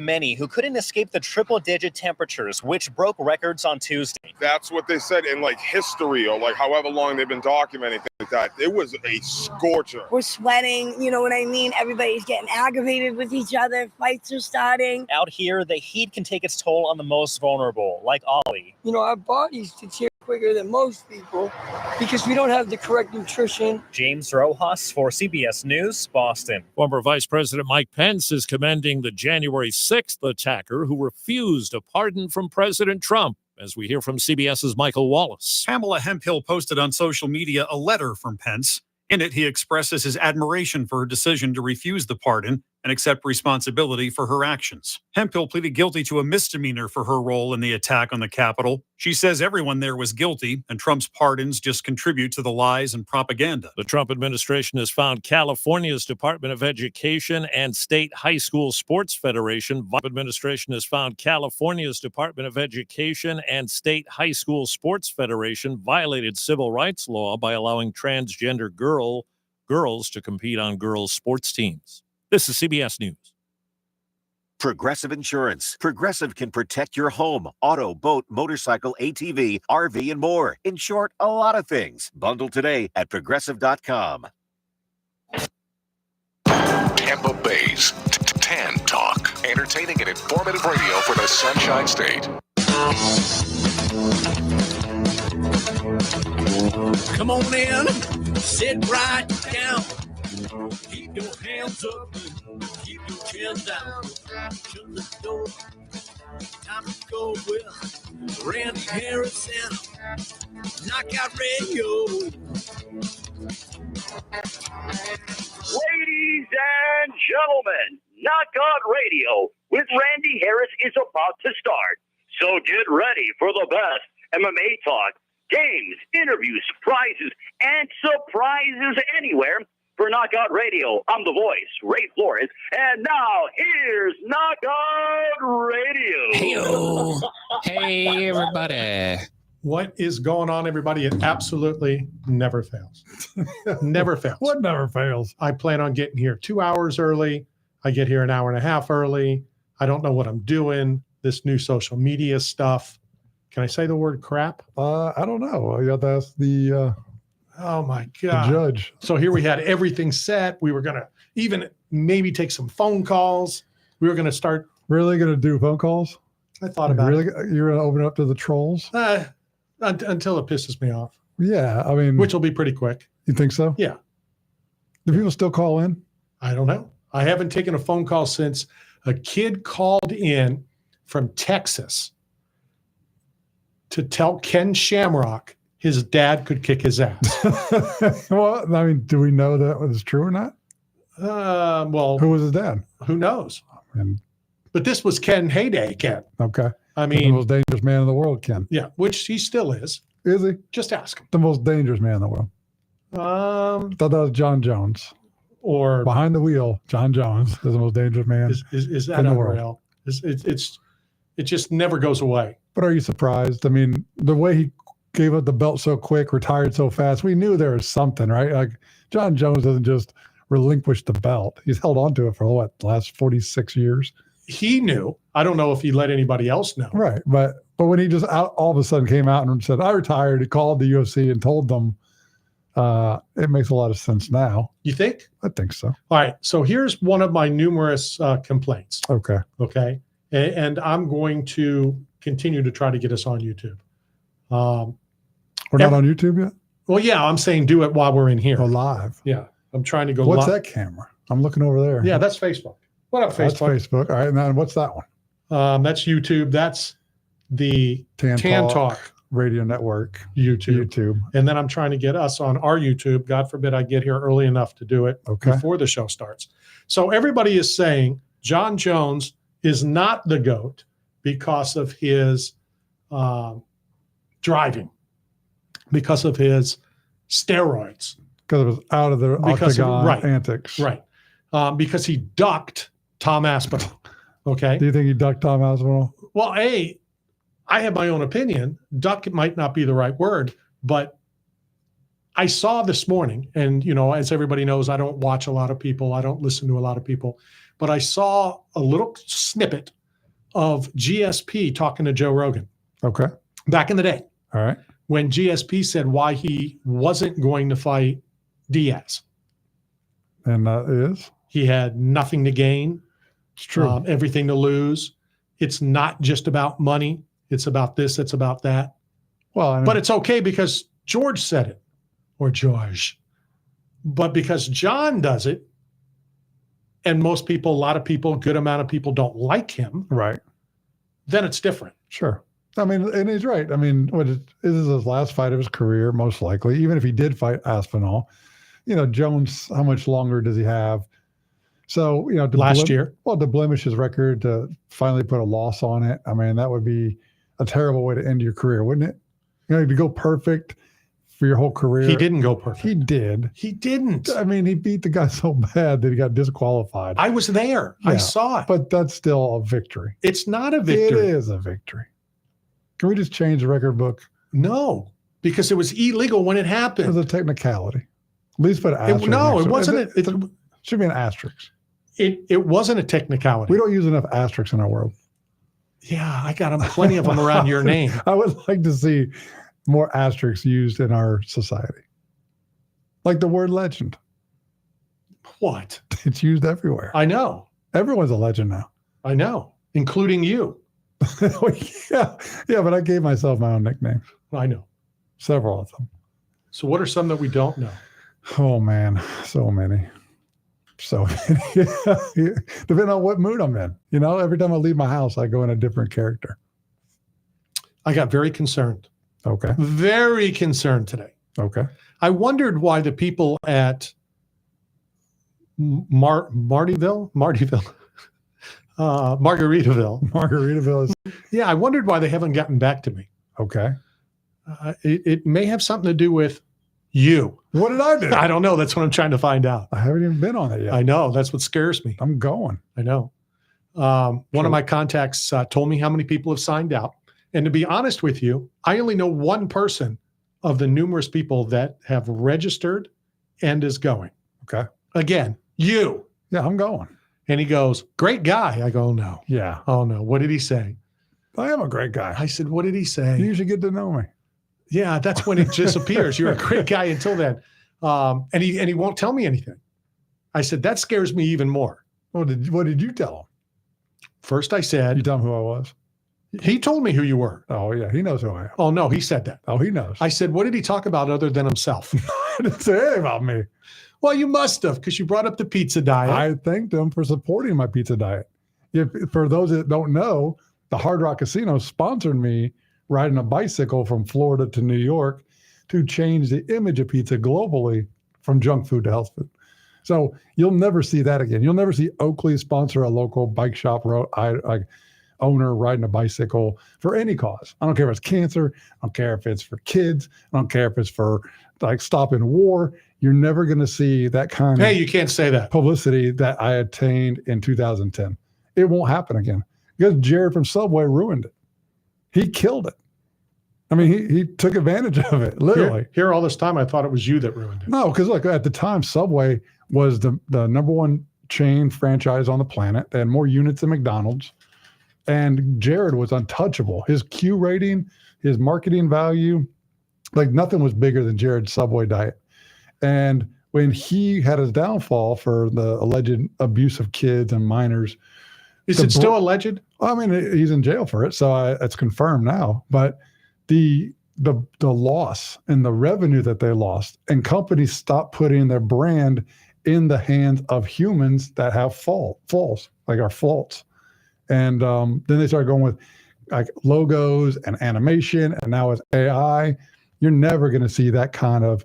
many who couldn't escape the triple-digit temperatures, which broke records on Tuesday. That's what they said in history, or however long they've been documenting things like that. It was a scorcher. We're sweating, you know what I mean? Everybody's getting aggravated with each other. Fights are starting. Out here, the heat can take its toll on the most vulnerable, like Ollie. Our bodies deteriorate quicker than most people because we don't have the correct nutrition. James Rojas for CBS News, Boston. Former Vice President Mike Pence is commending the January 6th attacker who refused a pardon from President Trump, as we hear from CBS's Michael Wallace. Pamela Hemphill posted on social media a letter from Pence. In it, he expresses his admiration for her decision to refuse the pardon and accept responsibility for her actions. Hemphill pleaded guilty to a misdemeanor for her role in the attack on the Capitol. She says everyone there was guilty, and Trump's pardons just contribute to the lies and propaganda. The Trump administration has found California's Department of Education and State High School Sports Federation. The administration has found California's Department of Education and State High School Sports Federation violated civil rights law by allowing transgender girls to compete on girls' sports teams. This is CBS News. Progressive Insurance. Progressive can protect your home, auto, boat, motorcycle, ATV, RV, and more. In short, a lot of things. Bundle today at Progressive.com. Tampa Bay's Tan Talk. Entertaining and informative radio for the Sunshine State. Come on in, sit right down. Keep your hands up, keep your chin down. Shut the door, time to go with Randy Harris and Knockout Radio. Ladies and gentlemen, Knockout Radio with Randy Harris is about to start. So get ready for the best MMA talk, games, interviews, prizes, and surprises anywhere. For Knockout Radio, I'm the voice, Ray Flores, and now here's Knockout Radio. Hey-o. Hey, everybody. What is going on, everybody? It absolutely never fails. Never fails. What never fails? I plan on getting here 2 hours early. I get here an hour and a half early. I don't know what I'm doing. This new social media stuff. Can I say the word crap? I don't know. You have to ask the oh my God. The judge. So here we had everything set. We were going to even maybe take some phone calls. We were going to start. Really going to do phone calls? I thought about it. You're going to open up to the trolls? Until it pisses me off. Yeah. I mean, which will be pretty quick. You think so? Yeah. Do people still call in? I don't know. I haven't taken a phone call since a kid called in from Texas to tell Ken Shamrock his dad could kick his ass. Well, I mean, do we know that was true or not? Well, who was his dad? Who knows? But this was Ken Heyday, Ken. Okay. I mean, the most dangerous man in the world, Ken. Yeah, which he still is. Is he? Just ask him. The most dangerous man in the world. I thought that was John Jones. Or behind the wheel, John Jones is the most dangerous man is that in the unreal? world. It just never goes away. But are you surprised? I mean, the way he gave up the belt so quick, retired so fast, we knew there was something, right? Like John Jones doesn't just relinquish the belt. He's held on to it for the last 46 years. He knew. I don't know if he let anybody else know. Right. But when he just all of a sudden came out and said, I retired, he called the UFC and told them, it makes a lot of sense now. You think? I think so. All right. So here's one of my numerous complaints. Okay. Okay. And I'm going to continue to try to get us on YouTube. We're not on YouTube yet? Well, yeah, I'm saying do it while we're in here. Oh, live. Yeah. I'm trying to go What's live. that camera? I'm looking over there. Yeah, that's Facebook. What up, Facebook? That's Facebook. All right. Now, what's that one? That's YouTube. That's the Tan Talk Radio Network. YouTube. And then I'm trying to get us on our YouTube. God forbid I get here early enough to do it before the show starts. So everybody is saying John Jones is not the GOAT because of his driving, because of his steroids. Because it was out of the octagon antics. Right. Because he ducked Tom Aspinall. Okay. Do you think he ducked Tom Aspinall? Well, I have my own opinion. Duck might not be the right word, but I saw this morning, and, as everybody knows, I don't watch a lot of people. I don't listen to a lot of people, but I saw a little snippet of GSP talking to Joe Rogan. Okay. Back in the day. All right. When GSP said why he wasn't going to fight Diaz. And that is? He had nothing to gain. It's true. Everything to lose. It's not just about money. It's about this. It's about that. Well, but it's okay because George said it, or George. But because John does it, and most people, a lot of people, a good amount of people don't like him. Right. Then it's different. Sure. I mean, and he's right. I mean, this is his last fight of his career, most likely. Even if he did fight Aspinall, Jones, how much longer does he have? So, last year. Well, to blemish his record, to finally put a loss on it, I mean, that would be a terrible way to end your career, wouldn't it? To go perfect for your whole career. He didn't go perfect. He did. He didn't. I mean, he beat the guy so bad that he got disqualified. I was there. Yeah, I saw it. But that's still a victory. It's not a victory. It is a victory. Can we just change the record book? No, because it was illegal when it happened. It was a technicality. At least put an asterisk. It wasn't. It should be an asterisk. It wasn't a technicality. We don't use enough asterisks in our world. Yeah, I got plenty of them around your name. I would like to see more asterisks used in our society. Like the word legend. What? It's used everywhere. I know. Everyone's a legend now. I know, including you. Yeah, but I gave myself my own nicknames. I know. Several of them. So what are some that we don't know? Oh, man. So many. Depending on what mood I'm in. Every time I leave my house, I go in a different character. I got very concerned. Okay. Very concerned today. Okay. I wondered why the people at Margaritaville. Margaritaville is. Yeah, I wondered why they haven't gotten back to me. Okay. It may have something to do with you. What did I do? I don't know. That's what I'm trying to find out. I haven't even been on it yet. I know. That's what scares me. I'm going. I know. One of my contacts told me how many people have signed out. And to be honest with you, I only know one person of the numerous people that have registered and is going. Okay. Again, you. Yeah, I'm going. And he goes, great guy. I go, no. Yeah. Oh, no. What did he say? I am a great guy. I said, what did he say? You should get to know me. Yeah, that's when it disappears. You're a great guy until then. And he won't tell me anything. I said, that scares me even more. What did you tell him? First I said. You tell him who I was? He told me who you were. Oh, yeah. He knows who I am. Oh, no. He said that. Oh, he knows. I said, what did he talk about other than himself? I didn't say anything about me. Well, you must have, because you brought up the pizza diet. I thanked him for supporting my pizza diet. For those that don't know, the Hard Rock Casino sponsored me riding a bicycle from Florida to New York to change the image of pizza globally from junk food to health food. So you'll never see that again. You'll never see Oakley sponsor a local bike shop owner riding a bicycle for any cause. I don't care if it's cancer. I don't care if it's for kids. I don't care if it's for stopping war. You're never going to see that kind of you can't say that publicity that I attained in 2010. It won't happen again because Jared from Subway ruined it. He killed it. I mean, he took advantage of it, literally. Here all this time, I thought it was you that ruined it. No, because look, at the time, Subway was the number one chain franchise on the planet. They had more units than McDonald's. And Jared was untouchable. His Q rating, his marketing value, nothing was bigger than Jared's Subway diet. And when he had his downfall for the alleged abuse of kids and minors. Is it still alleged? I mean, he's in jail for it, so it's confirmed now. But the loss and the revenue that they lost, and companies stopped putting their brand in the hands of humans that have faults, like our faults. And then they started going with logos and animation, and now with AI. You're never going to see that kind of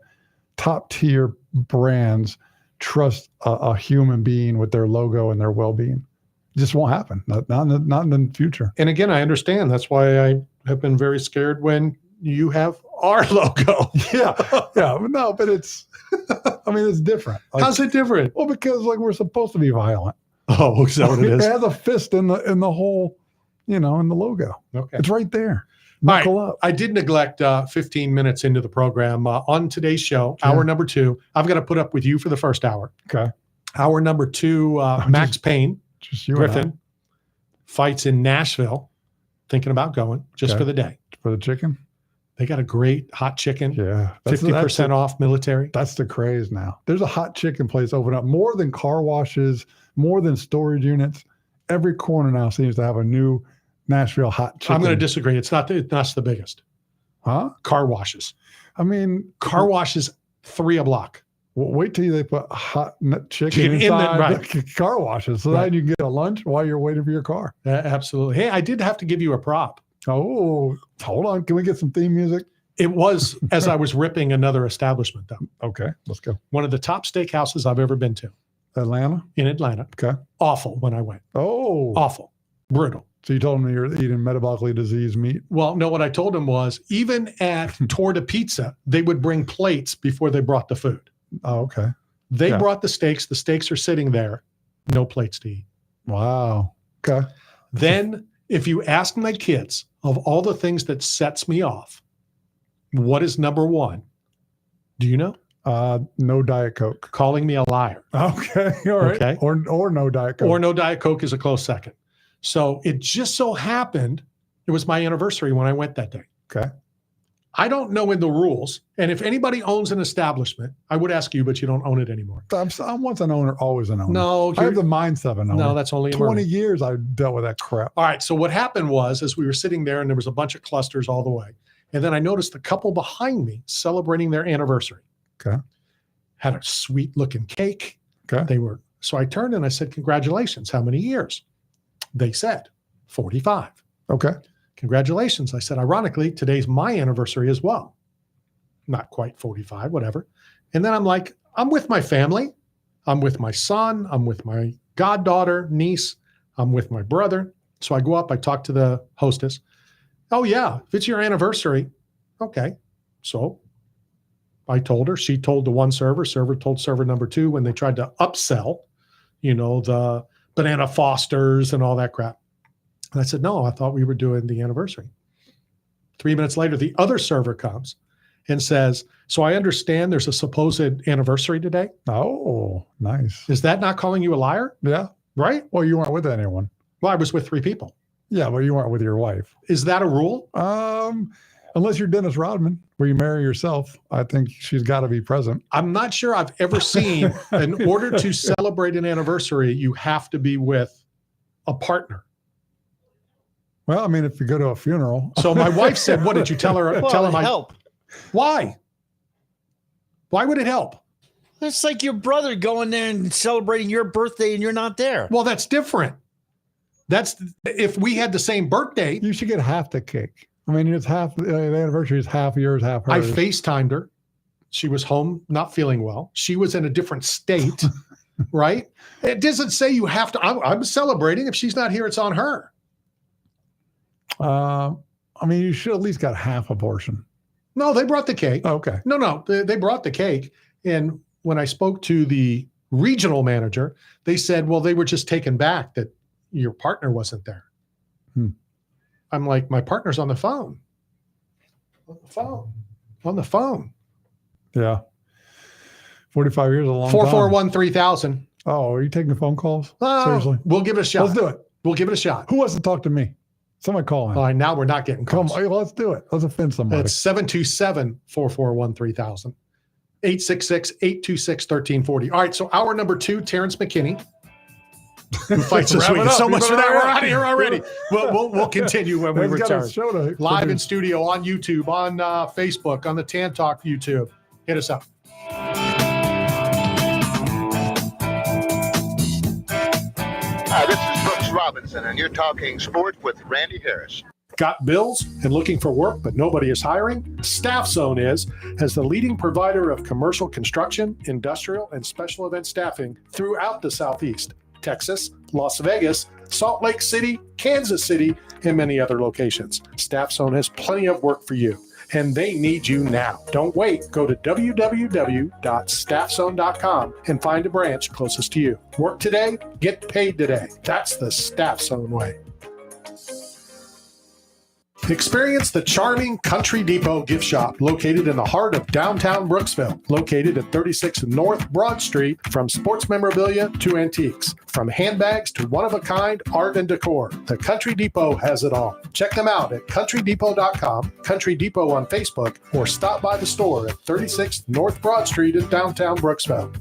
top tier brands trust a human being with their logo and their well-being. It just won't happen. Not in the future. And again, I understand. That's why I have been very scared when you have our logo. Yeah. No, but it's different. How's it different? Well, because we're supposed to be violent. Oh, is that what it is? It has a fist in the whole, in the logo. Okay. It's right there. All right. I did neglect 15 minutes into the program. On today's show, hour number 2, I've got to put up with you for the first hour. Okay. Hour number 2, Max Payne, just you Griffin, Fights in Nashville. Thinking about going just for the day. For the chicken? They got a great hot chicken. Yeah. 50% off military. That's the craze now. There's a hot chicken place open up. More than car washes, more than storage units. Every corner now seems to have a new Nashville hot chicken. I'm going to disagree. It's not the biggest. Huh? Car washes. I mean, car washes 3 a block. Well, wait till they put hot chicken inside the car washes, so that you can get a lunch while you're waiting for your car. Absolutely. Hey, I did have to give you a prop. Oh, hold on. Can we get some theme music? It was as I was ripping another establishment, though. Okay, let's go. One of the top steakhouses I've ever been to. Atlanta? In Atlanta. Okay. Awful when I went. Oh. Awful. Brutal. So you told him you're eating metabolically diseased meat? Well, no, what I told him was even at Torta Pizza, they would bring plates before they brought the food. Oh, okay. They brought the steaks. The steaks are sitting there. No plates to eat. Wow. Okay. Then if you ask my kids of all the things that sets me off, what is number one? Do you know? No Diet Coke. Calling me a liar. Okay. All right. Okay. Or no Diet Coke. Or no Diet Coke is a close second. So it just so happened it was my anniversary when I went that day. Okay. I don't know in the rules. And if anybody owns an establishment, I would ask you, but you don't own it anymore. I'm once an owner, always an owner. No. I have the mindset of an owner. No, that's only 20 years I've dealt with that crap. All right. So what happened was, as we were sitting there and there was a bunch of clusters all the way. And then I noticed a couple behind me celebrating their anniversary. Okay. Had a sweet looking cake. Okay. So I turned and I said, congratulations. How many years? They said 45. Okay. Congratulations. I said, ironically, today's my anniversary as well. Not quite 45, whatever. And then I'm like, I'm with my family. I'm with my son. I'm with my goddaughter, niece. I'm with my brother. So I go up, I talk to the hostess. Oh, yeah, if it's your anniversary. Okay. So I told her, she told the one server told server number 2 when they tried to upsell, the Banana Fosters and all that crap. And I said, no, I thought we were doing the anniversary. 3 minutes later, the other server comes and says, so I understand there's a supposed anniversary today. Oh, nice. Is that not calling you a liar? Yeah. Right? Well, you weren't with anyone. Well, I was with 3 people. Yeah, but you weren't with your wife. Is that a rule? Unless you're Dennis Rodman, where you marry yourself, I think she's got to be present. I'm not sure I've ever seen, in order to celebrate an anniversary, you have to be with a partner. Well, I mean, if you go to a funeral. So my wife said, what did you tell her? Well, tell him help. Why? Why would it help? It's like your brother going there and celebrating your birthday and you're not there. Well, that's different. That's if we had the same birthday. You should get half the cake. I mean, it's half, the anniversary is half yours, half hers. I FaceTimed her. She was home, not feeling well. She was in a different state, right? It doesn't say you have to. I'm celebrating. If she's not here, it's on her. I mean, you should at least got half a portion. No, they brought the cake. Okay. No, they brought the cake. And when I spoke to the regional manager, they said, well, they were just taken back that your partner wasn't there. I'm like, my partner's on the phone. On the phone. Yeah. 45 years is a long 441-3000. Oh, are you taking phone calls? Oh, Seriously? We'll give it a shot. Let's do it. We'll give it a shot. Who wants to talk to me? Somebody call in. All right, now we're not getting calls. Come on, let's do it. Let's offend somebody. It's 727-441-3000. 866-826-1340. All right, so hour number 2, Terrence McKinney. Who fights this week? So much for that. We're out of here already. We'll continue when we return. Live in studio on YouTube, on Facebook, on the Tan Talk YouTube. Hit us up. Hi, this is Brooks Robinson, and you're talking sports with Randy Harris. Got bills and looking for work, but nobody is hiring? Staff Zone is, as the leading provider of commercial construction, industrial, and special event staffing throughout the Southeast. Texas, Las Vegas, Salt Lake City, Kansas City, and many other locations. Staff Zone has plenty of work for you, and they need you now. Don't wait. Go to www.staffzone.com and find a branch closest to you. Work today, get paid today. That's the Staff Zone way. Experience the charming Country Depot gift shop located in the heart of downtown Brooksville, located at 36 North Broad Street. From sports memorabilia to antiques, from handbags to one-of-a-kind art and decor, the Country Depot has it all. Check them out at countrydepot.com, Country Depot on Facebook, or stop by the store at 36 North Broad Street in downtown Brooksville.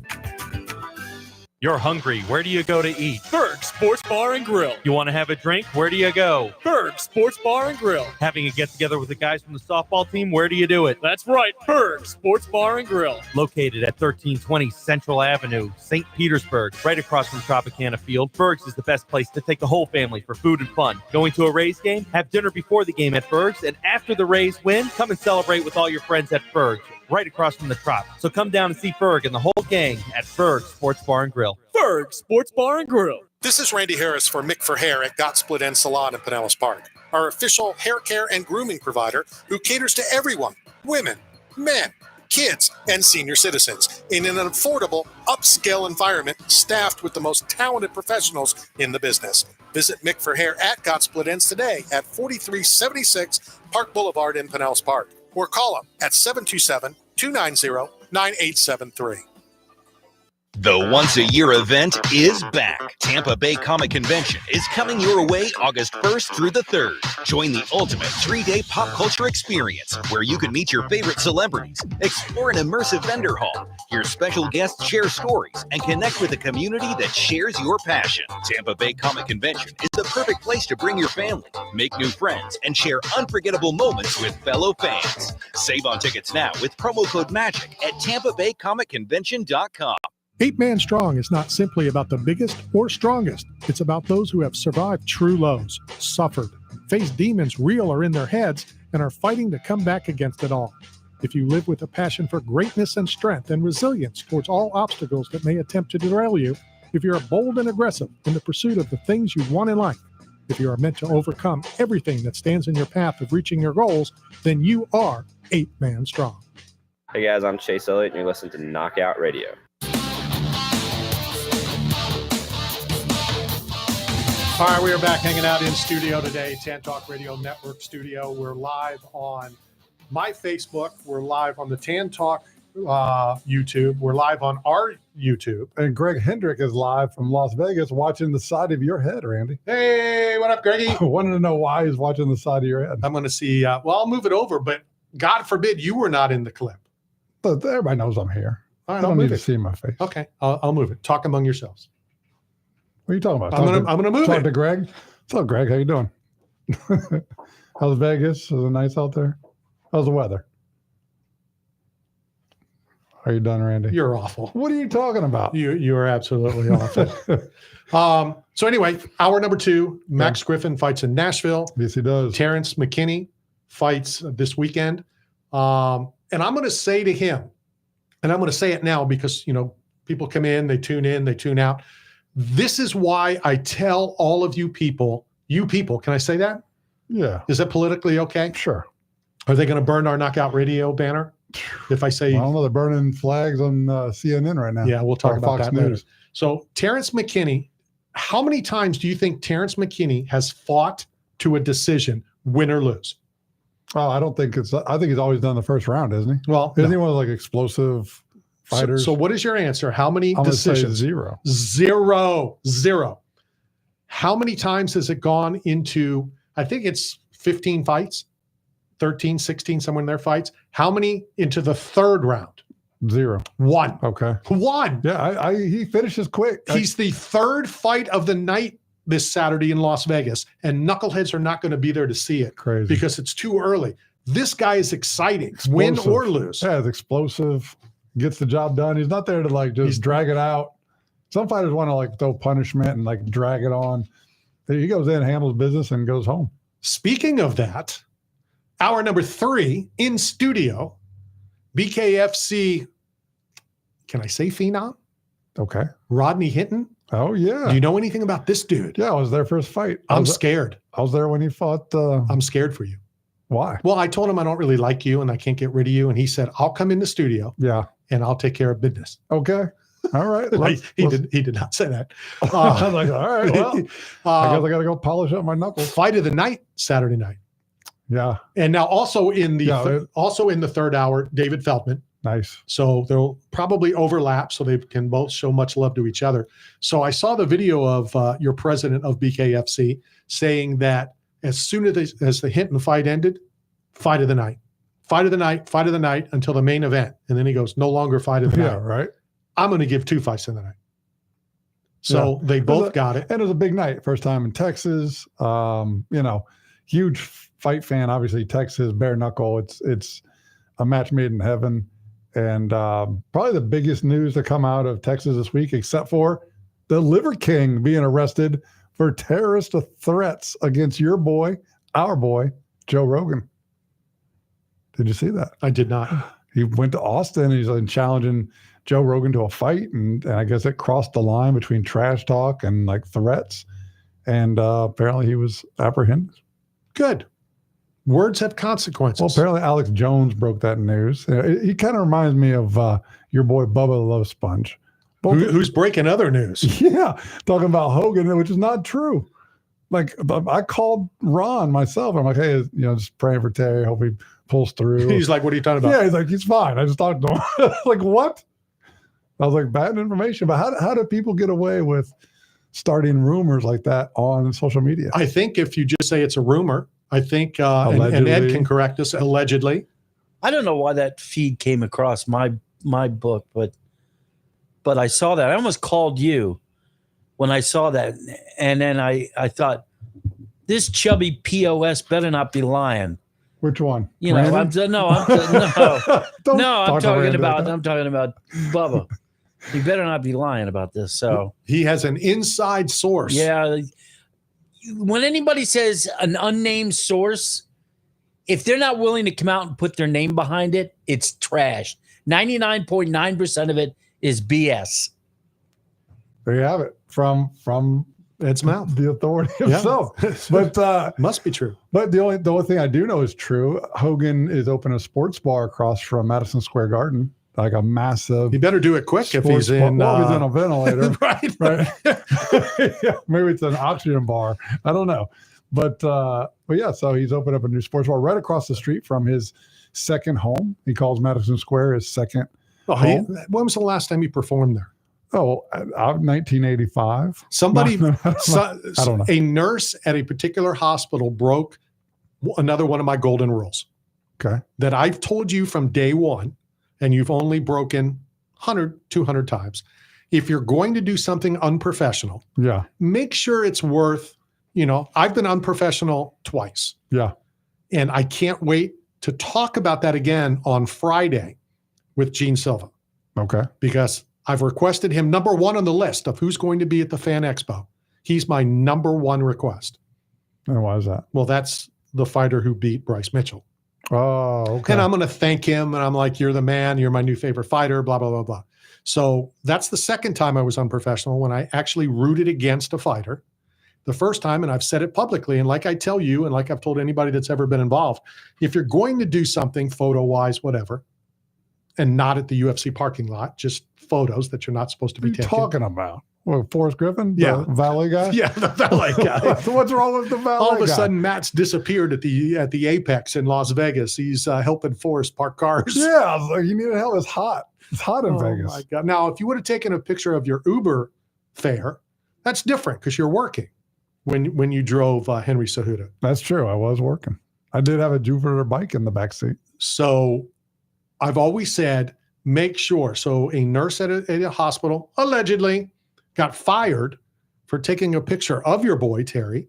You're hungry. Where do you go to eat? Berg Sports Bar and Grill. You want to have a drink? Where do you go? Berg Sports Bar and Grill. Having a get-together with the guys from the softball team? Where do you do it? That's right, Berg Sports Bar and Grill. Located at 1320 Central Avenue, St. Petersburg, right across from Tropicana Field. Berg's is the best place to take the whole family for food and fun. Going to a Rays game? Have dinner before the game at Berg's, and after the Rays win, come and celebrate with all your friends at Berg's, right across from the Trop. So come down and see Berg and the whole gang at Berg Sports Bar and Grill. Berg Sports Bar and Grill. This is Randy Harris for Mick for Hair at Got Split End Salon in Pinellas Park, our official hair care and grooming provider who caters to everyone, women, men, kids, and senior citizens in an affordable, upscale environment staffed with the most talented professionals in the business. Visit Mick for Hair at Got Split Ends today at 4376 Park Boulevard in Pinellas Park, or call them at 727-290-9873. The once-a-year event is back. Tampa Bay Comic Convention is coming your way August 1st through the 3rd. Join the ultimate 3-day pop culture experience where you can meet your favorite celebrities, explore an immersive vendor hall, hear special guests share stories, and connect with a community that shares your passion. Tampa Bay Comic Convention is the perfect place to bring your family, make new friends, and share unforgettable moments with fellow fans. Save on tickets now with promo code MAGIC at TampaBayComicConvention.com. 8 Man Strong is not simply about the biggest or strongest. It's about those who have survived true lows, suffered, faced demons real or in their heads, and are fighting to come back against it all. If you live with a passion for greatness and strength and resilience towards all obstacles that may attempt to derail you, if you're bold and aggressive in the pursuit of the things you want in life, if you are meant to overcome everything that stands in your path of reaching your goals, then you are 8 Man Strong. Hey guys, I'm Chase Elliott, and you're listening to Knockout Radio. All right, we are back hanging out in studio today, Tan Talk Radio Network studio. We're live on my Facebook. We're live on the Tan Talk YouTube. We're live on our YouTube. And Greg Hendrick is live from Las Vegas watching the side of your head, Randy. Hey, what up, Greggy? I wanted to know why he's watching the side of your head. I'm going to see, well, I'll move it over, but God forbid you were not in the clip. But everybody knows I'm here. All right, I don't need to see my face. Okay, I'll move it. Talk among yourselves. What are you talking about? I'm gonna move talk it. to Greg. What's up, Greg? How you doing? How's Vegas? Is it nice out there? How's the weather? Are you done, Randy? You're awful. What are you talking about? You are absolutely awful. So anyway, hour number 2, Max Griffin fights in Nashville. Yes, he does. Terrence McKinney fights this weekend. And I'm going to say to him, and I'm going to say it now because, people come in, they tune out. This is why I tell all of you people, can I say that? Yeah. Is that politically okay? Sure. Are they going to burn our Knockout Radio banner? If I say, I don't know, they're burning flags on CNN right now. Yeah, we'll talk about Fox that News. later. So Terrence McKinney, how many times do you think Terrence McKinney has fought to a decision, win or lose? Oh, I think he's always done the first round, isn't he? Well, isn't he one of like explosive fighters? So what is your answer? How many I'm decisions? Zero. How many times has it gone into, I think it's 15 fights, 13, 16, somewhere in their fights. How many into the third round? 0. 1. Okay. 1. Yeah, he finishes quick. He's the third fight of the night this Saturday in Las Vegas, and knuckleheads are not going to be there to see it. Crazy. Because it's too early. This guy is exciting, win or lose. Yeah, it's explosive, gets the job done. He's not there to just drag it out. Some fighters want to throw punishment and drag it on. He goes in, handles business, and goes home. Speaking of that, hour number 3 in studio, BKFC, can I say phenom? Okay. Rodney Hinton. Oh, yeah. Do you know anything about this dude? Yeah, I was there for his fight. I'm scared. I was there when he fought. I'm scared for you. Why? Well, I told him I don't really like you and I can't get rid of you. And he said, I'll come in the studio. Yeah. And I'll take care of business. Okay. All right. He did not say that. I was like, all right, well, I guess I got to go polish up my knuckles. Fight of the night, Saturday night. Yeah. And now also in the third hour, David Feldman. Nice. So they'll probably overlap so they can both show much love to each other. So I saw the video of your president of BKFC saying that as soon as the hit and fight ended, fight of the night until the main event. And then he goes, no longer fight of the night. Yeah, right. I'm going to give 2 fights in the night. So they both got it. And it was a big night. First time in Texas. Huge fight fan. Obviously, Texas, bare knuckle. It's a match made in heaven. And probably the biggest news to come out of Texas this week, except for the Liver King being arrested for terrorist threats against our boy, Joe Rogan. Did you see that? I did not. He went to Austin. He's challenging Joe Rogan to a fight, and I guess it crossed the line between trash talk and like threats. And apparently he was apprehended. Good. Words have consequences. Well, apparently Alex Jones broke that news. He kind of reminds me of your boy Bubba the Love Sponge. Who's breaking other news? Yeah, talking about Hogan, which is not true. Like, I called Ron myself. I'm like, hey, just praying for Terry. Hope he pulls through. He's like, what are you talking about? Yeah, he's like, he's fine. I just talked to him. Like, what? I was like, bad information. But how do people get away with starting rumors like that on social media? I think if you just say it's a rumor, I think, and Ed can correct us, allegedly. I don't know why that feed came across my book, but I saw that. I almost called you when I saw that. And then I thought, this chubby POS better not be lying. Which one? I'm talking about Bubba. He better not be lying about this. So he has an inside source. Yeah. When anybody says an unnamed source, if they're not willing to come out and put their name behind it, it's trash. 99.9% of it is BS. There you have it from Ed's mouth, the authority himself. But must be true. But the only thing I do know is true. Hogan is opening a sports bar across from Madison Square Garden, like a massive. He better do it quick if he's in. Well, he's in a ventilator, right? Yeah, maybe it's an oxygen bar. I don't know, but yeah. So he's opened up a new sports bar right across the street from his second home. He calls Madison Square his second home. When was the last time he performed there? Oh, 1985. Somebody, I don't know. A nurse at a particular hospital broke another one of my golden rules. Okay. That I've told you from day one, and you've only broken 100, 200 times. If you're going to do something unprofessional, make sure it's worth, I've been unprofessional twice. Yeah. And I can't wait to talk about that again on Friday with Gene Silva. Okay. Because I've requested him number one on the list of who's going to be at the Fan Expo. He's my number one request. And why is that? Well, that's the fighter who beat Bryce Mitchell. Oh, okay. And I'm going to thank him. And I'm like, you're the man. You're my new favorite fighter, blah, blah, blah, blah. So that's the second time I was unprofessional, when I actually rooted against a fighter. The first time, and I've said it publicly, and like I tell you, and like I've told anybody that's ever been involved, if you're going to do something photo-wise, whatever, and not at the UFC parking lot, just photos that you're not supposed to be taking. What are you talking about? What, Forrest Griffin? Yeah. The valet guy? Yeah, the valet guy. What's wrong with the valet guy? All of a sudden, Matt's disappeared at the Apex in Las Vegas. He's helping Forrest park cars. Yeah, I was like, you need to help. It's hot. It's hot in Vegas. My God. Now, if you would have taken a picture of your Uber fare, that's different because you're working when you drove Henry Cejudo. That's true. I was working. I did have a Jupiter bike in the backseat. So I've always said, make sure. So a nurse at a hospital allegedly got fired for taking a picture of your boy, Terry,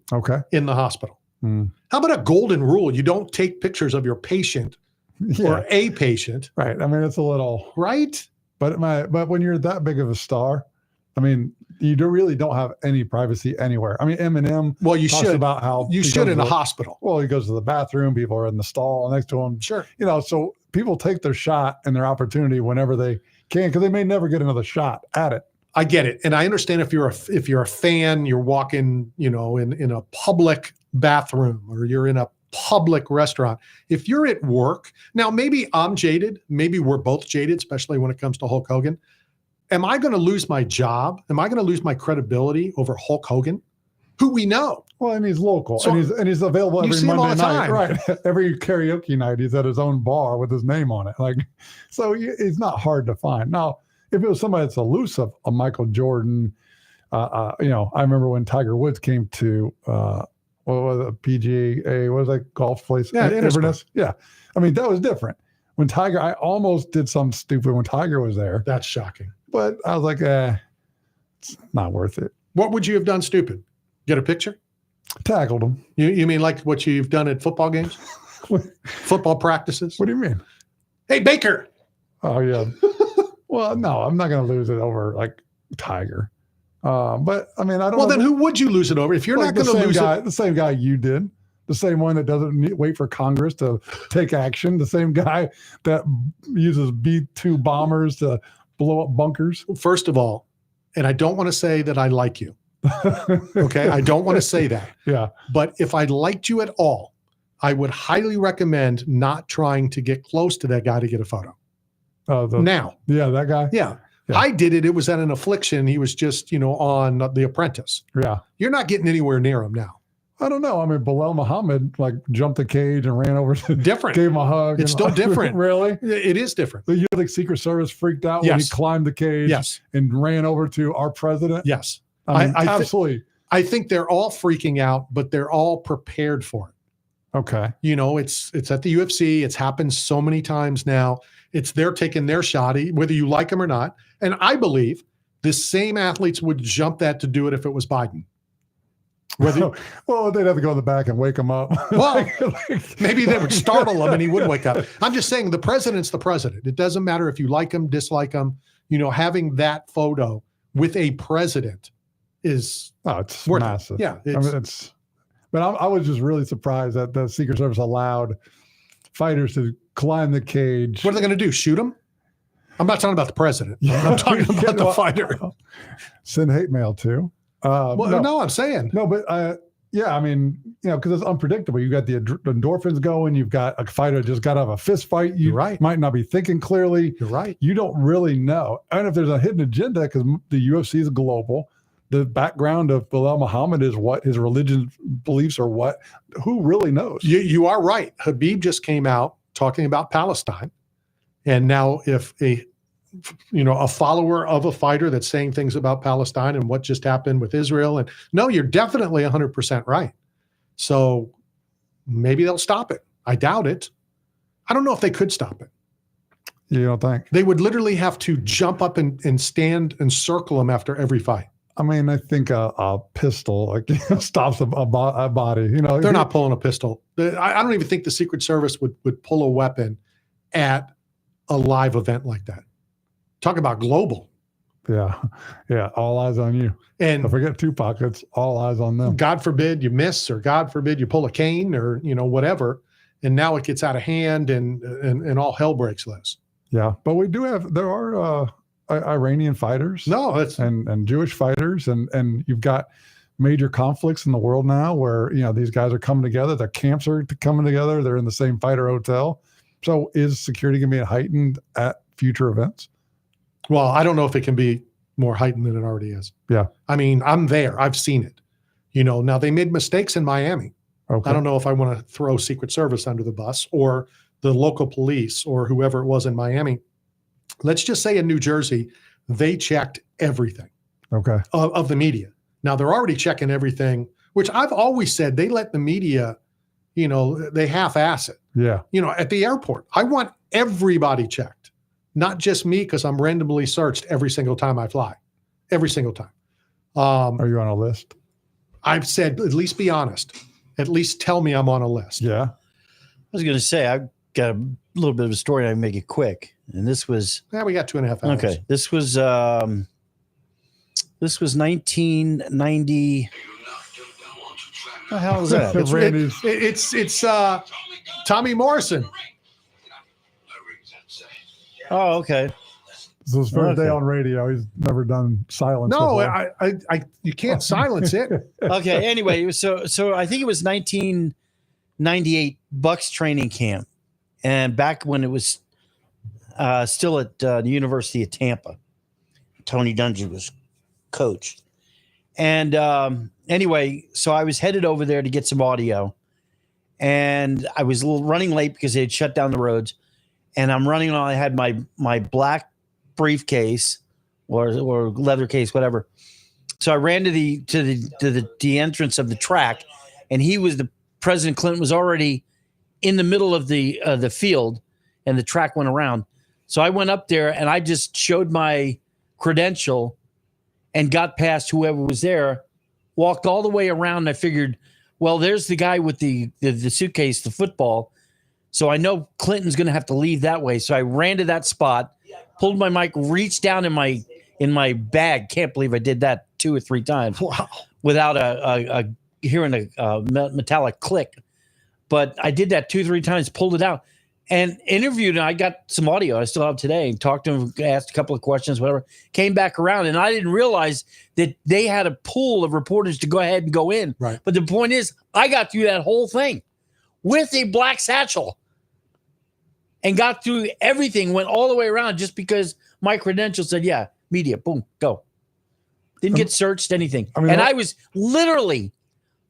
in the hospital. How about a golden rule? You don't take pictures of your patient or a patient. Right. I mean, it's a little. Right. But when you're that big of a star, I mean, you really don't have any privacy anywhere. I mean, Eminem. Well, you talks should about how you should in a hospital. Well, he goes to the bathroom. People are in the stall next to him. Sure. So people take their shot and their opportunity whenever they can, because they may never get another shot at it. I get it, and I understand if you're a fan, you're walking, in a public bathroom or you're in a public restaurant. If you're at work, now maybe I'm jaded, maybe we're both jaded, especially when it comes to Hulk Hogan. Am I going to lose my job? Am I going to lose my credibility over Hulk Hogan who we know. Well, and he's local, So- and he's available You every see him all Monday the night, time. right? Every karaoke night, he's at his own bar with his name on it. Like, so he's not hard to find. Now, if it was somebody that's elusive, a Michael Jordan, I remember when Tiger Woods came to what was it, PGA? What was that golf place? Yeah, Inverness. Yeah, I mean that was different. When Tiger, I almost did something stupid when Tiger was there. That's shocking. But I was like, it's not worth it. What would you have done stupid? Get a picture? Tackled him. You mean like what you've done at football games? Football practices? What do you mean? Hey, Baker. Oh yeah. Well, no, I'm not going to lose it over like Tiger. But I mean, I don't. Well, know then who would you lose it over if you're not going to lose guy, it? The same guy you did. The same one that doesn't wait for Congress to take action. The same guy that uses B-2 bombers to blow up bunkers. First of all, and I don't want to say that I like you. Okay, I don't want to say that. Yeah. But if I liked you at all, I would highly recommend not trying to get close to that guy to get a photo. Now. Yeah, that guy. Yeah. I did it. It was at an affliction. He was just, on The Apprentice. Yeah. You're not getting anywhere near him now. I don't know. I mean, Bilal Muhammad jumped the cage and ran over to different. Gave him a hug. It's still different. Really? It is different. You think Secret Service freaked out when he climbed the cage and ran over to our president? Yes. I mean, absolutely. I think they're all freaking out, but they're all prepared for it. Okay. It's at the UFC. It's happened so many times now. They're taking their shot, whether you like them or not. And I believe the same athletes would jump that to do it if it was Biden. Well, they'd have to go in the back and wake him up. Well, maybe they would startle him and he would wake up. I'm just saying the president's the president. It doesn't matter if you like him, dislike him. Having that photo with a president is it's worth massive. It. Yeah. But I was just really surprised that the Secret Service allowed fighters to climb the cage. What are they going to do? Shoot him? I'm not talking about the president. I'm talking about the fighter. Send hate mail too. No, I'm saying. No, but I mean, because it's unpredictable. You got the endorphins going. You've got a fighter that just got out of a fist fight. You might not be thinking clearly. You're right. You don't really know. And if there's a hidden agenda, because the UFC is global, the background of Bilal Muhammad is what his religion beliefs are. What? Who really knows? You are right. Habib just came out talking about Palestine, and now if a follower of a fighter that's saying things about Palestine and what just happened with Israel, and no, you're definitely 100% right. So maybe they'll stop it. I doubt it. I don't know if they could stop it. You don't think? They would literally have to jump up and stand and circle him after every fight. I mean, I think a pistol stops a body. They're not pulling a pistol. I don't even think the Secret Service would pull a weapon at a live event like that. Talk about global. Yeah. All eyes on you. And don't forget Tupac. It's all eyes on them. God forbid you miss, or God forbid you pull a cane, or whatever. And now it gets out of hand, and all hell breaks loose. Yeah, but there are Iranian fighters. No, and Jewish fighters, and you've got major conflicts in the world now where these guys are coming together. Their camps are coming together. They're in the same fighter hotel. So is security going to be heightened at future events? Well, I don't know if it can be more heightened than it already is. Yeah. I mean, I'm there. I've seen it. Now they made mistakes in Miami. Okay. I don't know if I want to throw Secret Service under the bus or the local police or whoever it was in Miami. Let's just say in New Jersey, they checked everything. Okay. Of the media. Now they're already checking everything, which I've always said they let the media, they half-ass it. Yeah. At the airport, I want everybody checked. Not just me, because I'm randomly searched every single time I fly. Every single time. Are you on a list? I've said, at least be honest. At least tell me I'm on a list. Yeah. I was going to say, I've got a little bit of a story. I can make it quick. And this was... Yeah, we got 2.5 hours. Okay. This was 1990... What the hell is that? It's Tommy Morrison. Oh, okay. This is his first day on radio. He's never done silence. No, before. You can't silence it. Okay. Anyway, so I think it was 1998 Bucks training camp, and back when it was still at the University of Tampa, Tony Dungy was coach, And anyway, so I was headed over there to get some audio, and I was a little running late because they had shut down the roads. And I'm running on. I had my black briefcase or leather case, whatever. So I ran to the entrance of the track, and President Clinton was already in the middle of the field, and the track went around. So I went up there and I just showed my credential and got past whoever was there, walked all the way around. And I figured, well, there's the guy with the suitcase, the football. So I know Clinton's going to have to leave that way. So I ran to that spot, pulled my mic, reached down in my bag. Can't believe I did that 2 or 3 times without hearing a metallic click. But I did that 2 or 3 times, pulled it out, and interviewed. And I got some audio I still have today, and talked to him, asked a couple of questions, whatever. Came back around, and I didn't realize that they had a pool of reporters to go ahead and go in. Right. But the point is, I got through that whole thing with a black satchel and got through everything, went all the way around just because my credentials said, yeah, media, boom, go. Didn't get searched, anything. I was literally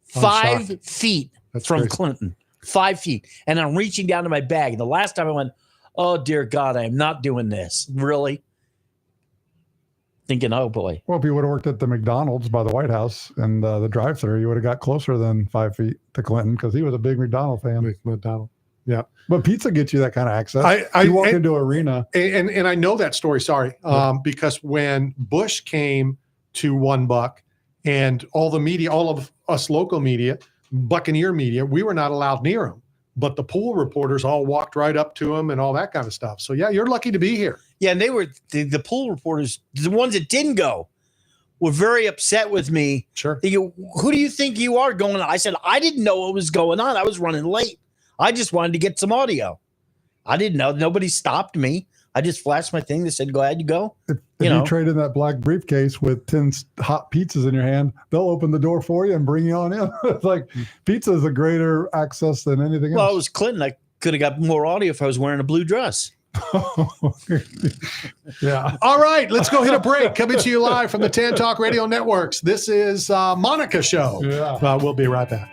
5 feet from crazy. Clinton. 5 feet. And I'm reaching down to my bag. And the last time I went, oh, dear God, I am not doing this. Really? Thinking, oh, boy. Well, if you would have worked at the McDonald's by the White House and the drive-thru, you would have got closer than 5 feet to Clinton because he was a big McDonald fan. McDonald. Yeah. But pizza gets you that kind of access. You walk into an arena. And I know that story, because when Bush came to $1 and all the media, all of us local media, Buccaneer media, we were not allowed near him. But the pool reporters all walked right up to him and all that kind of stuff. So, yeah, you're lucky to be here. Yeah, and they were the pool reporters, the ones that didn't go, were very upset with me. Sure. They go, who do you think you are going on? I said, I didn't know what was going on. I was running late. I just wanted to get some audio. I didn't know. Nobody stopped me. I just flashed my thing that said, go ahead, you go. If you trade in that black briefcase with 10 hot pizzas in your hand, they'll open the door for you and bring you on in. It's like pizza is a greater access than anything else. Well, it was Clinton. I could have got more audio if I was wearing a blue dress. Yeah. All right, let's go hit a break. Coming to you live from the TAN Talk Radio Networks. This is Monica's show. Yeah. We'll be right back.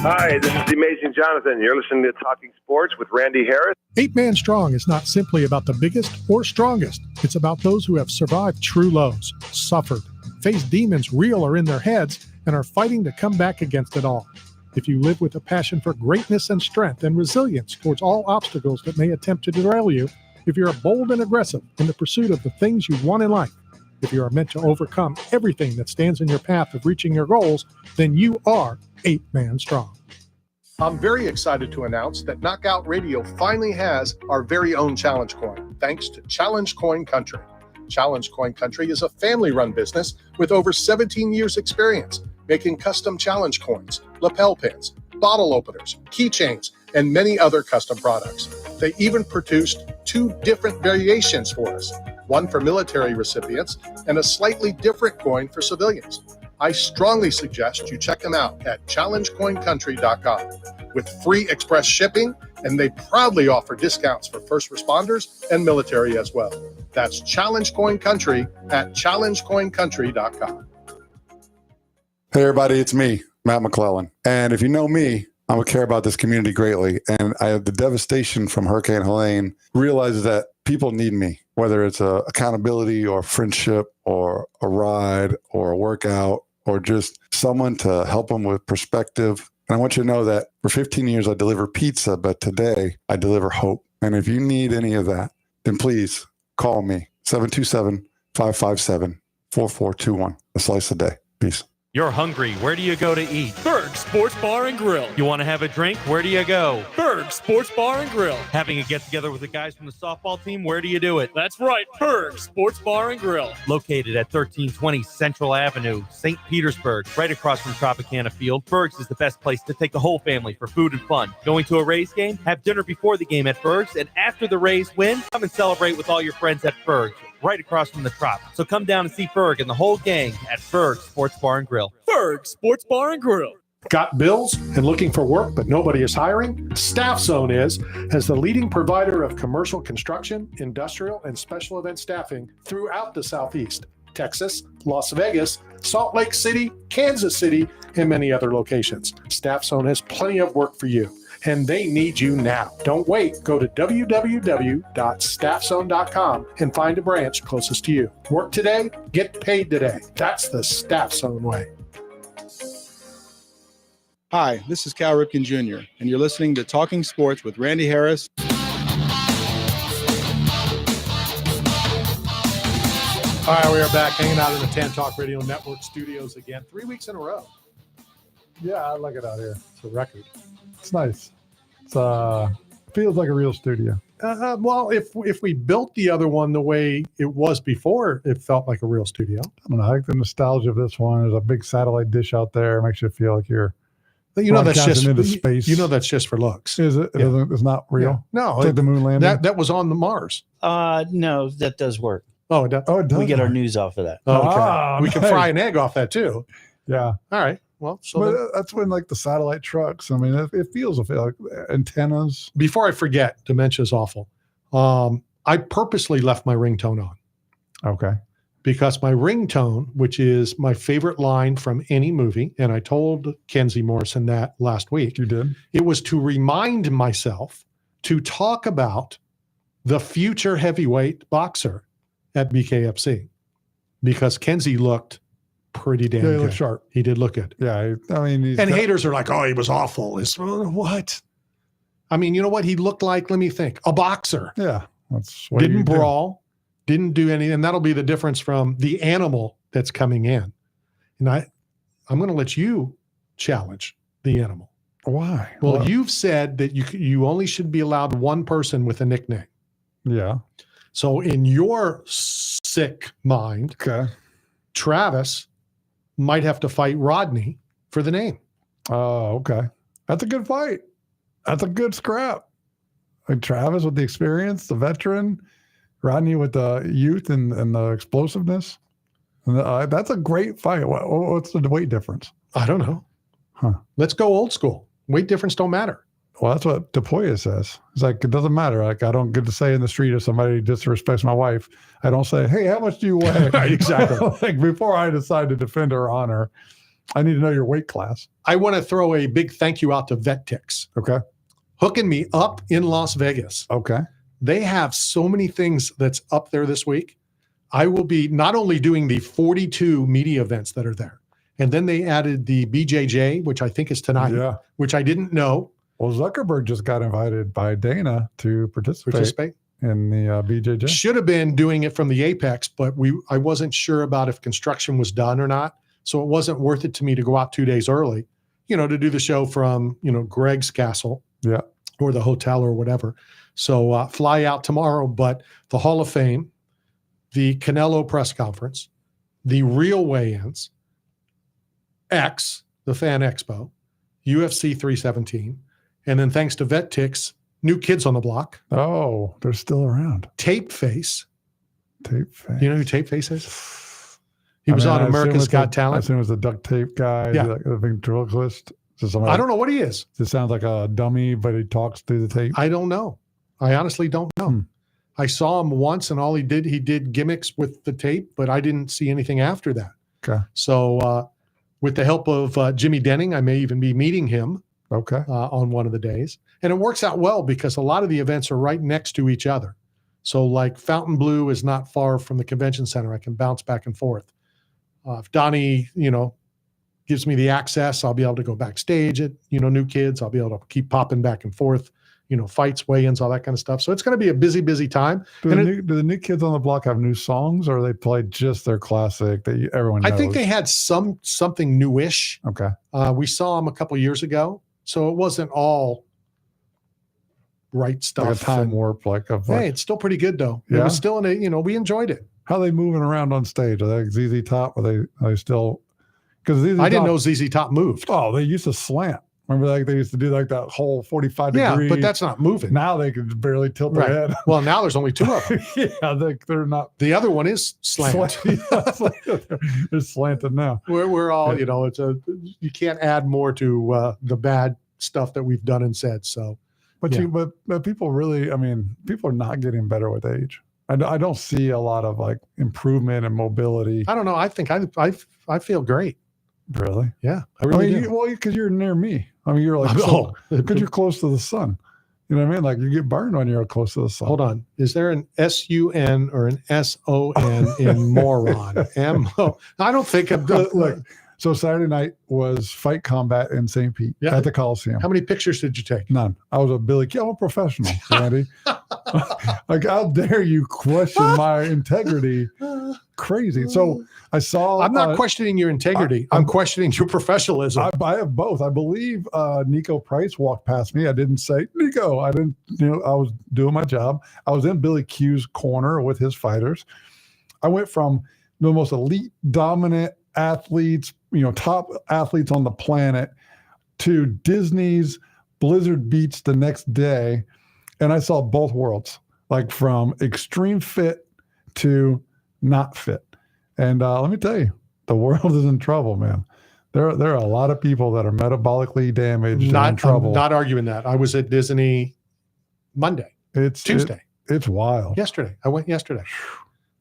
Hi, this is the Amazing Jonathan. You're listening to Talking Sports with Randy Harris. 8 Man Strong is not simply about the biggest or strongest. It's about those who have survived true lows, suffered, faced demons real or in their heads, and are fighting to come back against it all. If you live with a passion for greatness and strength and resilience towards all obstacles that may attempt to derail you, if you're bold and aggressive in the pursuit of the things you want in life, if you are meant to overcome everything that stands in your path of reaching your goals, then you are 8 Man Strong. I'm very excited to announce that Knockout Radio finally has our very own Challenge Coin, thanks to Challenge Coin Country. Challenge Coin Country is a family-run business with over 17 years' experience making custom challenge coins, lapel pins, bottle openers, keychains, and many other custom products. They even produced 2 different variations for us, one for military recipients and a slightly different coin for civilians. I strongly suggest you check them out at challengecoincountry.com with free express shipping, and they proudly offer discounts for first responders and military as well. That's Challenge Coin Country at challengecoincountry.com. Hey everybody, it's me, Matt McClellan. And if you know me, I would care about this community greatly. And I had the devastation from Hurricane Helene, realized that people need me, whether it's accountability or friendship or a ride or a workout or just someone to help them with perspective. And I want you to know that for 15 years, I deliver pizza, but today I deliver hope. And if you need any of that, then please call me, 727-557-4421. A slice a day. Peace. You're hungry. Where do you go to eat? Berg Sports Bar and Grill. You want to have a drink? Where do you go? Berg Sports Bar and Grill. Having a get-together with the guys from the softball team? Where do you do it? That's right, Berg Sports Bar and Grill. Located at 1320 Central Avenue, St. Petersburg, right across from Tropicana Field. Berg's is the best place to take the whole family for food and fun. Going to a Rays game? Have dinner before the game at Berg's, and after the Rays win, come and celebrate with all your friends at Berg's, right across from the Trop. So come down and see Berg and the whole gang at Berg Sports Bar and Grill. Berg Sports Bar and Grill. Got bills and looking for work, but nobody is hiring? Staff Zone is, as the leading provider of commercial construction, industrial, and special event staffing throughout the Southeast, Texas, Las Vegas, Salt Lake City, Kansas City, and many other locations. Staff Zone has plenty of work for you, and they need you now. Don't wait. Go to www.staffzone.com and find a branch closest to you. Work today, get paid today. That's the Staff Zone way. Hi, this is Cal Ripken Jr., and you're listening to Talking Sports with Randy Harris. All right, we are back hanging out in the TAN Talk Radio Network studios again. 3 weeks in a row. Yeah, I like it out here. It's a record. It's nice. It's feels like a real studio. Well, if we built the other one the way it was before, it felt like a real studio. I don't know. I like the nostalgia of this one. There's a big satellite dish out there. It makes you feel like you're that's just into space. That's just for looks. Is it? Yeah. It's not real. Yeah. No, it's like the moon landing. That was on the Mars. No, that does work. Oh, it does. Oh, it does. We get our news off of that. Oh, okay. We can fry an egg off that too. Yeah. All right. Well, but that's when like the satellite trucks. I mean, it feels like antennas. Before I forget, dementia is awful. I purposely left my ringtone on. Okay. Because my ringtone, which is my favorite line from any movie, and I told Kenzie Morrison that last week. You did? It was to remind myself to talk about the future heavyweight boxer at BKFC. Because Kenzie looked pretty damn good. He looked sharp. He did look good. Yeah, I mean, haters are like, "Oh, he was awful." What? I mean, you know what he looked like? Let me think. A boxer. Yeah, that's what didn't brawl, didn't do anything, and that'll be the difference from the animal that's coming in. And I'm going to let you challenge the animal. Why? Well, you've said that you only should be allowed one person with a nickname. Yeah. So in your sick mind, okay, Travis might have to fight Rodney for the name. Oh, okay. That's a good fight. That's a good scrap. Like Travis with the experience, the veteran, Rodney with the youth and the explosiveness. And that's a great fight. What's the weight difference? I don't know. Huh. Let's go old school. Weight difference don't matter. Well, that's what DePoya says. It's like, it doesn't matter. Like, I don't get to say in the street if somebody disrespects my wife, I don't say, "Hey, how much do you weigh?" Right, exactly. Like, before I decide to defend her honor, I need to know your weight class. I want to throw a big thank you out to Vet Tix. Okay. Hooking me up in Las Vegas. Okay. They have so many things that's up there this week. I will be not only doing the 42 media events that are there, and then they added the BJJ, which I think is tonight, which I didn't know. Well, Zuckerberg just got invited by Dana to participate in the BJJ. Should have been doing it from the Apex, but I wasn't sure about if construction was done or not. So it wasn't worth it to me to go out 2 days early, to do the show from, Greg's castle or the hotel or whatever. So fly out tomorrow, but the Hall of Fame, the Canelo press conference, the real weigh-ins, the Fan Expo, UFC 317, and then thanks to Vet Tix, new kids on the block. Oh, they're still around. Tape Face. Tape Face. You know who Tape Face is? He was on America's Got Talent. I assume it was the duct tape guy, the ventriloquist. I don't know what he is. It sounds like a dummy, but he talks through the tape. I don't know. I honestly don't know. I saw him once, and all he did gimmicks with the tape, but I didn't see anything after that. Okay. So with the help of Jimmy Denning, I may even be meeting him. Okay. On one of the days. And it works out well because a lot of the events are right next to each other. So like Fontainebleau is not far from the convention center. I can bounce back and forth. If Donnie, gives me the access, I'll be able to go backstage at, New Kids. I'll be able to keep popping back and forth, fights, weigh-ins, all that kind of stuff. So it's going to be a busy, busy time. Do the new kids on the block have new songs, or they play just their classic that everyone knows? I think they had something newish. Okay. We saw them a couple years ago. So it wasn't all right stuff. Like a time warp, hey, it's still pretty good though. Yeah? It was still we enjoyed it. How are they moving around on stage? Are they ZZ Top? Are they still? Because I didn't know ZZ Top moved. Oh, they used to slant. Remember, like they used to do like that whole 45 degree. Yeah, but that's not moving. Now they can barely tilt their head. Well, now there's only 2 of them. Yeah, they're not. The other one is slant. They're slanted now. We're all, you can't add more to the bad stuff that we've done and said. So, but people really, people are not getting better with age. I don't see a lot of like improvement and mobility. I don't know. I think I feel great. Really? Yeah, I really do. Because you're near me. You're like, because you're close to the sun. You know what I mean? Like you get burned when you're close to the sun. Hold on. Is there an S-U-N or an S-O-N in moron? M-O. I don't think I'm look. So Saturday night was Fight Combat in St. Pete at the Coliseum. How many pictures did you take? None. I was a Billy Kid. I'm a professional, Randy. Like, how dare you question my integrity? Crazy. So I saw. I'm not questioning your integrity. I'm questioning your professionalism. I have both. I believe Nico Price walked past me. I didn't say, Nico. I didn't, I was doing my job. I was in Billy Q's corner with his fighters. I went from the most elite, dominant athletes, top athletes on the planet, to Disney's Blizzard Beach the next day. And I saw both worlds, like from extreme fit to not fit. And let me tell you, the world is in trouble, man. There are a lot of people that are metabolically damaged and in trouble. I'm not arguing that. I was at Disney Monday. It's Tuesday. It's wild. Yesterday. I went yesterday.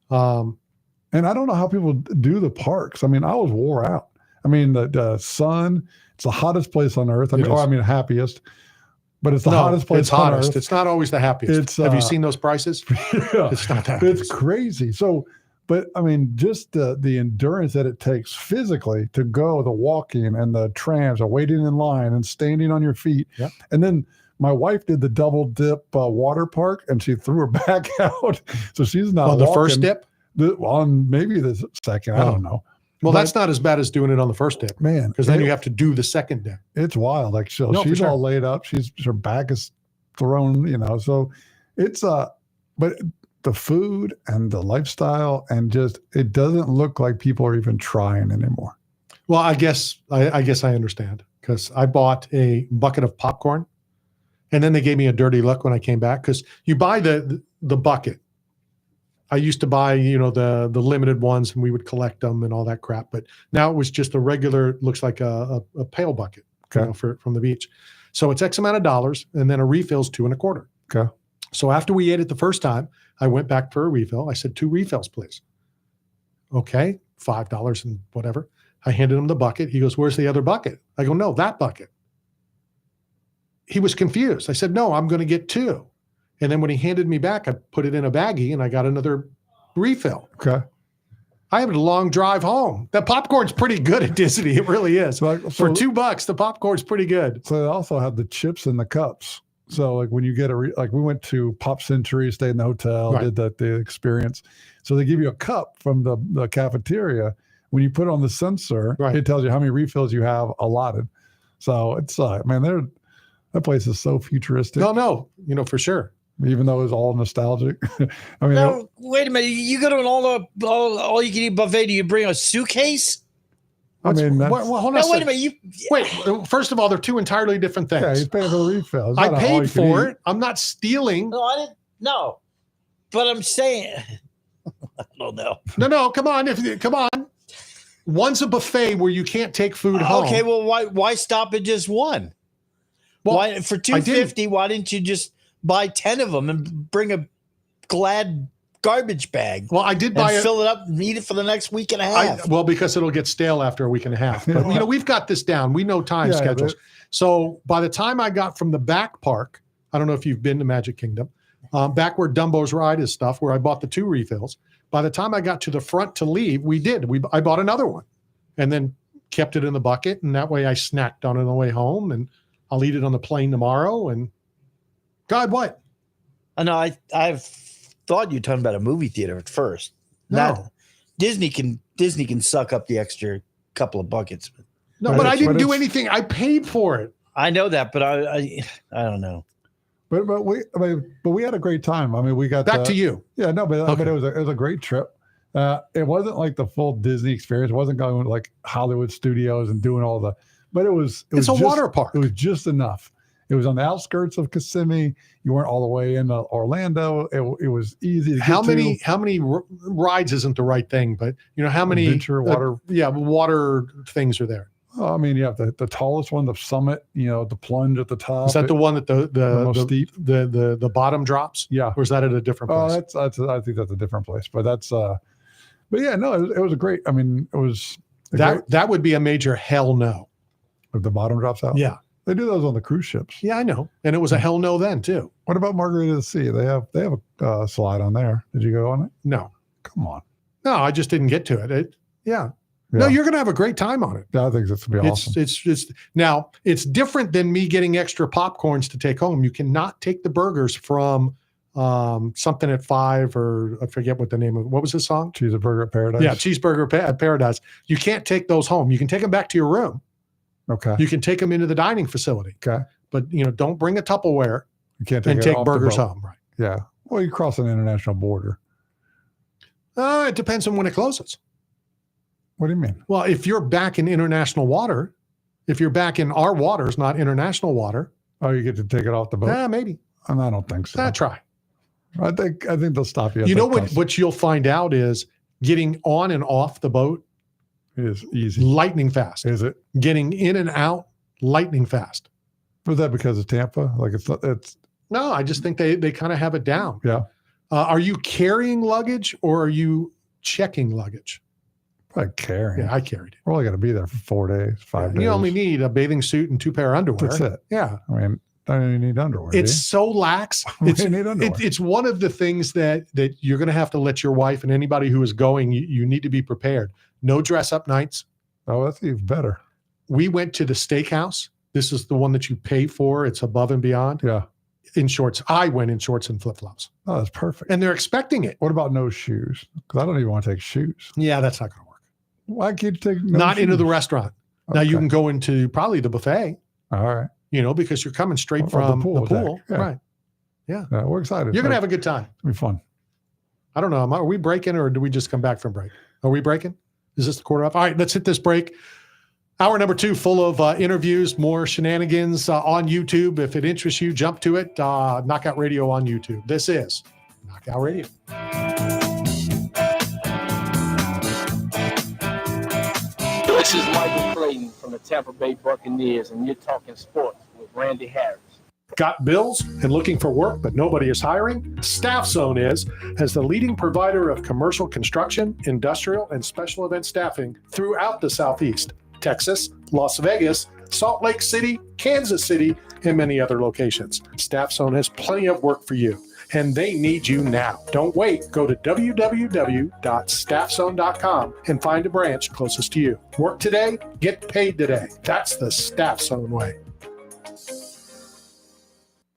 And I don't know how people do the parks. I was wore out. The sun, it's the hottest place on earth. Happiest, but it's the hottest place on earth. It's not always the happiest. Have you seen those prices? Yeah, it's not that. It's crazy. So, but just the endurance that it takes physically to go, the walking and the trams, or waiting in line and standing on your feet. Yep. And then my wife did the double dip water park, and she threw her back out. So she's not on the first dip. On maybe the second, I don't know. Well, that's not as bad as doing it on the first dip, man. Because then you have to do the second dip. It's wild. Like she's all laid up. Her back is thrown. So it's but the food and the lifestyle and just it doesn't look like people are even trying anymore. Well, I guess I understand, because I bought a bucket of popcorn, and then they gave me a dirty look when I came back, because you buy the bucket. I used to buy, the limited ones, and we would collect them and all that crap. But now it was just a regular, looks like a pail bucket, from the beach. So it's X amount of dollars, and then a refill's $2.25. Okay. So after we ate it the first time, I went back for a refill. I said, 2 refills, please. Okay, $5 and whatever. I handed him the bucket. He goes, where's the other bucket? I go, no, that bucket. He was confused. I said, no, I'm going to get 2. And then when he handed me back, I put it in a baggie and I got another refill. Okay. I had a long drive home. The popcorn's pretty good at Disney. It really is. For $2, the popcorn's pretty good. So they also have the chips in the cups. So like when you get we went to Pop Century, stayed in the hotel, did the experience. So they give you a cup from the cafeteria. When you put it on the sensor, it tells you how many refills you have allotted. So it's man, that place is so futuristic. No, for sure. Even though it's all nostalgic. No, wait a minute. You go to an all you can eat buffet. Do you bring a suitcase? Hold on. Wait a minute. Wait. First of all, they're 2 entirely different things. Yeah, he's paying for the refill. I paid for it. I'm not stealing. No, I didn't. No, but I'm saying. I don't know. No. Come on. One's a buffet where you can't take food home. Okay. Well, why stop at just one? Well, why for $2.50? Why didn't you just buy 10 of them and bring a Glad garbage bag? Well, I did buy fill it up and eat it for the next week and a half. Because it'll get stale after a week and a half. But we've got this down. We know time schedules. So by the time I got from the back park, I don't know if you've been to Magic Kingdom, back where Dumbo's ride is stuff, where I bought the 2 refills. By the time I got to the front to leave, I bought another one, and then kept it in the bucket, and that way I snacked on it on the way home, and I'll eat it on the plane tomorrow. And God, what? I know. I've thought you were talking about a movie theater at first. No, Disney can suck up the extra couple of buckets. No, but I didn't do anything. I paid for it. I know that, but I don't know. But we had a great time. We got back to you. Yeah, no, but it was a great trip. It wasn't like the full Disney experience. It wasn't going like Hollywood Studios and doing all the But it's a water park. It was just enough. It was on the outskirts of Kissimmee. You weren't all the way into Orlando. It was easy to get to. How many rides isn't the right thing, but how many adventure water? Water things are there. I mean, you have the tallest one, the summit. The plunge at the top. Is that the one that the most steep? The bottom drops? Yeah. Or is that at a different place? I think that's a different place. But that's. But yeah, no, it was a great. I mean, it was that would be a major hell no. If the bottom drops out. Yeah. They do those on the cruise ships. Yeah, I know. And it was a hell no then too. What about Margarita of the Sea? They have a slide on there. Did you go on it? No. Come on. No, I just didn't get to it. No, you're going to have a great time on it. Yeah, I think it's going to be awesome. It's now it's different than me getting extra popcorns to take home. You cannot take the burgers from something at 5 or I forget what the name of what was the song? Cheeseburger Paradise. Yeah, Cheeseburger Paradise. You can't take those home. You can take them back to your room. Okay. You can take them into the dining facility. Okay. But don't bring a Tupperware. You can't take burgers home. Right. Yeah. Well, you cross an international border. It depends on when it closes. What do you mean? Well, if you're back in international water, if you're back in our waters, not international water. Oh, you get to take it off the boat? Yeah, maybe. And I don't think so. Try. I think they'll stop you. You know what you'll find out is getting on and off the boat is easy. Lightning fast. Is it? Getting in and out, lightning fast. Was that because of Tampa? Like it's No, I just think they kind of have it down. Yeah. Are you carrying luggage or are you checking luggage? Probably carrying. Yeah, I carried it. We're only going to be there for 4 days, 5 days. You only need a bathing suit and 2 pair of underwear. That's it. Yeah. I mean, don't even need underwear. It's so lax. It's one of the things that you're going to have to let your wife and anybody who is going, you need to be prepared. No dress up nights. Oh, that's even better. We went to the steakhouse. This is the one that you pay for. It's above and beyond. Yeah. In shorts. I went in shorts and flip-flops. Oh, that's perfect. And they're expecting it. What about no shoes? Because I don't even want to take shoes. Yeah, that's not going to work. Why can't you take Not shoes? into the restaurant. Now you can go into probably the buffet. All right. Because you're coming straight from the pool. Yeah. Right. Yeah. We're excited. You're going to have a good time. It'll be fun. I don't know. Are we breaking or do we just come back from break? Are we breaking? Is this the quarter up? All right, let's hit this break. Hour number 2, full of interviews, more shenanigans on YouTube. If it interests you, jump to it. Knockout Radio on YouTube. This is Knockout Radio. This is Michael Clayton from the Tampa Bay Buccaneers, and you're talking sports with Randy Harris. Got bills and looking for work, but nobody is hiring? Staff Zone is, as the leading provider of commercial construction, industrial, and special event staffing throughout the Southeast, Texas, Las Vegas, Salt Lake City, Kansas City, and many other locations. Staff Zone has plenty of work for you, and they need you now. Don't wait. Go to www.staffzone.com and find a branch closest to you. Work today, get paid today. That's the Staff Zone way.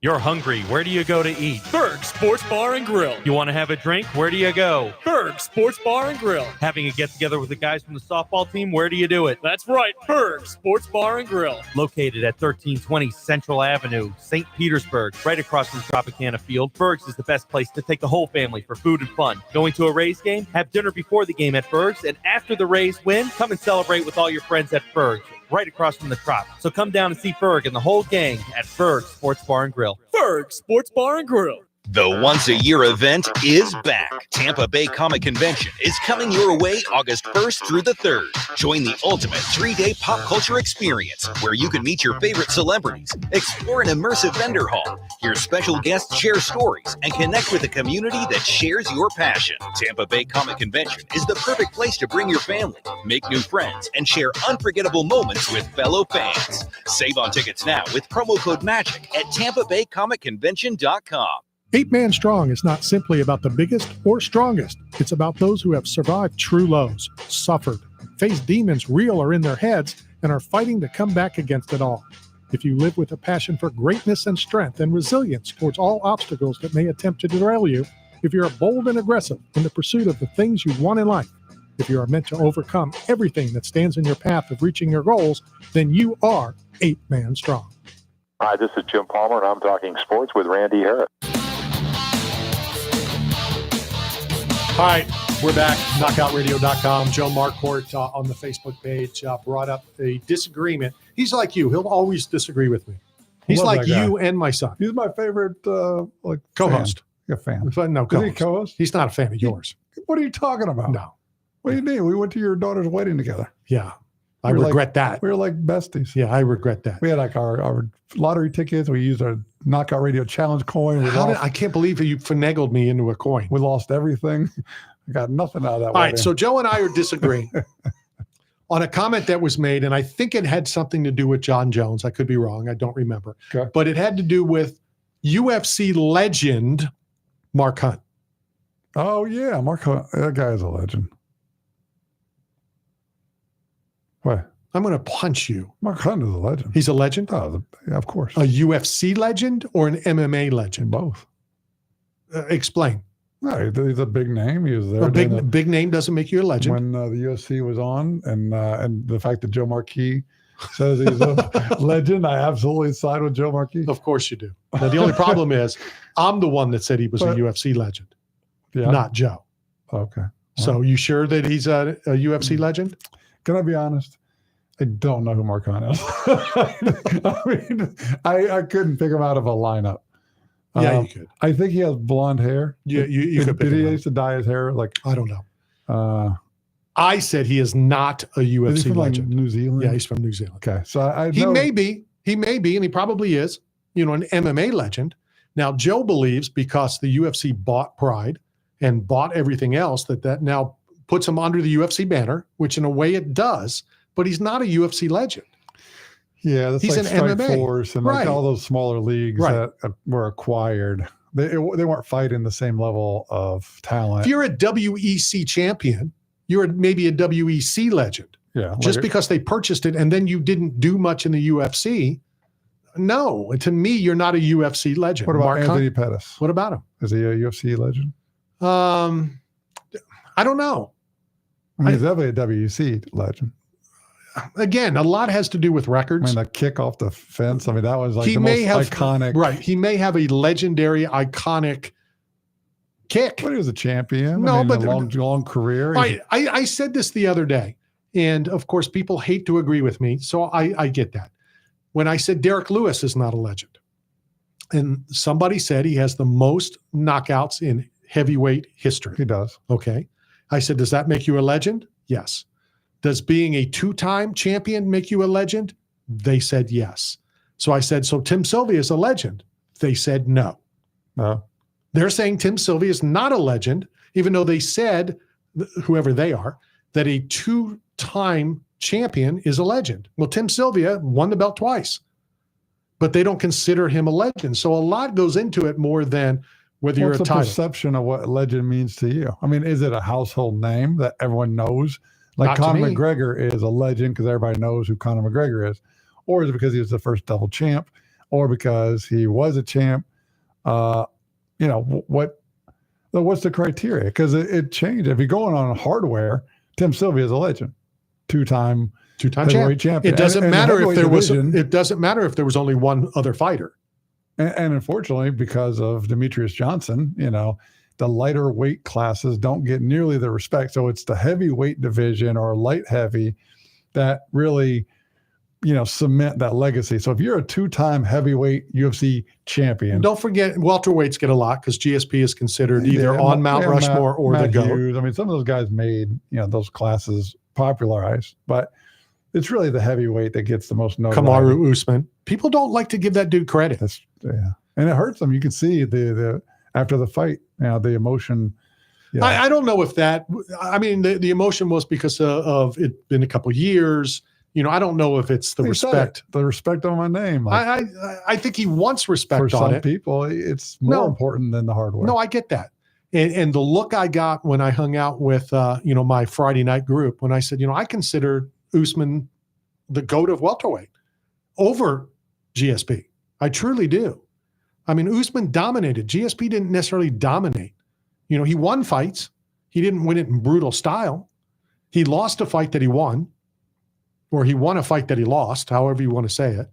You're hungry. Where do you go to eat? Berg Sports Bar and Grill. You want to have a drink? Where do you go? Berg Sports Bar and Grill. Having a get-together with the guys from the softball team? Where do you do it? That's right, Berg Sports Bar and Grill. Located at 1320 Central Avenue, St. Petersburg, right across from Tropicana Field. Berg's is the best place to take the whole family for food and fun. Going to a Rays game? Have dinner before the game at Berg's, and after the Rays win, come and celebrate with all your friends at Berg's, right across from the Trop. So come down and see Berg and the whole gang at Berg Sports Bar and Grill. Berg Sports Bar and Grill. The once-a-year event is back. Tampa Bay Comic Convention is coming your way August 1st through the 3rd. Join the ultimate 3-day pop culture experience where you can meet your favorite celebrities, explore an immersive vendor hall, hear special guests share stories, and connect with a community that shares your passion. Tampa Bay Comic Convention is the perfect place to bring your family, make new friends, and share unforgettable moments with fellow fans. Save on tickets now with promo code MAGIC at TampaBayComicConvention.com. 8 Man Strong is not simply about the biggest or strongest. It's about those who have survived true lows, suffered, faced demons real or in their heads, and are fighting to come back against it all. If you live with a passion for greatness and strength and resilience towards all obstacles that may attempt to derail you, if you're bold and aggressive in the pursuit of the things you want in life, if you are meant to overcome everything that stands in your path of reaching your goals, then you are 8 Man Strong. Hi, this is Jim Palmer, and I'm talking sports with Randy Harris. All right, We're back. KnockoutRadio.com. Joe Marquardt on the Facebook page brought up a disagreement. He's like you. He'll always disagree with me. He's like you and my son. He's my favorite co-host. A fan. No, Is he co-host? He's not a fan of yours. What are you talking about? No. What do you mean? We went to your daughter's wedding together. Yeah. I regret that. We were like besties. Yeah, I regret that. We had like our lottery tickets. We used our Knockout Radio Challenge coin. I can't believe you finagled me into a coin. We lost everything. I got nothing out of that. All right, so Joe and I are disagreeing on a comment that was made, and I think it had something to do with John Jones. I could be wrong. I don't remember. Okay. But it had to do with UFC legend Mark Hunt. Oh, yeah. Mark Hunt. That guy is a legend. What? I'm going to punch you. Mark Hunt is a legend. He's a legend? Oh, yeah, of course. A UFC legend or an MMA legend? Both. Explain. No, he's a big name. He was there. A big name doesn't make you a legend. When the UFC was on, and the fact that Joe Marquis says he's a legend, I absolutely side with Joe Marquis. Of course you do. Now, the only problem is I'm the one that said he was a UFC legend, not Joe. Okay. So you sure that he's a UFC legend? Can I be honest? I don't know who Mark Hunt is. I mean, I couldn't pick him out of a lineup. Yeah, you could. I think he has blonde hair. Yeah, you could pick Did he him out. used to dye his hair? I don't know. I said he is not a UFC is he from legend. New Zealand? Yeah, he's from New Zealand. Okay, so He may be, and he probably is, an MMA legend. Now, Joe believes because the UFC bought Pride and bought everything else that now puts him under the UFC banner, which in a way it does, but he's not a UFC legend. Yeah, that's he's like an Strike MMA. Force and like all those smaller leagues that were acquired. They weren't fighting the same level of talent. If you're a WEC champion, you're maybe a WEC legend. Yeah, Just because they purchased it and then you didn't do much in the UFC. No, to me, you're not a UFC legend. What about Mark Anthony Hunt? Pettis? What about him? Is he a UFC legend? I don't know. I mean, he's definitely a WEC legend. Again, a lot has to do with records. I mean, the kick off the fence. I mean, that was like He the may most have iconic. Right. He may have a legendary, iconic kick. But he was a champion. No, I mean, but a long career. I said this the other day, and of course, people hate to agree with me, so I get that. When I said Derek Lewis is not a legend, and somebody said he has the most knockouts in heavyweight history. He does. Okay. I said, does that make you a legend? Yes. Does being a two-time champion make you a legend? They said yes. So I said, so Tim Sylvia is a legend. They said no. No. They're saying Tim Sylvia is not a legend, even though they said, whoever they are, that a two-time champion is a legend. Well, Tim Sylvia won the belt twice, but they don't consider him a legend. So a lot goes into it more than whether you're a What's the title. perception of what legend means to you? I mean, is it a household name that everyone knows? Like Not to Conor me. McGregor is a legend because everybody knows who Conor McGregor is. Or is it because he was the first double champ? Or because he was a champ? What's the criteria? Because it changed. If you're going on hardware, Tim Sylvia is a legend. Two-time heavyweight champion. It doesn't And matter if there was. division- It doesn't matter if there was only one other fighter. And unfortunately, because of Demetrius Johnson, the lighter weight classes don't get nearly the respect. So it's the heavyweight division or light heavy that really, cement that legacy. So if you're a two-time heavyweight UFC champion, Don't forget, welterweights get a lot because GSP is considered either on Mount Rushmore or the Matt GOAT. Hughes. I mean, some of those guys made, those classes popularized, but it's really the heavyweight that gets the most notoriety. Kamaru Usman. People don't like to give that dude credit. Yeah. And it hurts them. You can see the after the fight, the emotion. Yeah. I don't know if that. I mean, the emotion was because of it been a couple years. I don't know if it's the He said respect. it, the respect on my name. Like, I think he wants respect for on some it. people, it's more important than the hardware. No, I get that. And the look I got when I hung out with, my Friday night group, when I said, I consider Usman the GOAT of welterweight over GSP. I truly do. I mean, Usman dominated. GSP didn't necessarily dominate. He won fights. He didn't win it in brutal style. He lost a fight that he won, or he won a fight that he lost, however you want to say it.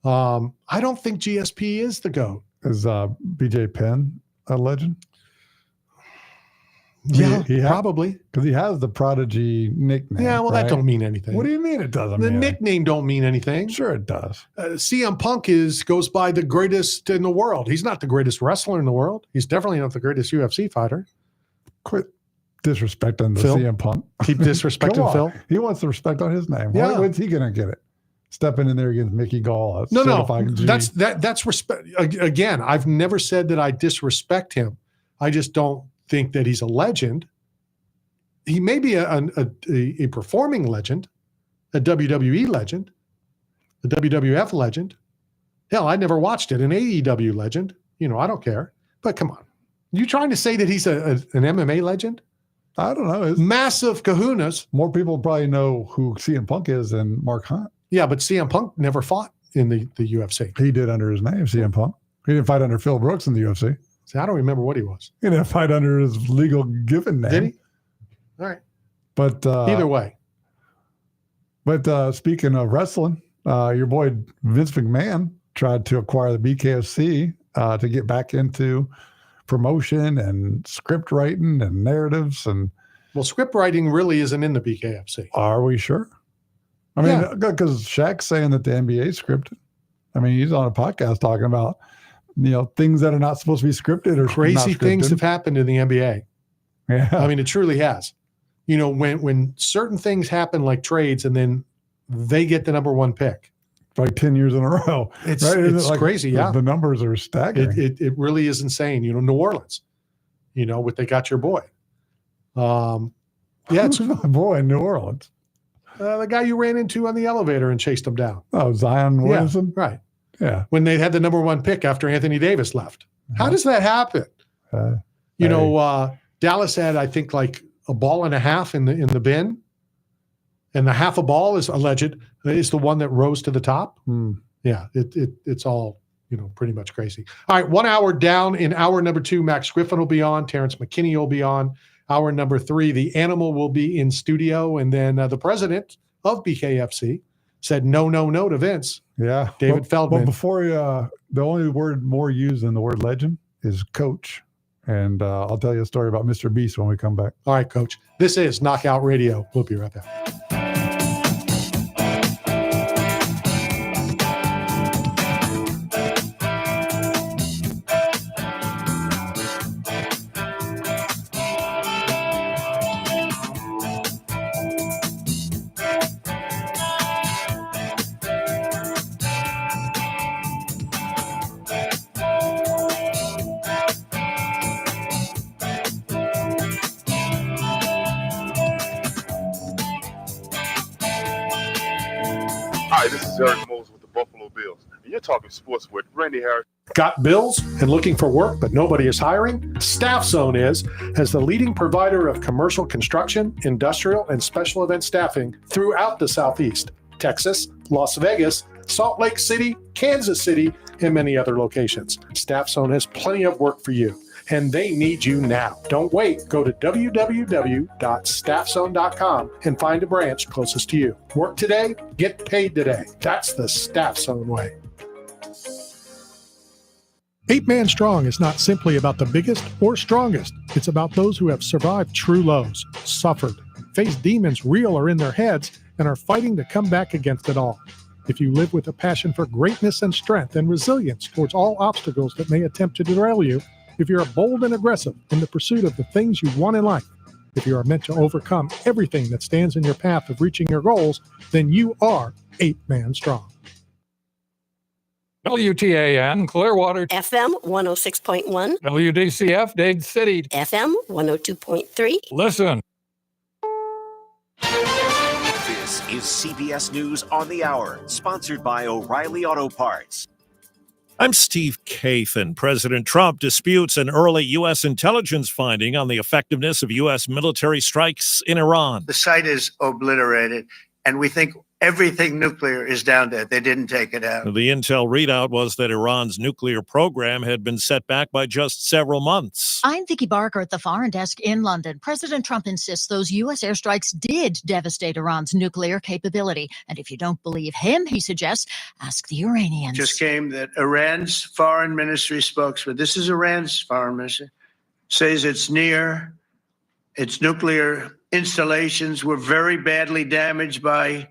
I don't think GSP is the GOAT. Is BJ Penn a legend? Yeah, probably. Because he has the Prodigy nickname. Yeah, well, that don't mean anything. What do you mean it doesn't The mean anything? nickname don't mean anything. Sure it does. CM Punk goes by the greatest in the world. He's not the greatest wrestler in the world. He's definitely not the greatest UFC fighter. Quit disrespecting the Phil? CM Punk. Keep disrespecting Come on. Phil. He wants the respect on his name. Yeah. When's he going to get it? Stepping in there against Mickey Gall. No. G. That's respect. Again, I've never said that I disrespect him. I just don't think that he's a legend. He may be a performing legend, a WWE legend, a WWF legend. Hell, I never watched it. An AEW legend. I don't care. But come on. You trying to say that he's an MMA legend? I don't know. Massive kahunas. More people probably know who CM Punk is than Mark Hunt. Yeah, but CM Punk never fought in the UFC. He did under his name, CM Punk. He didn't fight under Phil Brooks in the UFC. See, I don't remember what he was. He didn't fight under his legal given name. Did he? All right. But either way. But speaking of wrestling, your boy Vince McMahon tried to acquire the BKFC to get back into promotion and script writing and narratives. And well, script writing really isn't in the BKFC. Are we sure? I mean, because Shaq's saying that the NBA is scripted. I mean, he's on a podcast talking about, things that are not supposed to be scripted or crazy not things scripted. have happened in the NBA. Yeah. I mean, it truly has. When certain things happen like trades and then they get the number one pick. Like 10 years in a row. It's Like, crazy, yeah. The numbers are staggering. It really is insane. New Orleans, what they got your boy. It's my boy in New Orleans. The guy you ran into on the elevator and chased him down. Oh, Zion Williamson? Yeah, right. Yeah. When they had the number one pick after Anthony Davis left. How does that happen? Dallas had, I think, like a ball and a half in the bin. And the half a ball is alleged is the one that rose to the top. Yeah, it's all, pretty much crazy. All right, 1 hour down. In hour number 2, Max Griffin will be on. Terrence McKinney will be on. Hour number 3, the Animal will be in studio. And then the president of BKFC said no to Vince. Yeah. David Feldman. But before the only word more used than the word legend is coach. And I'll tell you a story about Mr. Beast when we come back. All right, Coach. This is Knockout Radio. We'll be right back. Hi, this is Eric Mose with the Buffalo Bills, and you're talking sports with Randy Harris. Got bills and looking for work, but nobody is hiring? Staff Zone is, as the leading provider of commercial construction, industrial, and special event staffing throughout the Southeast, Texas, Las Vegas, Salt Lake City, Kansas City, and many other locations. Staff Zone has plenty of work for you, and they need you now. Don't wait. Go to www.staffzone.com and find a branch closest to you. Work today, get paid today. That's the Staff Zone way. 8-Man Strong is not simply about the biggest or strongest. It's about those who have survived true lows, suffered, faced demons real or in their heads, and are fighting to come back against it all. If you live with a passion for greatness and strength and resilience towards all obstacles that may attempt to derail you, if you're bold and aggressive in the pursuit of the things you want in life, if you are meant to overcome everything that stands in your path of reaching your goals, then you are 8-Man Strong. WTAN, Clearwater. FM 106.1. WDCF, Dade City. FM 102.3. Listen. This is CBS News on the Hour, sponsored by O'Reilly Auto Parts. I'm Steve Kathan. President Trump disputes an early U.S. intelligence finding on the effectiveness of U.S. military strikes in Iran. The site is obliterated, and we think everything nuclear is down there. They didn't take it out. The intel readout was that Iran's nuclear program had been set back by just several months. I'm Vicki Barker at the Foreign Desk in London. President Trump insists those U.S. airstrikes did devastate Iran's nuclear capability. And if you don't believe him, he suggests, ask the Iranians. Just came that Iran's foreign ministry spokesman, this is Iran's foreign ministry, says it's near its nuclear installations were very badly damaged by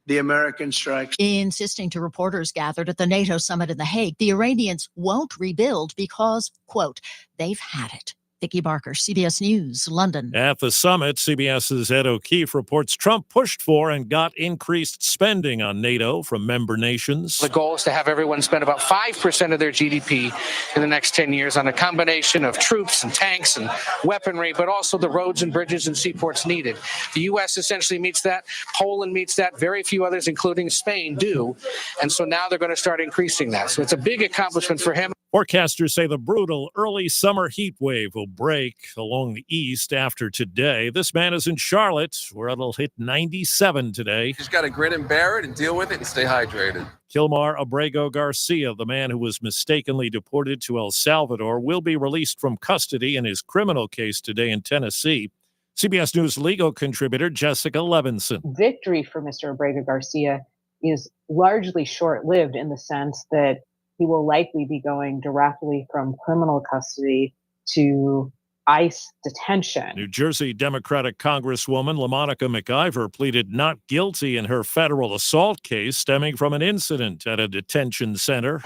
the American strikes. Insisting to reporters gathered at the NATO summit in The Hague, the Iranians won't rebuild because, quote, they've had it. Vicki Barker, CBS News, London. At the summit, CBS's Ed O'Keefe reports Trump pushed for and got increased spending on NATO from member nations. The goal is to have everyone spend about 5% of their GDP in the next 10 years on a combination of troops and tanks and weaponry, but also the roads and bridges and seaports needed. The U.S. essentially meets that. Poland meets that. Very few others, including Spain, do. And so now they're going to start increasing that. So it's a big accomplishment for him. Forecasters say the brutal early summer heat wave will break along the east after today. This man is in Charlotte, where it'll hit 97 today. Just got to grit and bear it and deal with it and stay hydrated. Kilmar Abrego Garcia, the man who was mistakenly deported to El Salvador, will be released from custody in his criminal case today in Tennessee. CBS News legal contributor Jessica Levinson. Victory for Mr. Abrego Garcia is largely short-lived in the sense that he will likely be going directly from criminal custody to ICE detention. New Jersey Democratic Congresswoman LaMonica McIver pleaded not guilty in her federal assault case stemming from an incident at a detention center.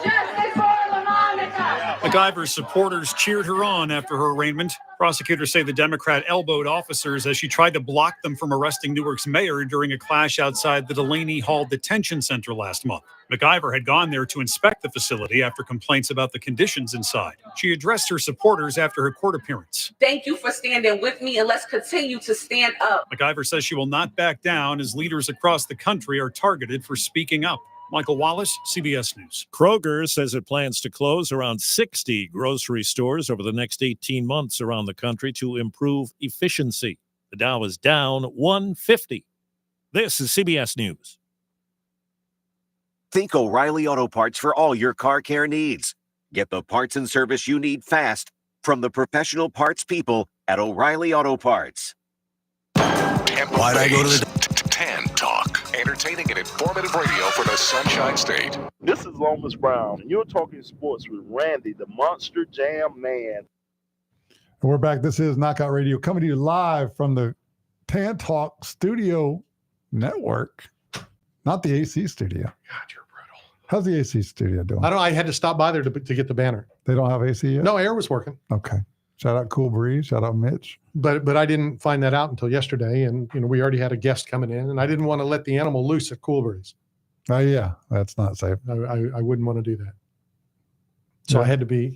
McIver's supporters cheered her on after her arraignment. Prosecutors say the Democrat elbowed officers as she tried to block them from arresting Newark's mayor during a clash outside the Delaney Hall Detention Center last month. McIver had gone there to inspect the facility after complaints about the conditions inside. She addressed her supporters after her court appearance. Thank you for standing with me, and let's continue to stand up. McIver says she will not back down as leaders across the country are targeted for speaking up. Michael Wallace, CBS News. Kroger says it plans to close around 60 grocery stores over the next 18 months around the country to improve efficiency. The Dow is down 150. This is CBS News. Think O'Reilly Auto Parts for all your car care needs. Get the parts and service you need fast from the professional parts people at O'Reilly Auto Parts. Why'd I go to the TAN Talk? Entertaining and informative radio for the Sunshine State. This is Lomas Brown, and you're talking sports with Randy, the Monster Jam Man. And we're back. This is Knockout Radio coming to you live from the TAN Talk Studio Network, not the AC studio. God, you're brutal. How's the AC studio doing? I don't know. I had to stop by there to get the banner. They don't have AC yet? No, air was working. Okay. Shout out Cool Breeze. Shout out Mitch. But I didn't find that out until yesterday, and we already had a guest coming in, and I didn't want to let the animal loose at Cool Breeze. Oh yeah, that's not safe. I wouldn't want to do that. So Yeah. I had to be,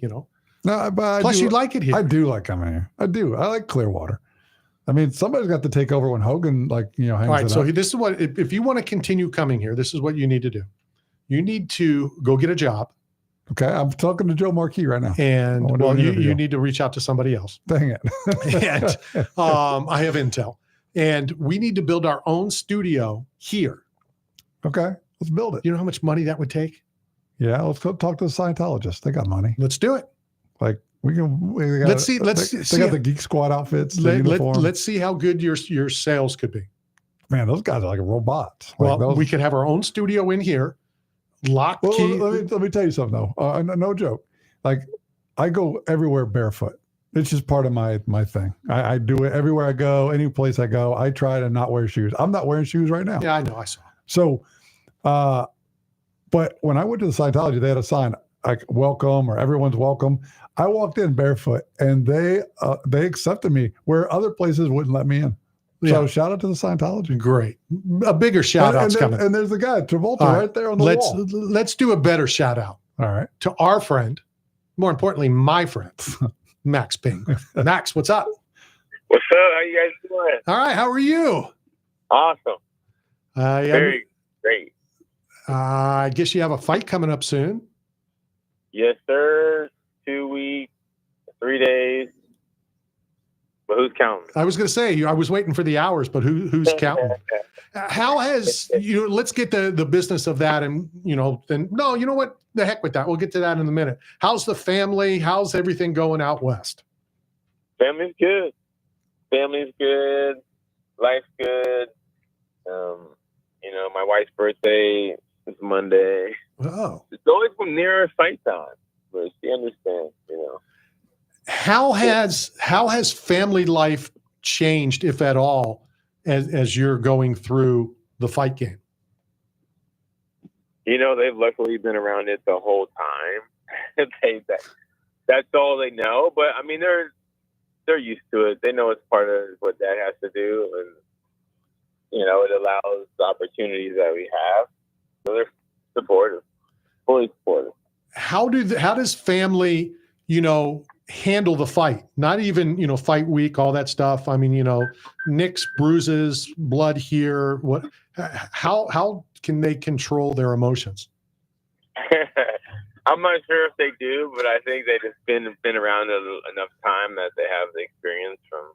No, but Plus, you'd like it here. I do like coming here. I do. I like Clearwater. I mean, somebody's got to take over when Hogan, hangs All right, it so up. this is what, if you want to continue coming here, this is what you need to do. You need to go get a job. Okay, I'm talking to Joe Marquis right now. And I wanna do well, an you interview. need to reach out to somebody else. Dang it. And I have intel. And we need to build our own studio here. Okay, let's build it. You know how much money that would take? Yeah, let's go talk to the Scientologists. They got money. Let's do it. Like we can. Let's see. They got the Geek Squad outfits. The uniform. Let's see how good your sales could be. Man, those guys are like robots. Well, we could have our own studio in here. Lock key. Let me tell you something though. No joke. Like I go everywhere barefoot. It's just part of my thing. I do it everywhere I go. Any place I go, I try to not wear shoes. I'm not wearing shoes right now. Yeah, I know. I saw. So, but when I went to the Scientology, they had a sign like "Welcome" or "Everyone's welcome." I walked in barefoot, and they accepted me where other places wouldn't let me in. So shout out to the Scientology. Great. A bigger shout out's coming. And there's the guy, Travolta, right there on the wall. Let's do a better shout out. All right. To our friend, more importantly, my friend, Max Ping. Max, what's up? What's up? How you guys doing? All right. How are you? Awesome. Very great. I guess you have a fight coming up soon. Yes, sir. 2 weeks, 3 days. But who's counting? I was going to say, I was waiting for the hours, but who's counting? How has, let's get the business of that and, then, no, you know what? The heck with that. We'll get to that in a minute. How's the family? How's everything going out west? Family's good. Family's good. Life's good. My wife's birthday is Monday. Oh. It's always from nearer fight time, but she understands, How has family life changed, if at all, as you're going through the fight game? They've luckily been around it the whole time. That's all they know. But I mean, they're used to it. They know it's part of what Dad has to do, and it allows the opportunities that we have. So they're supportive, fully supportive. How does family, handle the fight? Not even, fight week, all that stuff. I mean, nicks, bruises, blood here. How can they control their emotions? I'm not sure if they do, but I think they just been around enough time that they have the experience from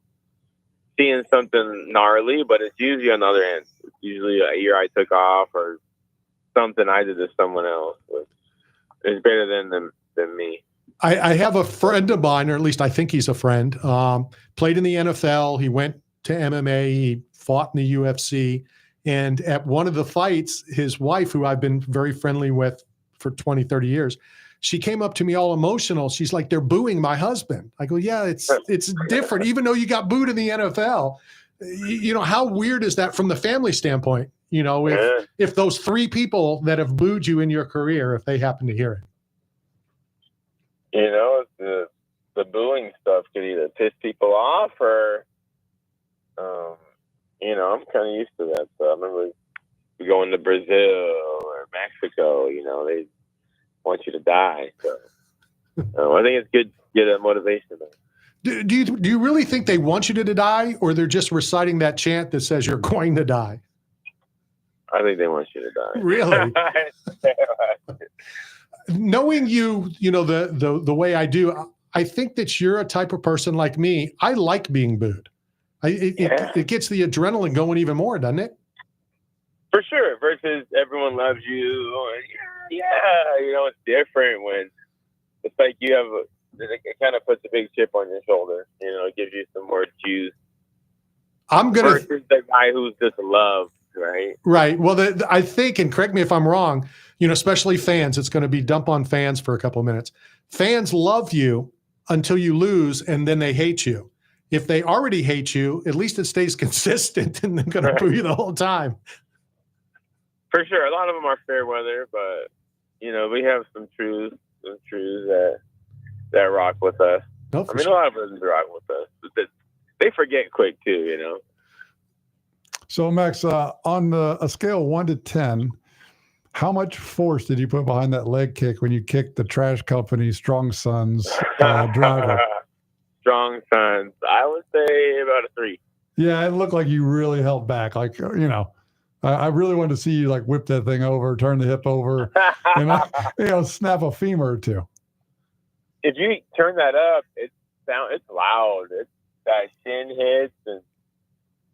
seeing something gnarly, but it's usually on the other end. It's usually a year I took off or something I did to someone else. It's better than me. I have a friend of mine, or at least I think he's a friend, played in the NFL. He went to MMA. He fought in the UFC. And at one of the fights, his wife, who I've been very friendly with for 20, 30 years, she came up to me all emotional. She's like, they're booing my husband. I go, yeah, it's different. Even though you got booed in the NFL, how weird is that from the family standpoint? If those 3 people that have booed you in your career, if they happen to hear it. The booing stuff could either piss people off or, I'm kind of used to that. So I remember going to Brazil or Mexico, they want you to die. So I think it's good to get a motivation. Do you really think they want you to die, or they're just reciting that chant that says you're going to die? I think they want you to die. Really? Knowing you, the way I do, I think that you're a type of person like me. I like being booed. It gets the adrenaline going even more, doesn't it? For sure. Versus everyone loves you. It's different when it's like you have it kind of puts a big chip on your shoulder. It gives you some more juice. Versus the guy who's just loved, right? Right. Well, I think, and correct me if I'm wrong, especially fans, it's going to be dump on fans for a couple of minutes. Fans love you until you lose, and then they hate you. If they already hate you, at least it stays consistent, and they're going to boo you the whole time. For sure. A lot of them are fair weather, but, we have some truths that rock with us. No, a lot of them rock with us. But they forget quick, too, So, Max, on a scale of 1 to 10, how much force did you put behind that leg kick when you kicked the trash company Strong Sons driver? Strong Sons. I would say about a 3. Yeah, it looked like you really held back. Like, I really wanted to see you like whip that thing over, turn the hip over, and snap a femur or two. If you turn that up, it's loud. It's that shin hits, and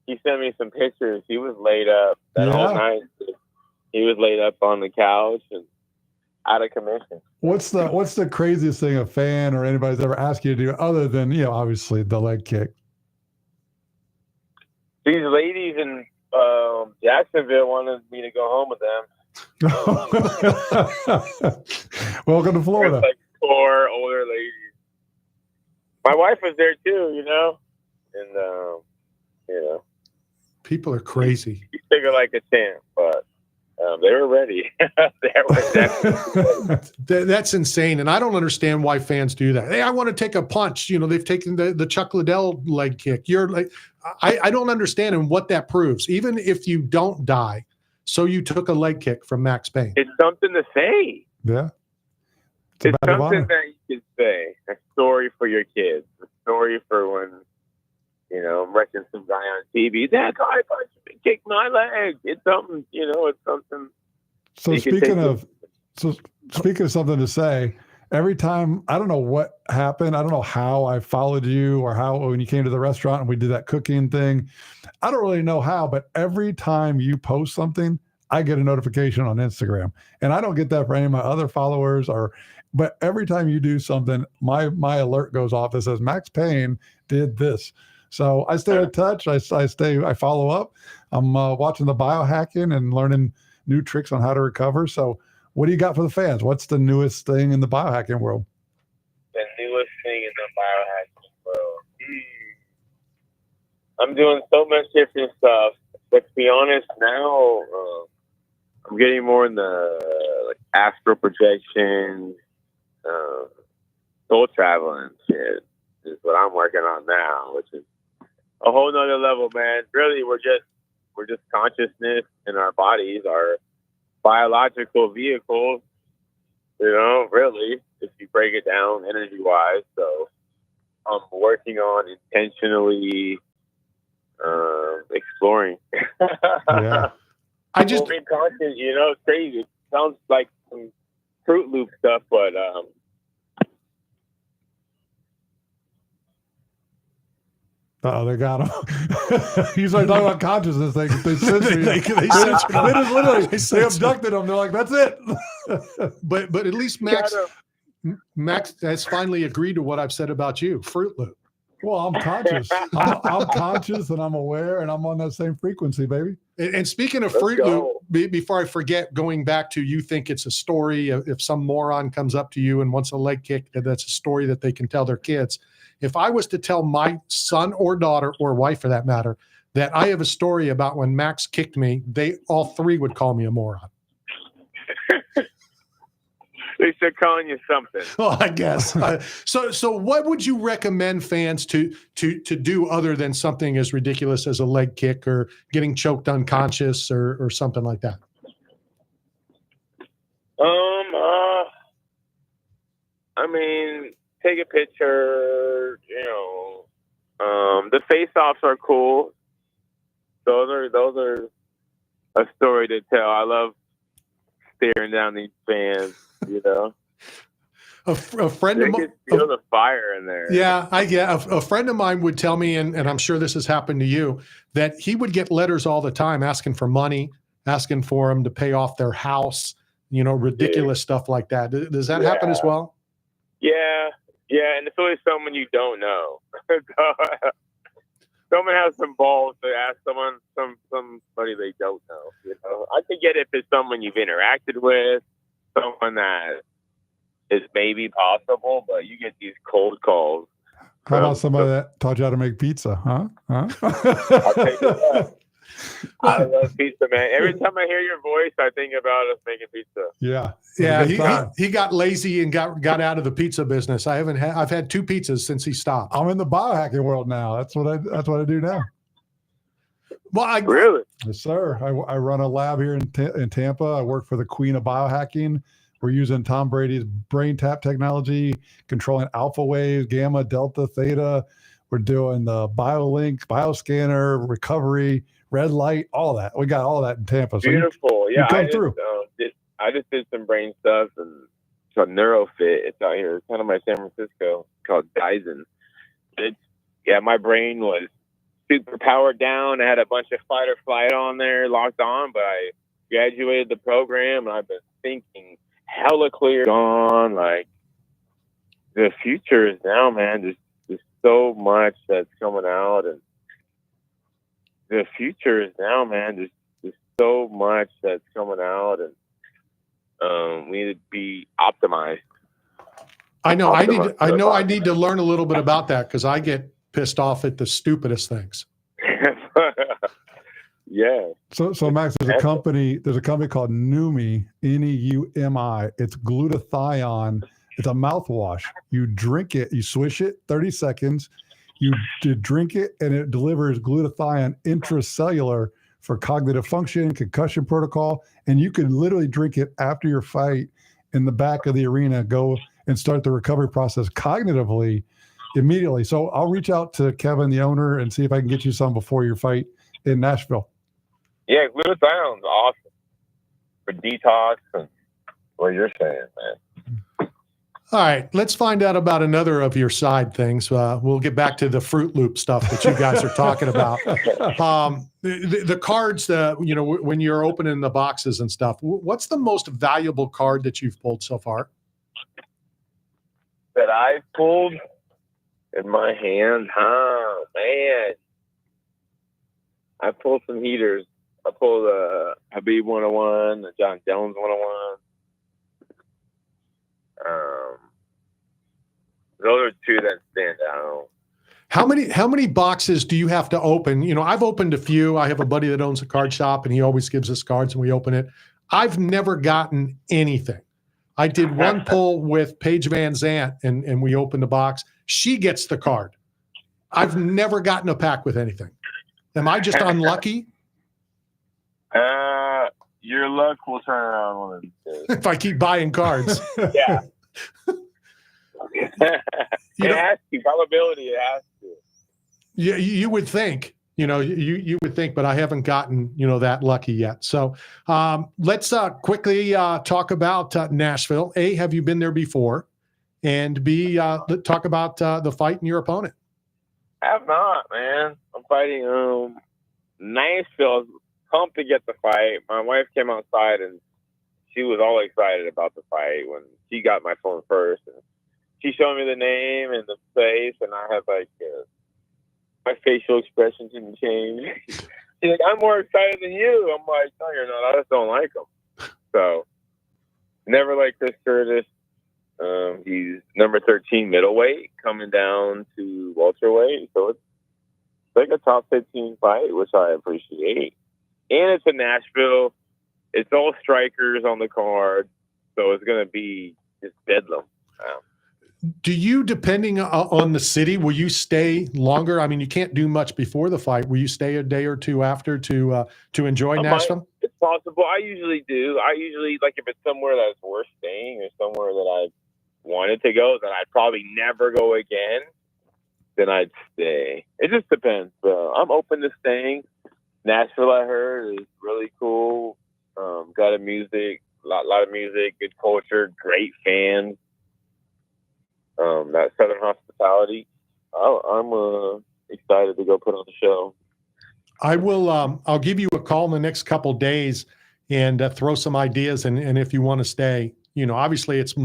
he sent me some pictures. He was laid up that whole night. He was laid up on the couch and out of commission. What's the craziest thing a fan or anybody's ever asked you to do other than, obviously the leg kick? These ladies in Jacksonville wanted me to go home with them. Welcome to Florida. Like 4 older ladies. My wife was there too, and people are crazy. You figure like a champ, but they were ready. That's insane, and I don't understand why fans do that. Hey, I want to take a punch. They've taken the Chuck Liddell leg kick. You're like, I don't understand, and what that proves. Even if you don't die, so you took a leg kick from Max Payne. It's something to say. Yeah, it's something that you can say. A story for your kids. A story for when I'm wrecking some guy on TV. That guy punched me, kicked my leg. It's something, it's something. So speaking of something to say, every time, I don't know what happened. I don't know how I followed you or how when you came to the restaurant and we did that cooking thing. I don't really know how, but every time you post something, I get a notification on Instagram. And I don't get that for any of my other followers but every time you do something, my alert goes off that says Max Payne did this. So I stay in touch. I follow up. I'm watching the biohacking and learning new tricks on how to recover. So what do you got for the fans? What's the newest thing in the biohacking world? The newest thing in the biohacking world. I'm doing so much different stuff. But to be honest, now I'm getting more in the like astral projection, soul traveling shit is what I'm working on now, which is a whole nother level, man. Really, we're just consciousness in our bodies, our biological vehicles, really, if you break it down energy-wise. So I'm working on intentionally exploring. Yeah. I just being conscious, it's crazy. It sounds like some Fruit Loop stuff, but they got him. He's like talking about consciousness. They censored him. They just literally they abducted him. They're like, that's it. but at least Max has finally agreed to what I've said about you, Fruit Loop. Well, I'm conscious. I'm conscious and I'm aware and I'm on that same frequency, baby. And speaking of Fruit Loop, before I forget, going back to you think it's a story, if some moron comes up to you and wants a leg kick, that's a story that they can tell their kids. If I was to tell my son or daughter or wife, for that matter, that I have a story about when Max kicked me, they all three would call me a moron. They start calling you something. Well, I guess. So what would you recommend fans to do other than something as ridiculous as a leg kick or getting choked unconscious or something like that? I mean, take a picture, the face-offs are cool. Those are a story to tell. I love staring down these fans, A friend of mine, feel the fire in there. Yeah, a friend of mine would tell me, and I'm sure this has happened to you, that he would get letters all the time asking for money, asking for them to pay off their house, ridiculous stuff like that. Does that happen as well? Yeah, and it's always someone you don't know. Someone has some balls to ask somebody they don't know. I can get it if it's someone you've interacted with, someone that is maybe possible, but you get these cold calls. How about somebody that taught you how to make pizza, huh? I'll take it. I love pizza, man. Every time I hear your voice, I think about us making pizza. Yeah. He got lazy and got out of the pizza business. I've had 2 pizzas since he stopped. I'm in the biohacking world now. That's what I do now. Well, really? Yes, sir. I run a lab here in Tampa. I work for the Queen of Biohacking. We're using Tom Brady's brain tap technology, controlling alpha waves, gamma, delta, theta. We're doing the BioLink, bioscanner, recovery, red light, all that. We got all that in Tampa. So beautiful. you come through. I just did some brain stuff, and it's called NeuroFit. It's out here. It's kind of my San Francisco. It's called Dyson. My brain was super powered down. I had a bunch of fight or flight on there locked on, but I graduated the program, and I've been thinking hella clear on. Like, the future is now, man. There's so much that's coming out, and the future is now, man. There's so much that's coming out, and we need to be optimized. I know. I need to learn a little bit about that because I get pissed off at the stupidest things. Yeah. So Max, there's a company called Neumi, Neumi. It's glutathione. It's a mouthwash. You drink it, you swish it 30 seconds, you drink it, and it delivers glutathione intracellular for cognitive function, concussion protocol, and you can literally drink it after your fight in the back of the arena, go and start the recovery process cognitively immediately. So I'll reach out to Kevin, the owner, and see if I can get you some before your fight in Nashville. Yeah, glutathione's awesome for detox and what you're saying, man. All right, let's find out about another of your side things. We'll get back to the Fruit Loop stuff that you guys are talking about. The cards, when you're opening the boxes and stuff, what's the most valuable card that you've pulled so far? That I've pulled in my hand? Oh, man. I pulled some heaters. I pulled a Habib 101, a John Jones 101. Those are 2 that stand out. How many boxes do you have to open? You know, I've opened a few. I have a buddy that owns a card shop, and he always gives us cards, and we open it. I've never gotten anything. I did one pull with Paige Van Zant, and we opened the box. She gets the card. I've never gotten a pack with anything. Am I just unlucky? Your luck will turn around one of these days. If I keep buying cards. Yeah. It has to. Probability, it has to. Yeah, you would think. You would think, but I haven't gotten, that lucky yet. So let's quickly talk about Nashville. A, have you been there before? And B, talk about the fight and your opponent. I have not, man. I'm fighting Nashville. Pumped to get the fight. My wife came outside and she was all excited about the fight when she got my phone first. And she showed me the name and the face, and I had my facial expression didn't change. She's like, I'm more excited than you. I'm like, no, you're not. I just don't like him. So, never liked Chris Curtis. He's number 13 middleweight, coming down to welterweight. So it's like a top 15 fight, which I appreciate. And it's in Nashville. It's all strikers on the card. So it's going to be just bedlam. Do you, depending on the city, will you stay longer? I mean, you can't do much before the fight. Will you stay a day or two after to enjoy Nashville? It's possible. I usually do. Like, if it's somewhere that's worth staying or somewhere that I wanted to go, then I'd probably never go again. Then I'd stay. It just depends. I'm open to staying. Nashville, I heard, is really cool. Got a lot of music, good culture, great fans. That Southern hospitality. I'm excited to go put on the show. I will. I'll give you a call in the next couple of days and throw some ideas. And if you want to stay, obviously it's, I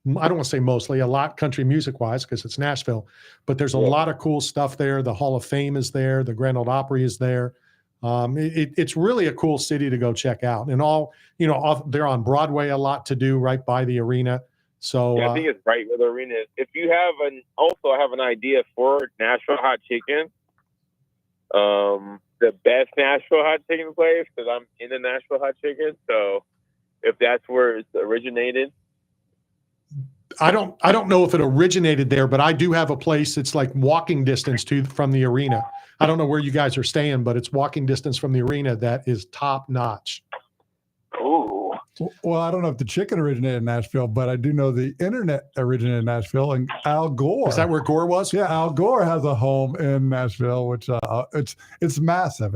don't want to say mostly, a lot country music wise because it's Nashville, but there's a lot of cool stuff there. The Hall of Fame is there. The Grand Ole Opry is there. It's really a cool city to go check out. And they're on Broadway a lot to do right by the arena. So I think it's right where the arena is. If you have I have an idea for Nashville hot chicken. The best Nashville hot chicken place, because I'm into Nashville hot chicken. So if that's where it's originated. I don't know if it originated there, but I do have a place. It's like walking distance from the arena. I don't know where you guys are staying, but it's walking distance from the arena that is top notch. Ooh. Well, I don't know if the chicken originated in Nashville, but I do know the internet originated in Nashville, and Al Gore. Is that where Gore was? Yeah, Al Gore has a home in Nashville, which it's massive.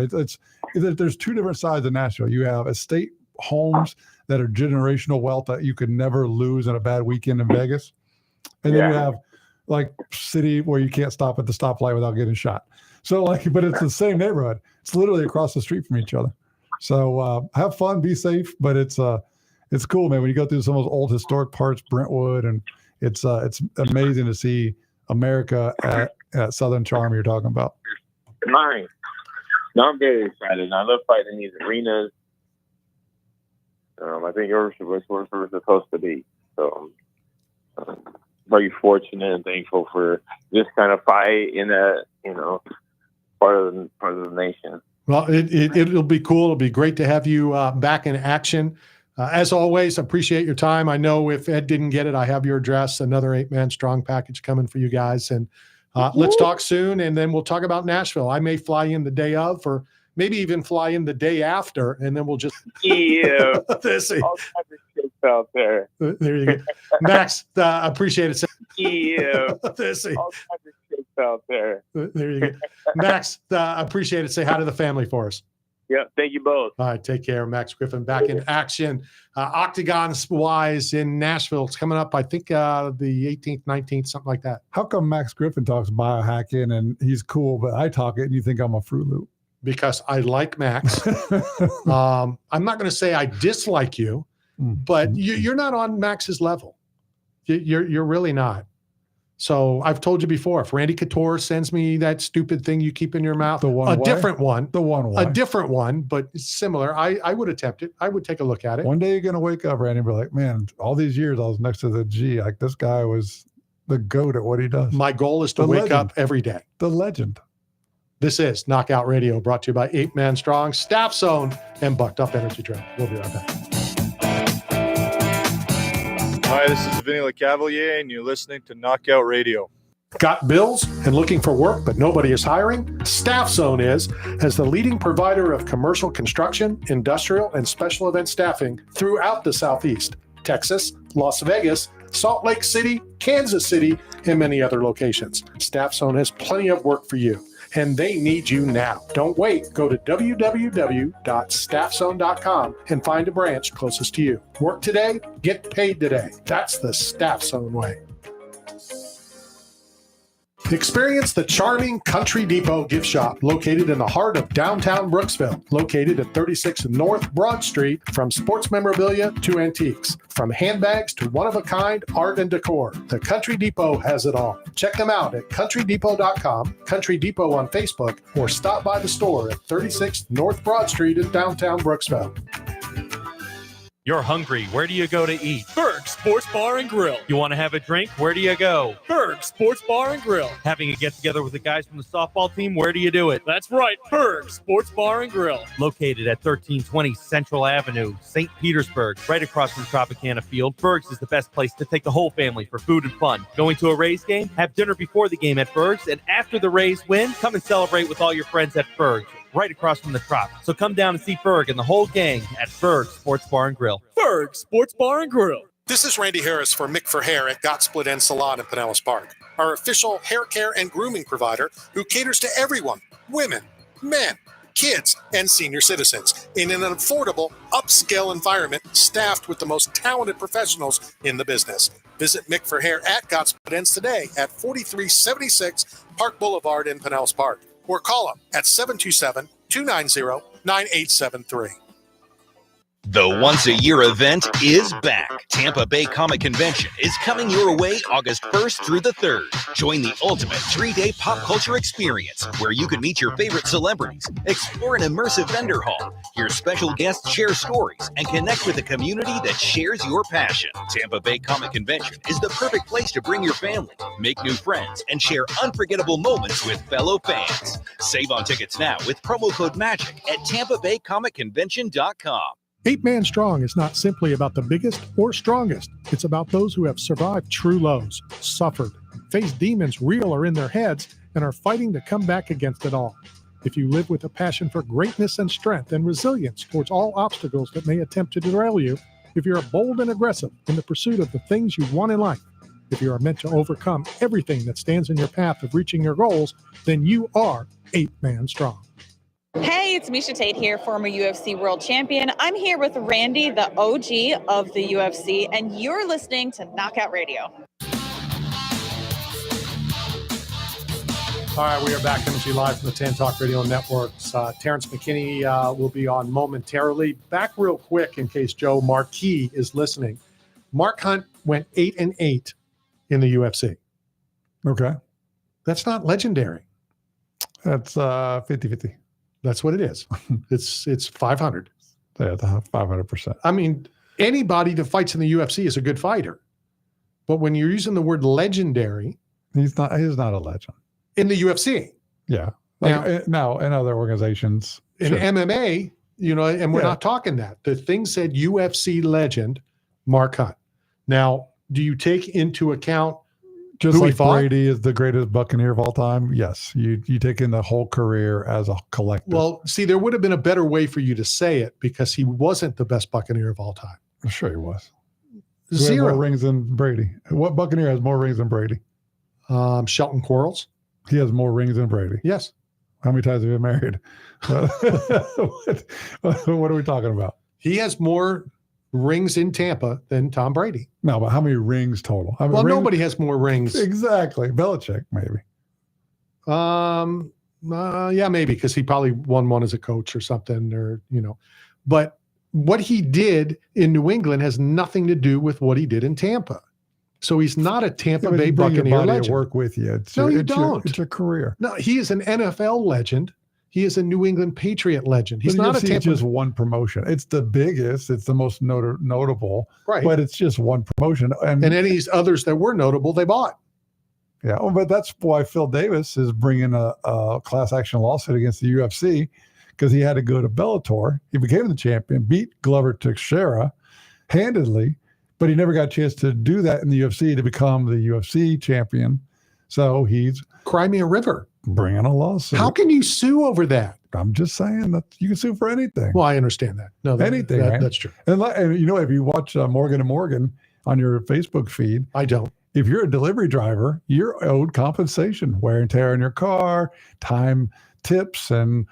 There's two different sides of Nashville. You have estate homes that are generational wealth that you could never lose in a bad weekend in Vegas, and then you have like city where you can't stop at the stoplight without getting shot. So but it's the same neighborhood. It's literally across the street from each other. So have fun, be safe, but it's cool, man. When you go through some of those old historic parts, Brentwood, and it's amazing to see America at Southern Charm you're talking about. Nice. No, I'm very excited. I love fighting these arenas. I think yours was where it's supposed to be. So I'm very fortunate and thankful for this kind of fight in that, part of the nation. Well, it'll be cool. It'll be great to have you back in action. As always, appreciate your time. I know if Ed didn't get it, I have your address, another 8-man strong package coming for you guys. And let's talk soon, and then we'll talk about Nashville. I may fly in the day of, or maybe even fly in the day after, and then we'll just yeah. All kinds of shit out there. There you go. Max, appreciate it. Yeah. All kinds of shit out there. There you go. Max, appreciate it. Say hi to the family for us. Yeah, thank you both. All right, take care. Max Griffin back in action. Octagon-wise in Nashville. It's coming up, I think, the 18th, 19th, something like that. How come Max Griffin talks biohacking and he's cool, but I talk it and you think I'm a Fruit Loop? Because I like Max. I'm not going to say I dislike you, but you're not on Max's level. You're really not. So I've told you before, if Randy Couture sends me that stupid thing you keep in your mouth, a different one, but it's similar, I would attempt it. I would take a look at it. One day you're going to wake up, Randy, and be like, man, all these years I was next to the G. Like, this guy was the GOAT at what he does. My goal is to The wake legend. up every day. The legend. This is Knockout Radio, brought to you by 8 Man Strong, Staff Zone, and Bucked Up Energy Drink. We'll be right back. Hi, this is Vinny LeCavalier, and you're listening to Knockout Radio. Got bills and looking for work, but nobody is hiring? Staff Zone is, as the leading provider of commercial construction, industrial, and special event staffing throughout the Southeast, Texas, Las Vegas, Salt Lake City, Kansas City, and many other locations. Staff Zone has plenty of work for you, and they need you now. Don't wait. Go to www.staffzone.com and find a branch closest to you. Work today, get paid today. That's the Staff Zone way. Experience the charming Country Depot gift shop located in the heart of downtown Brooksville, located at 36 North Broad Street. From sports memorabilia to antiques, from handbags to one-of-a-kind art and decor, the Country Depot has it all. Check them out at countrydepot.com, Country Depot on Facebook, or stop by the store at 36 North Broad Street in downtown Brooksville. You're hungry. Where do you go to eat? Berg Sports Bar and Grill. You want to have a drink? Where do you go? Berg Sports Bar and Grill. Having a get-together with the guys from the softball team? Where do you do it? That's right, Berg Sports Bar and Grill. Located at 1320 Central Avenue, St. Petersburg, right across from Tropicana Field. Berg's is the best place to take the whole family for food and fun. Going to a Rays game? Have dinner before the game at Berg's, and after the Rays win, come and celebrate with all your friends at Berg's, right across from the Trop. So come down and see Berg and the whole gang at Berg Sports Bar and Grill. Berg Sports Bar and Grill. This is Randy Harris for Mick for Hair at Got Split End Salon in Pinellas Park, our official hair care and grooming provider who caters to everyone, women, men, kids, and senior citizens in an affordable, upscale environment staffed with the most talented professionals in the business. Visit Mick for Hair at Got Split Ends today at 4376 Park Boulevard in Pinellas Park, or call them at 727-290-9873. The once-a-year event is back. Tampa Bay Comic Convention is coming your way August 1st through the 3rd. Join the ultimate 3-day pop culture experience where you can meet your favorite celebrities, explore an immersive vendor hall, hear special guests share stories, and connect with a community that shares your passion. Tampa Bay Comic Convention is the perfect place to bring your family, make new friends, and share unforgettable moments with fellow fans. Save on tickets now with promo code MAGIC at TampaBayComicConvention.com. 8 Man Strong is not simply about the biggest or strongest. It's about those who have survived true lows, suffered, faced demons real or in their heads, and are fighting to come back against it all. If you live with a passion for greatness and strength and resilience towards all obstacles that may attempt to derail you, if you're bold and aggressive in the pursuit of the things you want in life, if you are meant to overcome everything that stands in your path of reaching your goals, then you are 8 Man Strong. Hey, it's Misha Tate here, former UFC world champion. I'm here with Randy, the OG of the UFC, and you're listening to Knockout Radio. All right, we are back coming to you live from the TAN Talk Radio Networks. Terrence McKinney will be on momentarily. Back real quick in case Joe Marquis is listening. Mark Hunt went 8-8 in the UFC. Okay. That's not legendary. That's 50-50. That's what it is. It's 500. Yeah, 500%. I mean, anybody that fights in the UFC is a good fighter. But when you're using the word legendary, he's not a legend. In the UFC. Yeah. Now in other organizations. In MMA, and we're not talking that. The thing said UFC legend, Mark Hunt. Now, do you take into account just who like he fought? Brady is the greatest Buccaneer of all time? Yes. You take in the whole career as a collective. Well, see, there would have been a better way for you to say it because he wasn't the best Buccaneer of all time. I'm sure he was. Zero. Who had more rings than Brady? What Buccaneer has more rings than Brady? Shelton Quarles. He has more rings than Brady. Yes. How many times have you been married? What are we talking about? He has more rings in Tampa than Tom Brady. No, but how many rings total? Nobody has more rings. Exactly. Belichick, maybe. Yeah, maybe, because he probably won one as a coach or something, But what he did in New England has nothing to do with what he did in Tampa. So he's not a Tampa Bay Buccaneer legend. Work with you. You don't. It's a career. No, he is an NFL legend. He is a New England Patriot legend. He's not a Tampa. It's just one promotion. It's the biggest. It's the most notable. Right. But it's just one promotion. And any others that were notable, they bought. Yeah, well, but that's why Phil Davis is bringing a class action lawsuit against the UFC, because he had to go to Bellator. He became the champion, beat Glover Teixeira handedly, but he never got a chance to do that in the UFC to become the UFC champion. So he's Cry me a river. Bringing a lawsuit. How can you sue over that? I'm just saying that you can sue for anything. Well, I understand that. No, anything. Right? That's true. And you know, if you watch Morgan & Morgan on your Facebook feed, I don't. If you're a delivery driver, you're owed compensation, wear and tear on your car, time tips, and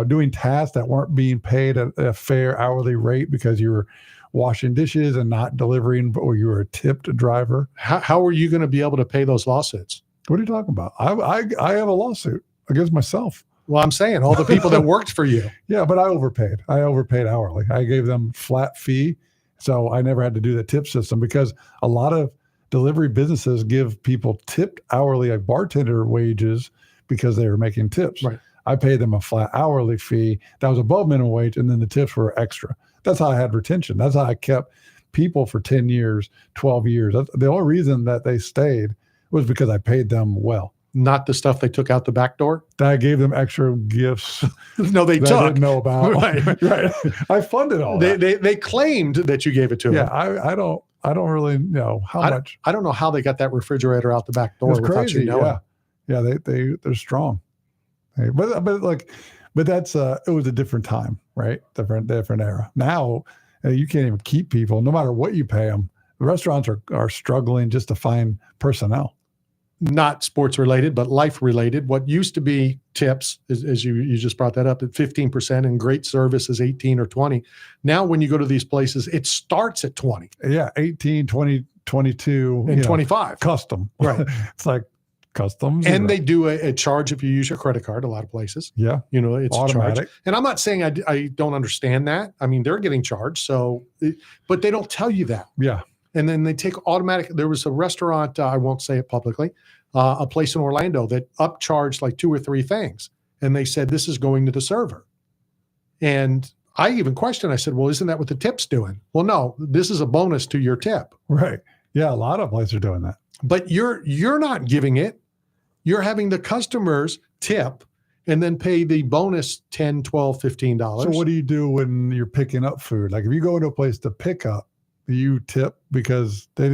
doing tasks that weren't being paid at a fair hourly rate because you were washing dishes and not delivering, or you were a tipped driver. How are you going to be able to pay those lawsuits? What are you talking about? I have a lawsuit against myself. Well, I'm saying all the people that worked for you. Yeah, but I overpaid. I overpaid hourly. I gave them flat fee, so I never had to do the tip system, because a lot of delivery businesses give people tipped hourly, like bartender wages, because they were making tips. Right. I paid them a flat hourly fee that was above minimum wage, and then the tips were extra. That's how I had retention. That's how I kept people for 10 years, 12 years. The only reason that they stayed was because I paid them well. Not the stuff they took out the back door? I gave them extra gifts. No, they that took. I didn't know about. Right. I funded all that. They claimed that you gave it to them. I don't really know how much. I don't know how they got that refrigerator out the back door without crazy, you knowing. Yeah, they're strong. Hey, but that's it was a different time, right? Different era. Now you can't even keep people, no matter what you pay them. The restaurants are struggling just to find personnel. Not sports related, but life related. What used to be tips, as you just brought that up, at 15%, and great service is 18 or 20. Now, when you go to these places, it starts at 20. Yeah, 18, 20, 22. And 25. Custom. Right. It's like custom. And they do a charge if you use your credit card, a lot of places. Yeah. You know, it's automatic. A charge. And I'm not saying I don't understand that. I mean, they're getting charged, but they don't tell you that. Yeah. And then they take automatic. There was a restaurant, I won't say it publicly, a place in Orlando that upcharged like 2 or 3 things. And they said, this is going to the server. And I even questioned, I said, well, isn't that what the tip's doing? Well, no, this is a bonus to your tip. Right. Yeah, a lot of places are doing that. But you're not giving it. You're having the customers tip and then pay the bonus $10, $12, $15. So what do you do when you're picking up food? Like if you go into a place to pick up, you tip because they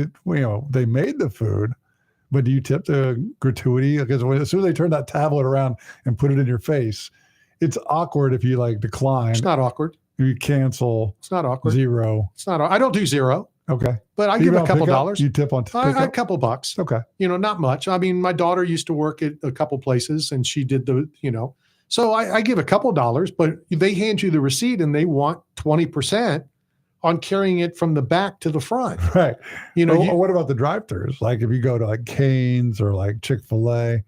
made the food, but do you tip the gratuity? Because as soon as they turn that tablet around and put it in your face, it's awkward if you decline. It's not awkward. You cancel. It's not awkward. 0. It's not. I don't do 0. Okay. But I give a couple dollars. You tip on a couple bucks. Okay. Not much. I mean, my daughter used to work at a couple places and she did so I give a couple dollars, but they hand you the receipt and they want 20% on carrying it from the back to the front. Right. What about the drive-thrus? Like if you go to Cane's or Chick-fil-A.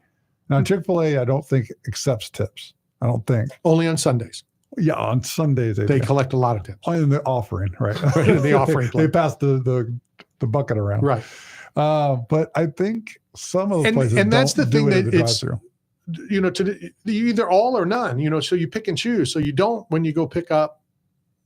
Now, Chick-fil-A, I don't think accepts tips. I don't think. Only on Sundays. Yeah, on Sundays they collect a lot of tips. In the offering, right? In the offering plate. They pass the bucket around. Right. But I think some of the places and that's the thing that it's drive-thru. either all or none. So you pick and choose. So you don't, when you go pick up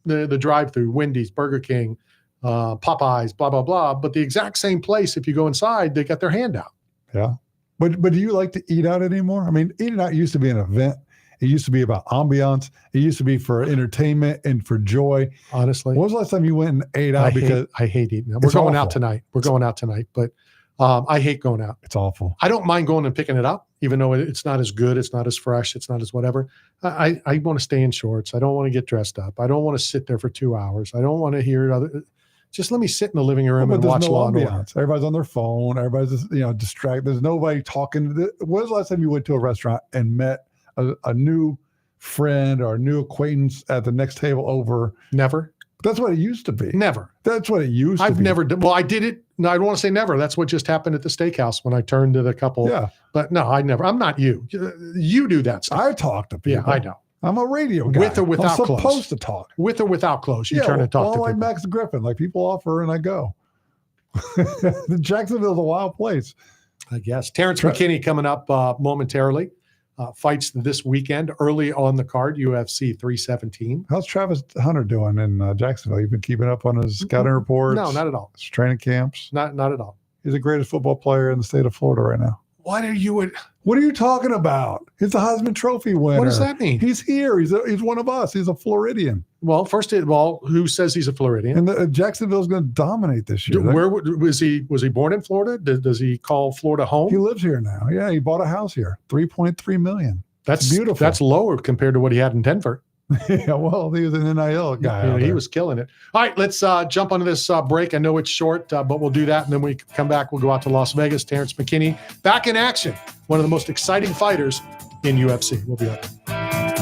the drive-thru, Wendy's, Burger King, Popeyes, blah blah blah. But the exact same place, if you go inside, they got their hand out. Yeah. But do you like to eat out anymore? I mean, eating out used to be an event. It used to be about ambiance. It used to be for entertainment and for joy. Honestly, when was the last time you went and ate out? I hate eating. We're going out tonight. But I hate going out. It's awful. I don't mind going and picking it up, even though it's not as good. It's not as fresh. It's not as whatever. I want to stay in shorts. I don't want to get dressed up. I don't want to sit there for 2 hours. I don't want to hear just let me sit in the living room and watch Law and Order. Everybody's on their phone. Everybody's distracted. There's nobody talking. When was the last time you went to a restaurant and met a new friend or a new acquaintance at the next table over? Never. That's what it used to be. Never. That's what it used to be. I've never done. Well, I did it. No, I don't want to say never. That's what just happened at the steakhouse when I turned to the couple. Yeah. But no, I never. I'm not you. You do that stuff. I talk to people. Yeah, I know. I'm a radio guy. With or without clothes. I'm supposed to talk. With or without clothes. You turn and talk to people. Like Max Griffin. Like people offer and I go. Jacksonville's a wild place. I guess. Terrence McKinney coming up momentarily. Fights this weekend, early on the card, UFC 317. How's Travis Hunter doing in Jacksonville? You've been keeping up on his scouting reports? No, not at all. His training camps? Not at all. He's the greatest football player in the state of Florida right now. What are you? What are you talking about? He's the Heisman Trophy winner. What does that mean? He's here. He's one of us. He's a Floridian. Well, first of all, who says he's a Floridian? And Jacksonville's going to dominate this year. Where was he? Was he born in Florida? Does he call Florida home? He lives here now. Yeah, he bought a house here. $3.3 million. That's beautiful. That's lower compared to what he had in Denver. Yeah, well, he was an NIL guy. Yeah, he was killing it. All right, let's jump onto this break. I know it's short, but we'll do that. And then we come back, we'll go out to Las Vegas. Terrence McKinney back in action. One of the most exciting fighters in UFC. We'll be right back.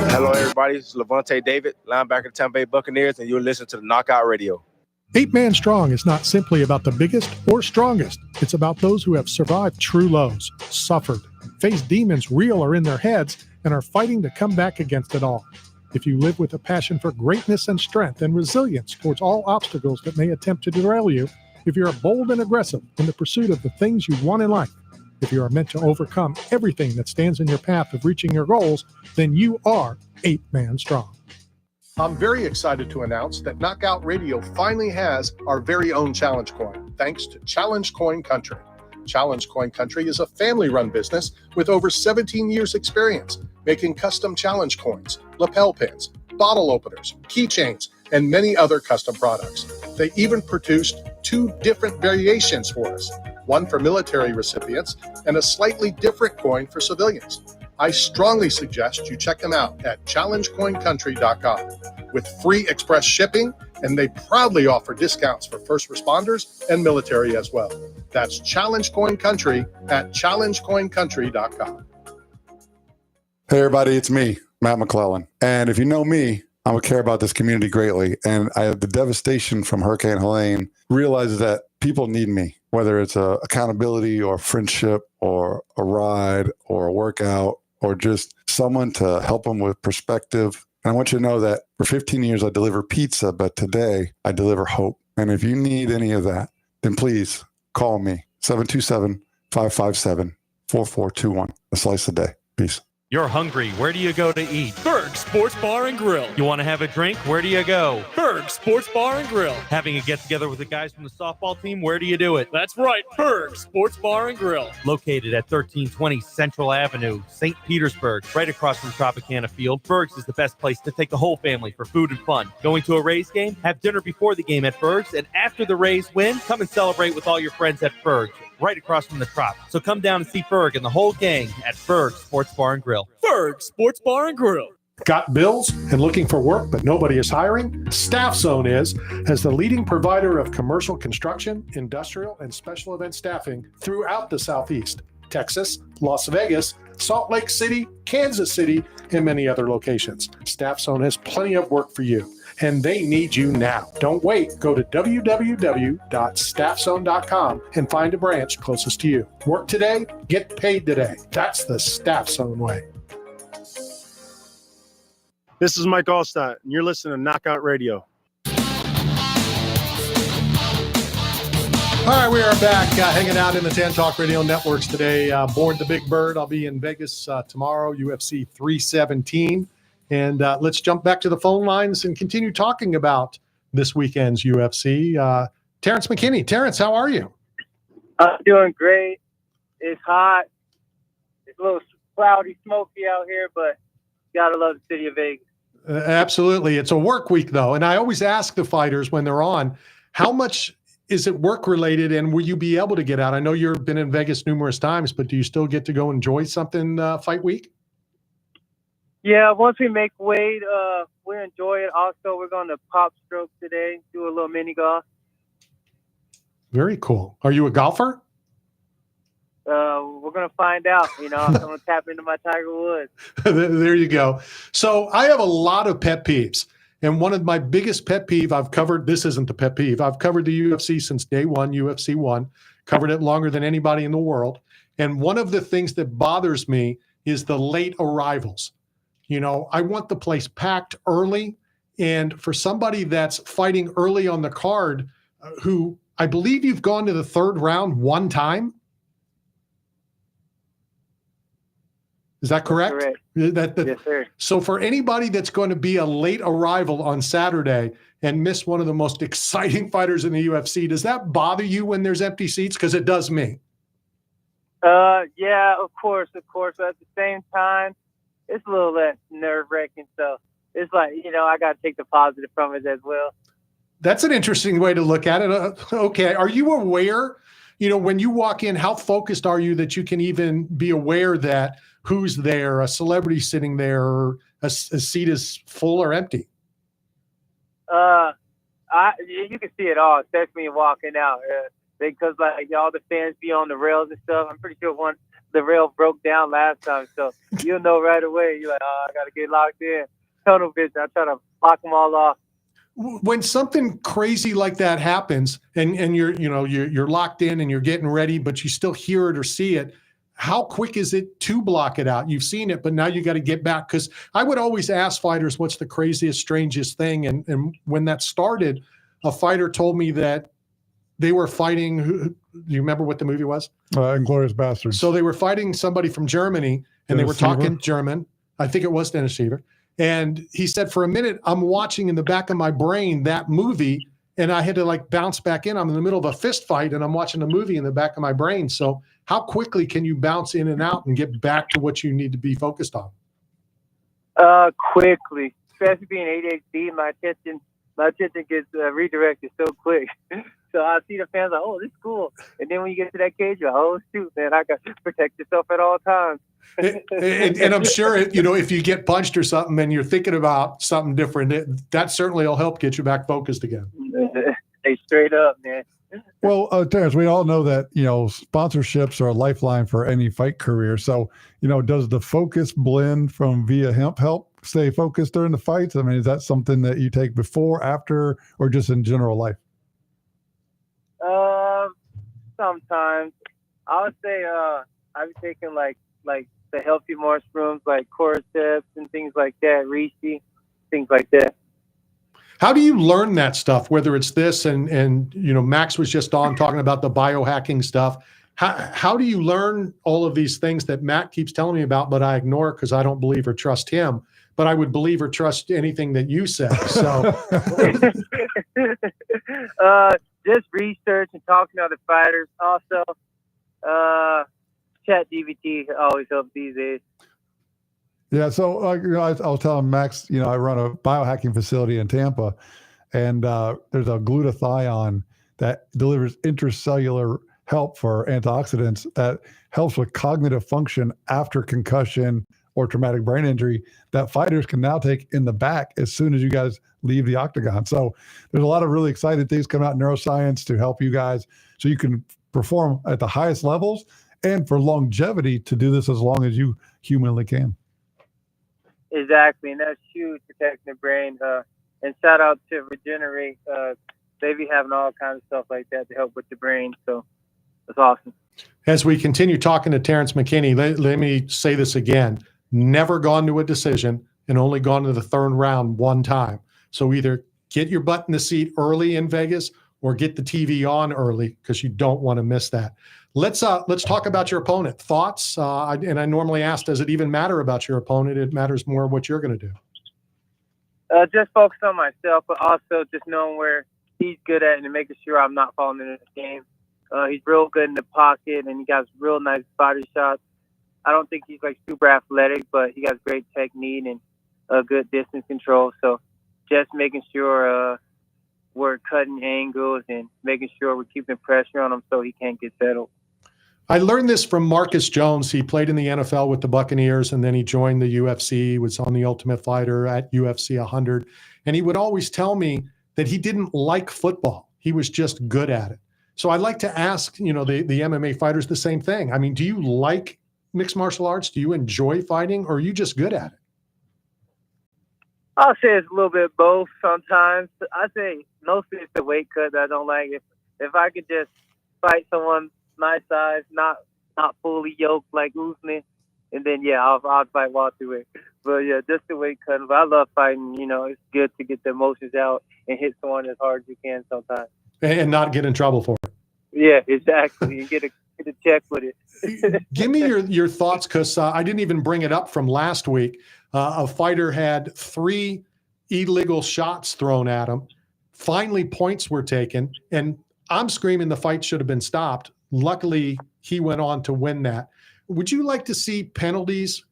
Hello, everybody. This is Levante David, linebacker of the Tampa Bay Buccaneers, and you're listening to the Knockout Radio. 8-Man Strong is not simply about the biggest or strongest. It's about those who have survived true lows, suffered, faced demons real or in their heads, and are fighting to come back against it all. If you live with a passion for greatness and strength and resilience towards all obstacles that may attempt to derail you, if you're bold and aggressive in the pursuit of the things you want in life, if you are meant to overcome everything that stands in your path of reaching your goals, then you are 8-Man Strong. I'm very excited to announce that Knockout Radio finally has our very own Challenge Coin, thanks to Challenge Coin Country. Challenge Coin Country is a family-run business with over 17 years experience making custom challenge coins, lapel pins, bottle openers, keychains, and many other custom products. They even produced 2 different variations for us, one for military recipients and a slightly different coin for civilians. I strongly suggest you check them out at challengecoincountry.com with free express shipping, and they proudly offer discounts for first responders and military as well. That's Challenge Coin Country at challengecoincountry.com. Hey, everybody, it's me, Matt McClellan. And if you know me, I would care about this community greatly. And I have the devastation from Hurricane Helene realizes that people need me, whether it's accountability or friendship or a ride or a workout or just someone to help them with perspective. And I want you to know that for 15 years, I deliver pizza, but today I deliver hope. And if you need any of that, then please call me, 727-557-4421. A slice a day. Peace. You're hungry. Where do you go to eat? Berg Sports Bar and Grill. You want to have a drink? Where do you go? Berg Sports Bar and Grill. Having a get-together with the guys from the softball team? Where do you do it? That's right, Berg Sports Bar and Grill. Located at 1320 Central Avenue, St. Petersburg, right across from Tropicana Field. Berg's is the best place to take the whole family for food and fun. Going to a Rays game? Have dinner before the game at Berg's, and after the Rays win, come and celebrate with all your friends at Berg's, right across from the Trop. So come down and see Berg and the whole gang at Berg Sports Bar and Grill. Berg Sports Bar and Grill. Got bills and looking for work, but nobody is hiring? Staff Zone is, as the leading provider of commercial construction, industrial, and special event staffing throughout the Southeast, Texas, Las Vegas, Salt Lake City, Kansas City, and many other locations. Staff Zone has plenty of work for you, and they need you now. Don't wait. Go to www.staffzone.com and find a branch closest to you. Work today, get paid today. That's the Staff Zone way. This is Mike Allstott, and you're listening to Knockout Radio. All right, we are back hanging out in the TAN Talk Radio Networks today. Board the Big Bird. I'll be in Vegas tomorrow, UFC 317. And let's jump back to the phone lines and continue talking about this weekend's UFC. Terrence McKinney. Terrence, how are you? I'm doing great. It's hot. It's a little cloudy, smoky out here, but gotta love the city of Vegas. Absolutely. It's a work week, though. And I always ask the fighters when they're on, how much is it work related, and will you be able to get out? I know you've been in Vegas numerous times, but do you still get to go enjoy something fight week? Yeah, once we make weight, we enjoy it. Also, we're going to Pop Stroke today, do a little mini golf. Very cool. Are you a golfer? We're going to find out. You know, I'm going to tap into my Tiger Woods. There you go. So I have a lot of pet peeves. And one of my biggest pet peeve I've covered, this isn't the pet peeve, I've covered the UFC since day one, UFC 1, covered it longer than anybody in the world. And one of the things that bothers me is the late arrivals. You know, I want the place packed early. And for somebody that's fighting early on the card, who I believe you've gone to the third round one time. Is that correct? That's correct. Yes, sir. So for anybody that's going to be a late arrival on Saturday and miss one of the most exciting fighters in the UFC, does that bother you when there's empty seats? Because it does me. Yeah, of course. But at the same time, it's a little less nerve-wracking. So it's like, I got to take the positive from it as well. That's an interesting way to look at it. Okay. Are you aware, when you walk in, how focused are you that you can even be aware that who's there, a celebrity sitting there, or a seat is full or empty? You can see it all, especially when walking out. Because all the fans be on the rails and stuff. I'm pretty sure the rail broke down last time, so you'll know right away. You're like, oh, I got to get locked in. Tunnel vision. I try to block them all off. When something crazy like that happens, and you're locked in and you're getting ready, but you still hear it or see it, how quick is it to block it out? You've seen it, but now you got to get back. Because I would always ask fighters, what's the craziest, strangest thing? And when that started, a fighter told me that they were fighting. Do you remember what the movie was? Inglourious Bastards. So they were fighting somebody from Germany, and they were talking German. I think it was Dennis Seaver. And he said, for a minute, I'm watching in the back of my brain that movie, and I had to bounce back in. I'm in the middle of a fist fight, and I'm watching a movie in the back of my brain. So how quickly can you bounce in and out and get back to what you need to be focused on? Quickly, especially being ADHD, my attention gets redirected so quick. So I see the fans like, oh, this is cool. And then when you get to that cage, you're like, oh, shoot, man, I got to protect yourself at all times. And I'm sure, if you get punched or something and you're thinking about something different, that certainly will help get you back focused again. Hey, straight up, man. Well, Terrence, we all know that, sponsorships are a lifeline for any fight career. So, does the focus blend from Via Hemp help stay focused during the fights? I mean, is that something that you take before, after, or just in general life? Sometimes I would say I've been taking like the healthy mushrooms, like cordyceps and things like that, reishi, things like that. How do you learn that stuff? Whether it's this and Max was just on talking about the biohacking stuff. How do you learn all of these things that Matt keeps telling me about, but I ignore because I don't believe or trust him? But I would believe or trust anything that you say. So. Just research and talking to other fighters. Also, ChatGPT always helps these days. Yeah, so I was telling Max, I run a biohacking facility in Tampa, and there's a glutathione that delivers intracellular help for antioxidants that helps with cognitive function after concussion or traumatic brain injury that fighters can now take in the back as soon as you guys leave the octagon. So there's a lot of really exciting things coming out in neuroscience to help you guys so you can perform at the highest levels and for longevity to do this as long as you humanly can. Exactly, and that's huge, protecting the brain. And shout out to Regenerate. They be having all kinds of stuff like that to help with the brain. So that's awesome. As we continue talking to Terrence McKinney, let me say this again. Never gone to a decision and only gone to the third round one time. So either get your butt in the seat early in Vegas or get the TV on early because you don't want to miss that. Let's talk about your opponent. Thoughts? And I normally ask, does it even matter about your opponent? It matters more what you're going to do. Just focus on myself, but also just knowing where he's good at and making sure I'm not falling into the game. He's real good in the pocket, and he got real nice body shots. I don't think he's like super athletic, but he has great technique and good distance control. So just making sure we're cutting angles and making sure we're keeping pressure on him so he can't get settled. I learned this from Marcus Jones. He played in the NFL with the Buccaneers, and then he joined the UFC, was on the Ultimate Fighter at UFC 100. And he would always tell me that he didn't like football. He was just good at it. So I'd like to ask, the MMA fighters the same thing. I mean, do you like mixed martial arts? Do you enjoy fighting, or are you just good at it? I'll say it's a little bit of both sometimes. I say mostly it's the weight cut that I don't like. If I could just fight someone my size, not fully yoked like Usman, and then I'll fight welterweight. But just the weight cut. But I love fighting. It's good to get the emotions out and hit someone as hard as you can sometimes. And not get in trouble for it. Yeah, exactly. And get a check with it. Give me your thoughts, because I didn't even bring it up from last week. A fighter had 3 illegal shots thrown at him. Finally, points were taken, and I'm screaming the fight should have been stopped. Luckily, he went on to win that. Would you like to see penalties,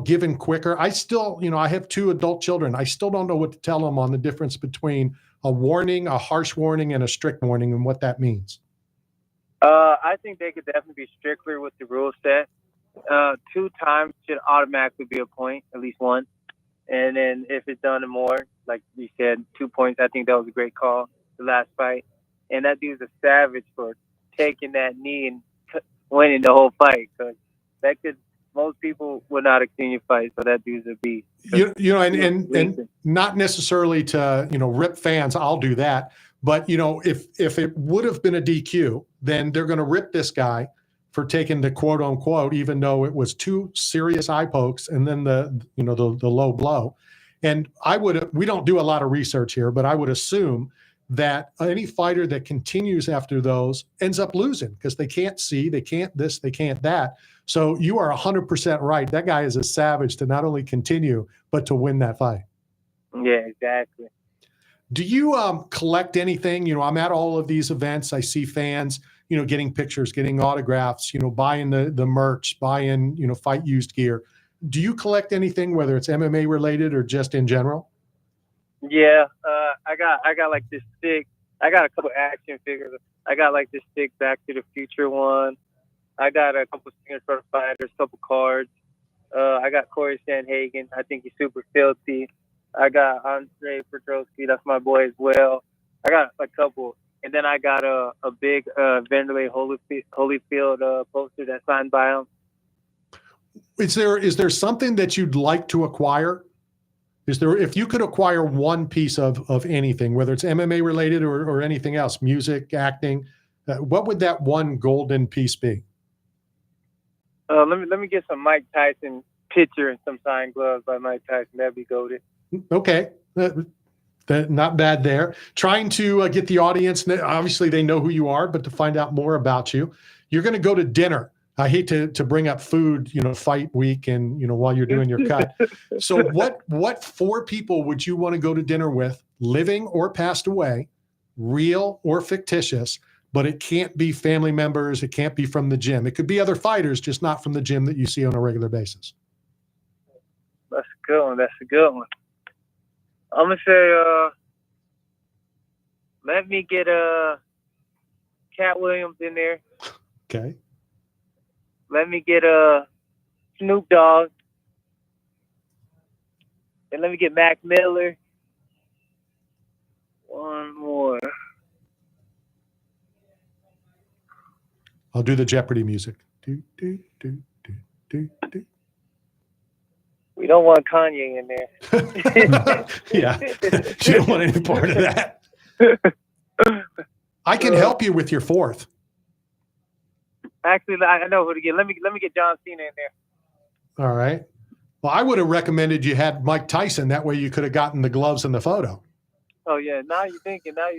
given quicker? I still, I have 2 adult children. I still don't know what to tell them on the difference between a warning, a harsh warning, and a strict warning, and what that means. I think they could definitely be stricter with the rule set. 2 times should automatically be a point, at least one. And then if it's done more, like you said, 2 points, I think that was a great call, the last fight. And that dude's a savage for taking that knee and winning the whole fight. Because most people would not have seen you fight, so that dude's a beast. And not necessarily to, rip fans, I'll do that. But, if it would have been a DQ, then they're going to rip this guy for taking the quote unquote, even though it was 2 serious eye pokes and then the low blow. And we don't do a lot of research here, but I would assume that any fighter that continues after those ends up losing because they can't see, they can't this, they can't that. So you are 100% right. That guy is a savage to not only continue, but to win that fight. Yeah, exactly. Do you collect anything? I'm at all of these events. I see fans, getting pictures, getting autographs, buying the merch, buying, fight used gear. Do you collect anything, whether it's MMA related or just in general? Yeah, I got like this stick. I got a couple action figures. I got like this stick Back to the Future one. I got a couple Singers for the Fighters, couple cards. I got Corey Sandhagen. I think he's super filthy. I got Andre Pedrowski. That's my boy as well. I got a couple. And then I got a big Vanderlei Holyfield poster that's signed by him. Is there something that you'd like to acquire? If you could acquire one piece of anything, whether it's MMA related or anything else, music, acting, what would that one golden piece be? Let me get some Mike Tyson picture and some signed gloves by Mike Tyson. That'd be goated. Okay. Not bad there. Trying to get the audience, obviously they know who you are, but to find out more about you, you're going to go to dinner. I hate to bring up food, fight week and, while you're doing your cut. So what 4 people would you want to go to dinner with, living or passed away, real or fictitious, but it can't be family members. It can't be from the gym. It could be other fighters, just not from the gym that you see on a regular basis. That's a good one. I'm going to say, let me get Cat Williams in there. Okay. Let me get Snoop Dogg. And let me get Mac Miller. One more. I'll do the Jeopardy music. Do, do, do, do, do, do. We don't want Kanye in there. Yeah. You don't want any part of that. I can help you with your 4th. Actually, I know who to get. Let me get John Cena in there. All right. Well, I would have recommended you had Mike Tyson. That way you could have gotten the gloves in the photo. Oh, yeah. Now you're thinking. Don't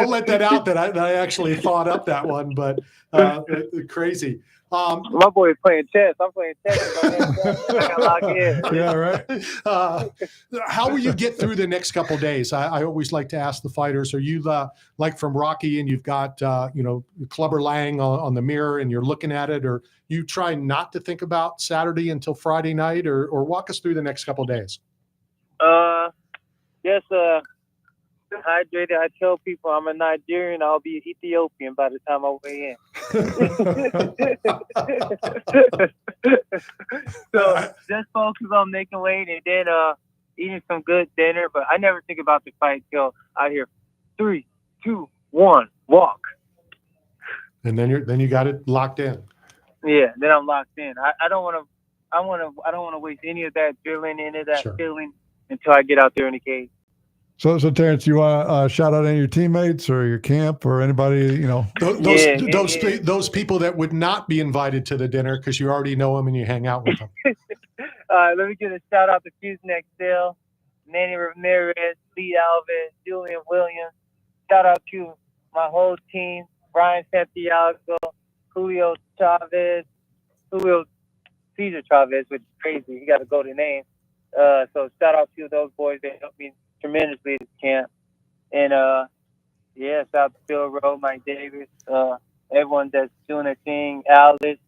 let that out that I actually thought up that one, but crazy. My boy is playing chess. I'm playing chess. I got locked in. Yeah, right. How will you get through the next couple of days? I always like to ask the fighters, are you like from Rocky and you've got, Clubber Lang on the mirror and you're looking at it, or you try not to think about Saturday until Friday night, or walk us through the next couple of days? Yes, hydrated. I tell people I'm a Nigerian. I'll be Ethiopian by the time I weigh in. So just focus on making weight and then eating some good dinner. But I never think about the fight till I hear 3, 2, 1, walk. And then you got it locked in. Yeah, then I'm locked in. I don't want to waste any of that drilling, any of that feeling until I get out there in the cage. So Terrence, you want to shout out any of your teammates or your camp or anybody, those people that would not be invited to the dinner because you already know them and you hang out with them. Let me give a shout out to Fusion Excel, Manny Ramirez, Lee Alves, Julian Williams. Shout out to my whole team, Brian Santiago, Julio Cesar Chavez, which is crazy. He got a golden name. So shout out to those boys. They helped me tremendously at camp. And Yeah, shout out to Phil Rowe, Mike Davis, everyone that's doing their thing, Alice.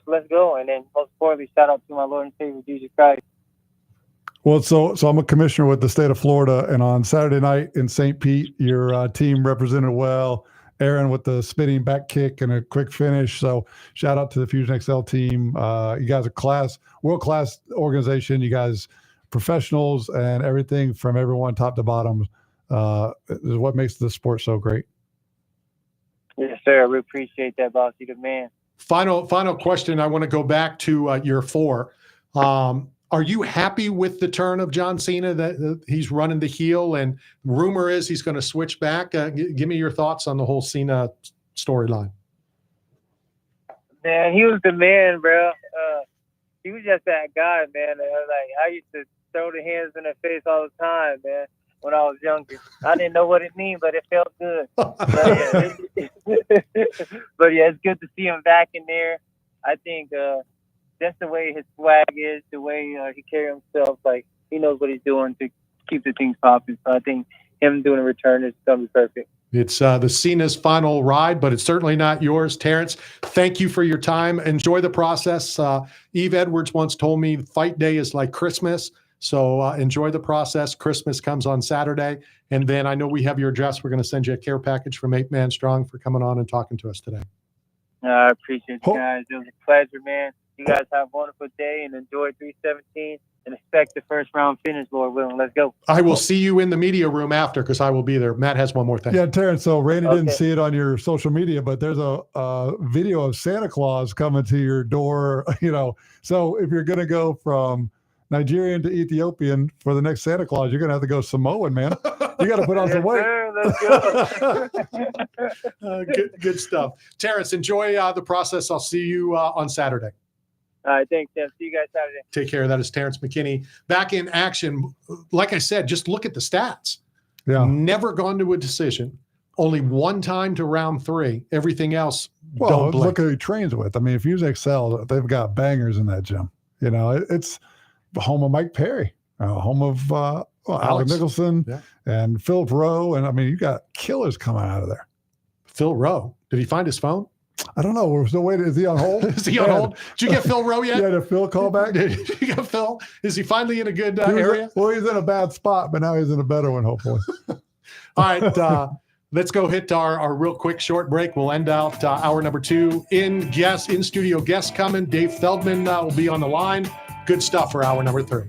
Let's go. And then most importantly, shout out to my Lord and Savior, Jesus Christ. Well, so I'm a commissioner with the state of Florida, and on Saturday night in St. Pete, your team represented well. Aaron with the spinning back kick and a quick finish. So shout out to the Fusion XL team. You guys are world-class organization. You guys professionals and everything from everyone top to bottom is what makes the sport so great. Yes, sir. We appreciate that, boss. You're the man. Final question. I want to go back to year 4. Are you happy with the turn of John Cena that he's running the heel, and rumor is he's going to switch back? Give me your thoughts on the whole Cena storyline. Man, he was the man, bro. He was just that guy, man. I used to throw the hands in their face all the time, man. When I was younger, I didn't know what it meant, but it felt good. But yeah, it's good to see him back in there. I think that's the way his swag is, the way he carries himself. Like, he knows what he's doing to keep the things popping. So I think him doing a return is going to be perfect. It's the Cena's final ride, but it's certainly not yours. Terrence, thank you for your time. Enjoy the process. Eve Edwards once told me fight day is like Christmas. So enjoy the process. Christmas comes on Saturday. And then I know we have your address. We're going to send you a care package from 8 Man Strong for coming on and talking to us today. I appreciate you guys. It was a pleasure, man. You guys have a wonderful day and enjoy 317 and expect the first round finish, Lord willing. Let's go. I will see you in the media room after because I will be there. Matt has one more thing. Yeah, Terrence, so Randy didn't see it on your social media, but there's a video of Santa Claus coming to your door, So if you're going to go from Nigerian to Ethiopian for the next Santa Claus, you're going to have to go Samoan, man. You got to put on some weight. Sir, let's go. Good stuff. Terrence, enjoy the process. I'll see you on Saturday. All right, thanks, Tim. See you guys Saturday. Take care. That is Terrence McKinney back in action. Like I said, just look at the stats. Yeah. Never gone to a decision. Only one time to round 3. Everything else, well, don't blink. look who he trains with. I mean, if Fusion XL, they've got bangers in that gym. It's the home of Mike Perry, home of Alex Nicholson and Philip Rowe. And I mean, you got killers coming out of there. Phil Rowe. Did he find his phone? I don't know. We're still waiting. Is he on hold? Is he on hold? Did you get Phil Rowe yet? Yeah, did Phil call back? Did you get Phil? Is he finally in a good area? He's in a bad spot, but now he's in a better one, hopefully. All right. Let's go hit our real quick short break. We'll end out hour number 2. In studio guests coming. Dave Feldman will be on the line. Good stuff for hour number 3.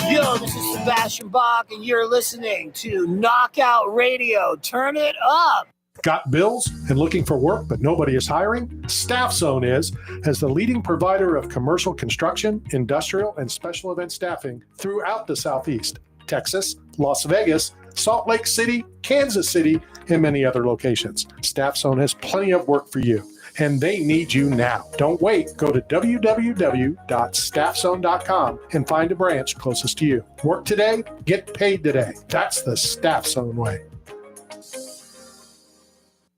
Yo, this is Sebastian Bach, and you're listening to Knockout Radio. Turn it up. Got bills and looking for work, but nobody is hiring? Staff Zone is, as the leading provider of commercial construction, industrial, and special event staffing throughout the Southeast, Texas, Las Vegas, Salt Lake City, Kansas City, and many other locations. Staff Zone has plenty of work for you, and they need you now. Don't wait. Go to www.staffzone.com and find a branch closest to you. Work today, get paid today. That's the Staff Zone way.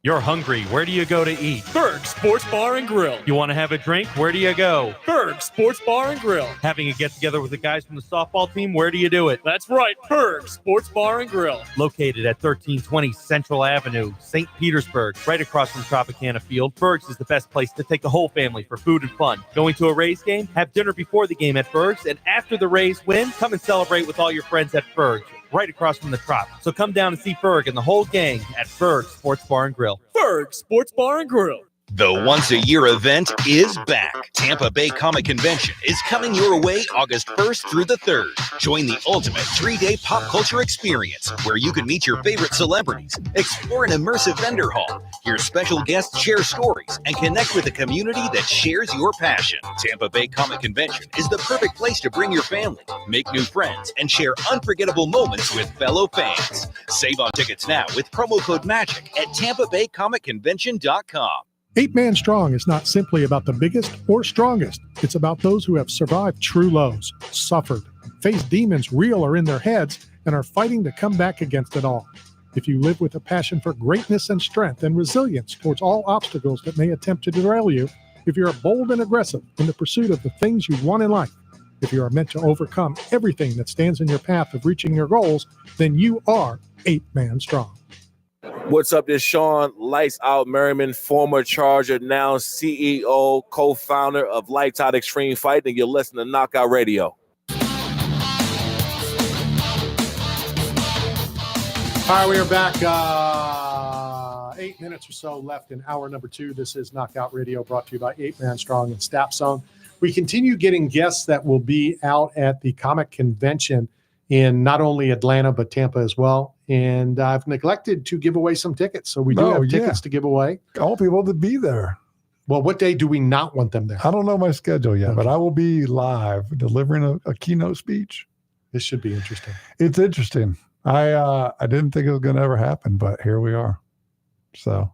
You're hungry. Where do you go to eat? Berg Sports Bar and Grill. You want to have a drink? Where do you go? Berg Sports Bar and Grill. Having a get-together with the guys from the softball team? Where do you do it? That's right, Berg Sports Bar and Grill. Located at 1320 Central Avenue, St. Petersburg, right across from Tropicana Field. Berg's is the best place to take the whole family for food and fun. Going to a Rays game? Have dinner before the game at Berg's, and after the Rays win, come and celebrate with all your friends at Berg's, right across from the Trop. So come down and see Berg and the whole gang at Berg Sports Bar and Grill. Berg Sports Bar and Grill. The once-a-year event is back. Tampa Bay Comic Convention is coming your way August 1st through the 3rd. Join the ultimate 3-day pop culture experience where you can meet your favorite celebrities, explore an immersive vendor hall, hear special guests share stories, and connect with a community that shares your passion. Tampa Bay Comic Convention is the perfect place to bring your family, make new friends, and share unforgettable moments with fellow fans. Save on tickets now with promo code MAGIC at TampaBayComicConvention.com. 8 Man Strong is not simply about the biggest or strongest. It's about those who have survived true lows, suffered, faced demons real or in their heads, and are fighting to come back against it all. If you live with a passion for greatness and strength and resilience towards all obstacles that may attempt to derail you, If you're bold and aggressive in the pursuit of the things you want in life, if you are meant to overcome everything that stands in your path of reaching your goals, then you are 8-man strong. What's up? This is Sean Lights Out Merriman, former Charger, now CEO, co-founder of Lights Out Extreme Fighting, and you're listening to Knockout Radio. All right, we are back. 8 minutes or so left in hour number 2. This is Knockout Radio, brought to you by 8-Man Strong and Stap Zone. We continue getting guests that will be out at the comic convention in not only Atlanta, but Tampa as well. And I've neglected to give away some tickets. So we do have tickets to give away. I want people to be there. Well, what day do we not want them there? I don't know my schedule yet, but I will be live delivering a keynote speech. This should be interesting. It's interesting. I didn't think it was going to ever happen, but here we are. So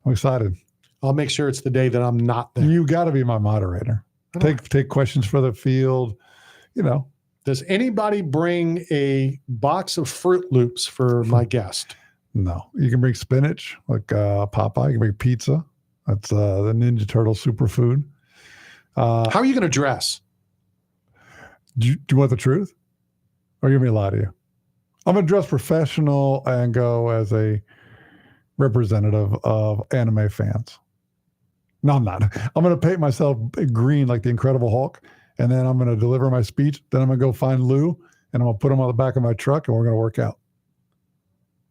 I'm excited. I'll make sure it's the day that I'm not there. You got to be my moderator. Take questions for the field. You know. Does anybody bring a box of Fruit Loops for my guest? No. You can bring spinach, like Popeye. You can bring pizza. That's the Ninja Turtle superfood. How are you going to dress? Do you want the truth? Or you want me to lie to you? I'm going to dress professional and go as a representative of anime fans. No, I'm not. I'm going to paint myself green like the Incredible Hulk, and then I'm going to deliver my speech. Then I'm going to go find Lou, and I'm going to put him on the back of my truck, and we're going to work out.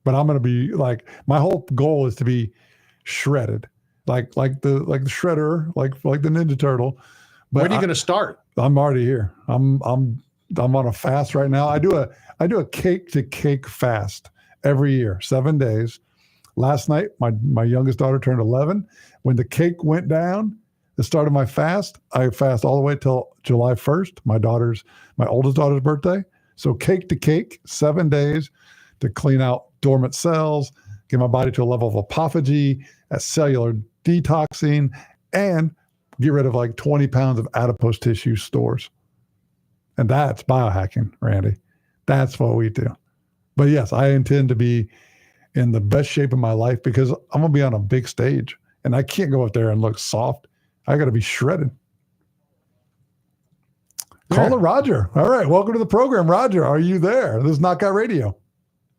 But I'm going to be like, my whole goal is to be shredded, like the shredder, like the Ninja Turtle. But when are you going to start? I'm already here. I'm on a fast right now. I do a cake to cake fast every year, 7 days. Last night, my youngest daughter turned 11. When the cake went down, the start of my fast, I fast all the way till July 1st, my oldest daughter's birthday. So cake to cake, 7 days to clean out dormant cells, get my body to a level of autophagy, a cellular detoxing, and get rid of like 20 pounds of adipose tissue stores. And that's biohacking, Randy. That's what we do. But yes, I intend to be in the best shape of my life because I'm going to be on a big stage and I can't go up there and look soft. I got to be shredded. Caller Roger. All right. Welcome to the program. Roger, are you there? This is Knockout Radio.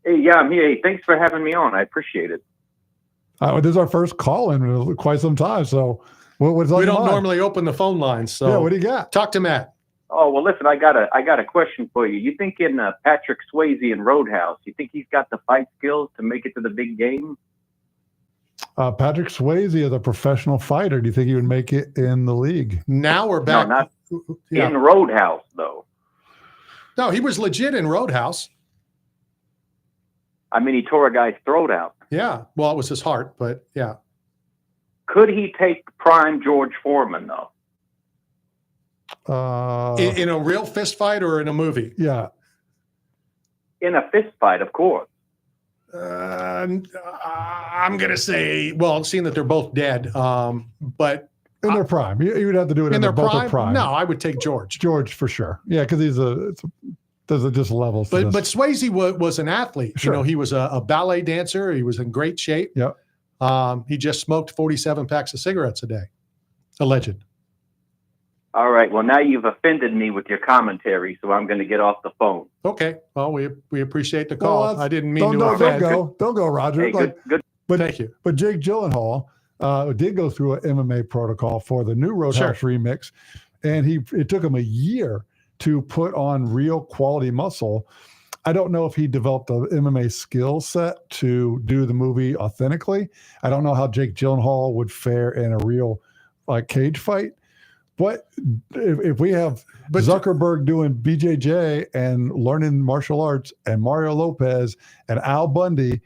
Hey, yeah, I'm here. Hey, thanks for having me on. I appreciate it. This is our first call in quite some time. So what's on We your don't mind? normally open the phone lines. So Yeah, what do you got? Talk to Matt. Oh, well, listen, I got a question for you. You think in Patrick Swayze in Roadhouse, you think he's got the fight skills to make it to the big game? Patrick Swayze is a professional fighter. Do you think he would make it in the league? Now we're back. No, not Yeah. in Roadhouse, though. No, he was legit in Roadhouse. I mean, he tore a guy's throat out. Yeah. Well, it was his heart, but yeah. Could he take prime George Foreman, though? In a real fist fight or in a movie? Yeah. In a fist fight, of course. I'm going to say, well, seeing that they're both dead, but in their prime, you would have to do it in their both prime? prime. No, I would take George. George for sure. Yeah, because there's just levels. But Swayze was an athlete. Sure. You know, he was a ballet dancer. He was in great shape. Yep. He just smoked 47 packs of cigarettes a day. Alleged. All right. Well, now you've offended me with your commentary, so I'm going to get off the phone. Okay. Well, we appreciate the call. Well, I didn't mean to don't offend. go, Roger. Hey, good. But thank you. But Jake Gyllenhaal did go through an MMA protocol for the new Roadhouse remix, and it took him a year to put on real quality muscle. I don't know if he developed an MMA skill set to do the movie authentically. I don't know how Jake Gyllenhaal would fare in a real cage fight. But if we have Zuckerberg doing BJJ and learning martial arts and Mario Lopez and Al Bundy,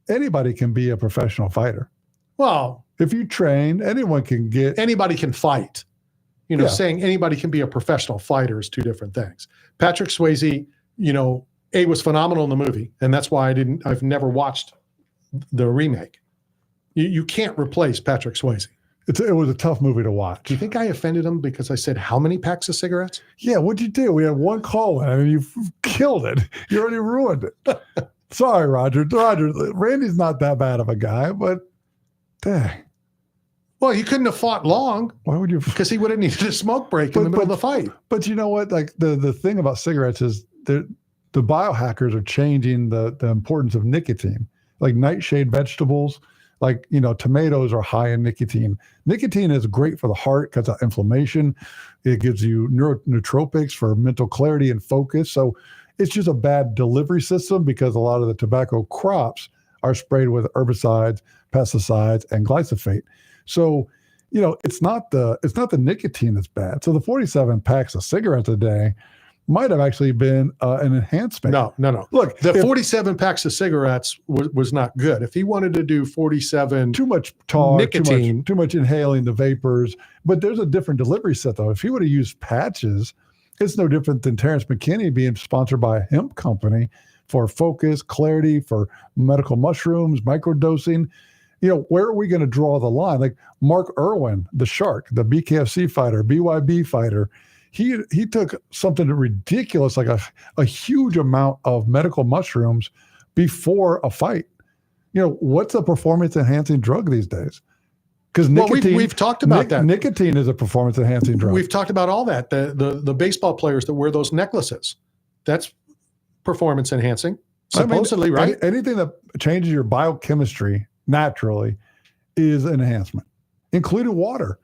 anybody can be a professional fighter. Well, if you train, anybody can fight. You know, saying anybody can be a professional fighter is two different things. Patrick Swayze, was phenomenal in the movie, and that's why I've never watched the remake. You can't replace Patrick Swayze. It was a tough movie to watch. Do you think I offended him because I said how many packs of cigarettes? Yeah, what'd you do? We had one call in. I mean, you killed it. You already ruined it. Sorry, Roger. Randy's not that bad of a guy, but dang. Well, he couldn't have fought long. Why would you? Because he would have needed a smoke break in the middle of the fight. But you know what? Like the thing about cigarettes is the biohackers are changing the importance of nicotine. Like nightshade vegetables, like, tomatoes are high in nicotine. Nicotine is great for the heart because of inflammation. It gives you nootropics for mental clarity and focus. So it's just a bad delivery system because a lot of the tobacco crops are sprayed with herbicides, pesticides, and glyphosate. So, it's not the nicotine that's bad. So the 47 packs of cigarettes a day might have actually been an enhancement. No. Look, the 47 packs of cigarettes was not good. If he wanted to do 47, too much tar, nicotine, too much inhaling the vapors. But there's a different delivery set, though. If he would have used patches, it's no different than Terrence McKinney being sponsored by a hemp company for focus, clarity, for medical mushrooms, microdosing. Where are we going to draw the line? Like Mark Irwin, the Shark, the BKFC fighter, BYB fighter, he took something ridiculous, like a huge amount of medical mushrooms before a fight. What's a performance-enhancing drug these days? Because nicotine, we've talked about that. Nicotine is a performance-enhancing drug. We've talked about all that. The baseball players that wear those necklaces, that's performance-enhancing, supposedly, right? Anything that changes your biochemistry naturally is an enhancement, including water.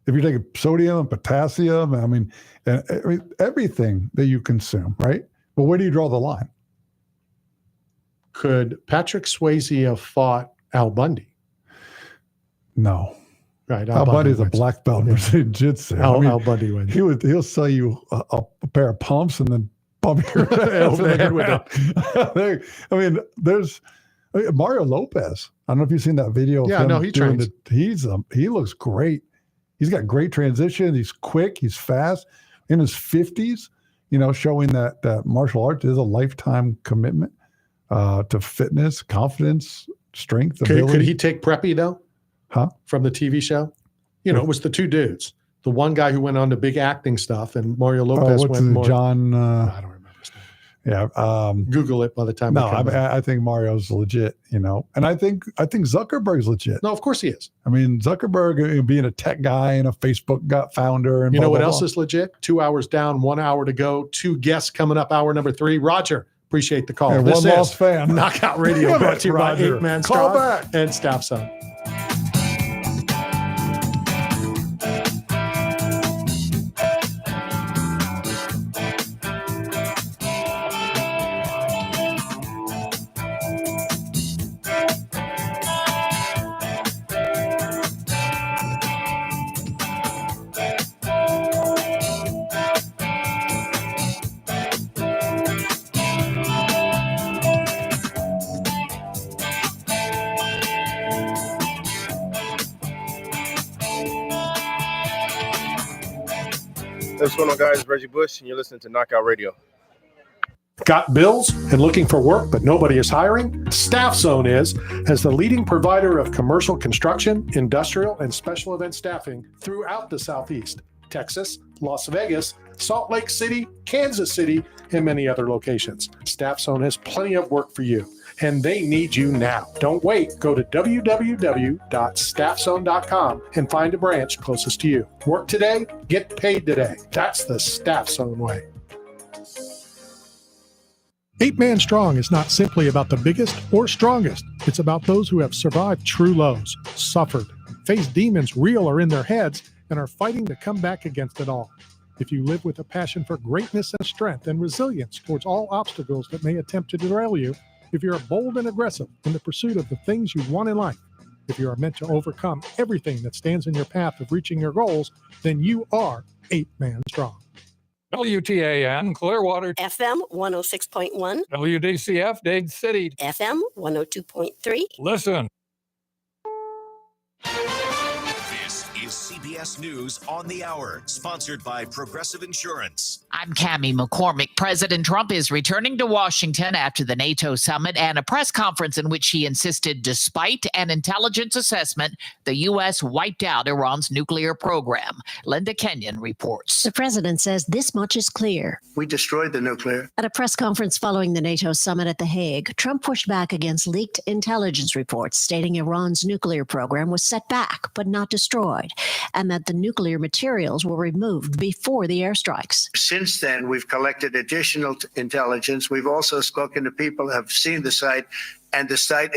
If you're taking sodium and potassium, I mean, everything that you consume, right? But where do you draw the line? Could Patrick Swayze have fought Al Bundy? No. Right. Al Bundy's a black belt in jiu-jitsu. Al Bundy wins. He'll sell you a pair of pumps and then pump your head over the head with it. I mean, there's Mario Lopez. I don't know if you've seen that video. Yeah, no, he trains. He looks great. He's got great transition. He's quick. He's fast. In his 50s, showing that martial arts is a lifetime commitment to fitness, confidence, strength, ability. Could he take Preppy, though? Huh? From the TV show? It was the two dudes. The one guy who went on to big acting stuff, and Mario Lopez went more. John. I don't remember his name. Yeah. Google it by the time. No, I think Mario's legit, and I think Zuckerberg's legit. No, of course he is. I mean, Zuckerberg being a tech guy and a Facebook founder. And what else is legit? 2 hours down, 1 hour to go. 2 guests coming up, hour number 3. Roger, appreciate the call. Hey, this one lost fan. Knockout Radio brought to you by Roger. 8 Man Call Strong back. and Staff Zone. What's going on, guys? Reggie Bush, and you're listening to Knockout Radio. Got bills and looking for work, but nobody is hiring? Staff Zone is, as the leading provider of commercial construction, industrial, and special event staffing throughout the Southeast, Texas, Las Vegas, Salt Lake City, Kansas City, and many other locations. Staff Zone has plenty of work for you, and they need you now. Don't wait. Go to www.staffzone.com and find a branch closest to you. Work today, get paid today. That's the Staff Zone way. 8 Man Strong is not simply about the biggest or strongest. It's about those who have survived true lows, suffered, faced demons real or in their heads, and are fighting to come back against it all. If you live with a passion for greatness and strength and resilience towards all obstacles that may attempt to derail you, if you're bold and aggressive in the pursuit of the things you want in life, if you are meant to overcome everything that stands in your path of reaching your goals, then you are 8 Man Strong. WTAN, Clearwater. FM 106.1. WDCF, Dade City. FM 102.3. Listen. This is CBS News on the Hour, sponsored by Progressive Insurance. I'm Cammie McCormick. President Trump is returning to Washington after the NATO summit and a press conference in which he insisted, despite an intelligence assessment, the U.S. wiped out Iran's nuclear program. Linda Kenyon reports. The president says this much is clear. We destroyed the nuclear. At a press conference following the NATO summit at The Hague, Trump pushed back against leaked intelligence reports stating Iran's nuclear program was set back but not destroyed, and that the nuclear materials were removed before the airstrikes. Since then, we've collected additional intelligence. We've also spoken to people who have seen the site, and the site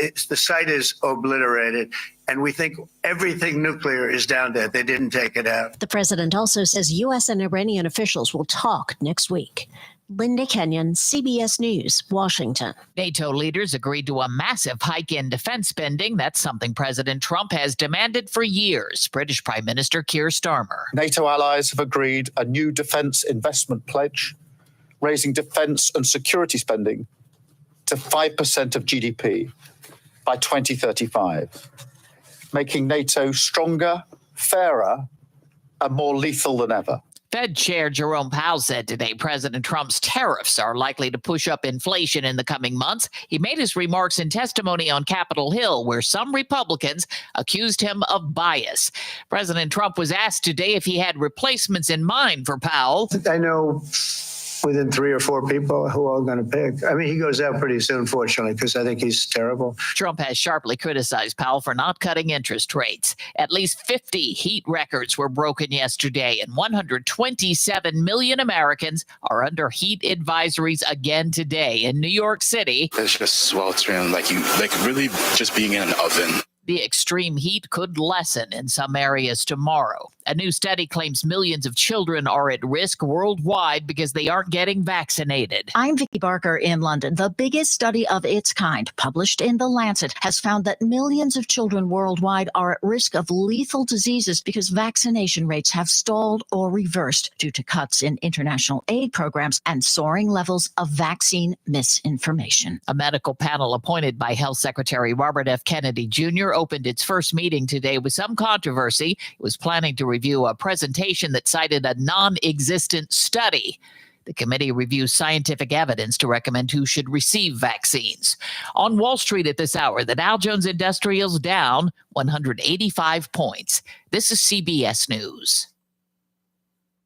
is obliterated. And we think everything nuclear is down there. They didn't take it out. The president also says U.S. and Iranian officials will talk next week. Linda Kenyon, CBS News, Washington. NATO leaders agreed to a massive hike in defense spending. That's something President Trump has demanded for years. British Prime Minister Keir Starmer. NATO allies have agreed a new defense investment pledge, raising defense and security spending to 5% of GDP by 2035, making NATO stronger, fairer, and more lethal than ever. Fed Chair Jerome Powell said today President Trump's tariffs are likely to push up inflation in the coming months. He made his remarks in testimony on Capitol Hill, where some Republicans accused him of bias. President Trump was asked today if he had replacements in mind for Powell. I know within 3 or 4 people who are going to pick. I mean, he goes out pretty soon, fortunately, because I think he's terrible. Trump has sharply criticized Powell for not cutting interest rates. At least 50 heat records were broken yesterday, and 127 million Americans are under heat advisories again today in New York City. It's just sweltering, like really just being in an oven. The extreme heat could lessen in some areas tomorrow. A new study claims millions of children are at risk worldwide because they aren't getting vaccinated. I'm Vicki Barker in London. The biggest study of its kind, published in The Lancet, has found that millions of children worldwide are at risk of lethal diseases because vaccination rates have stalled or reversed due to cuts in international aid programs and soaring levels of vaccine misinformation. A medical panel appointed by Health Secretary Robert F. Kennedy Jr. opened its first meeting today with some controversy. It was planning to review a presentation that cited a non-existent study. The committee reviews scientific evidence to recommend who should receive vaccines. On Wall Street at this hour, the Dow Jones Industrial's down 185 points. This is CBS News.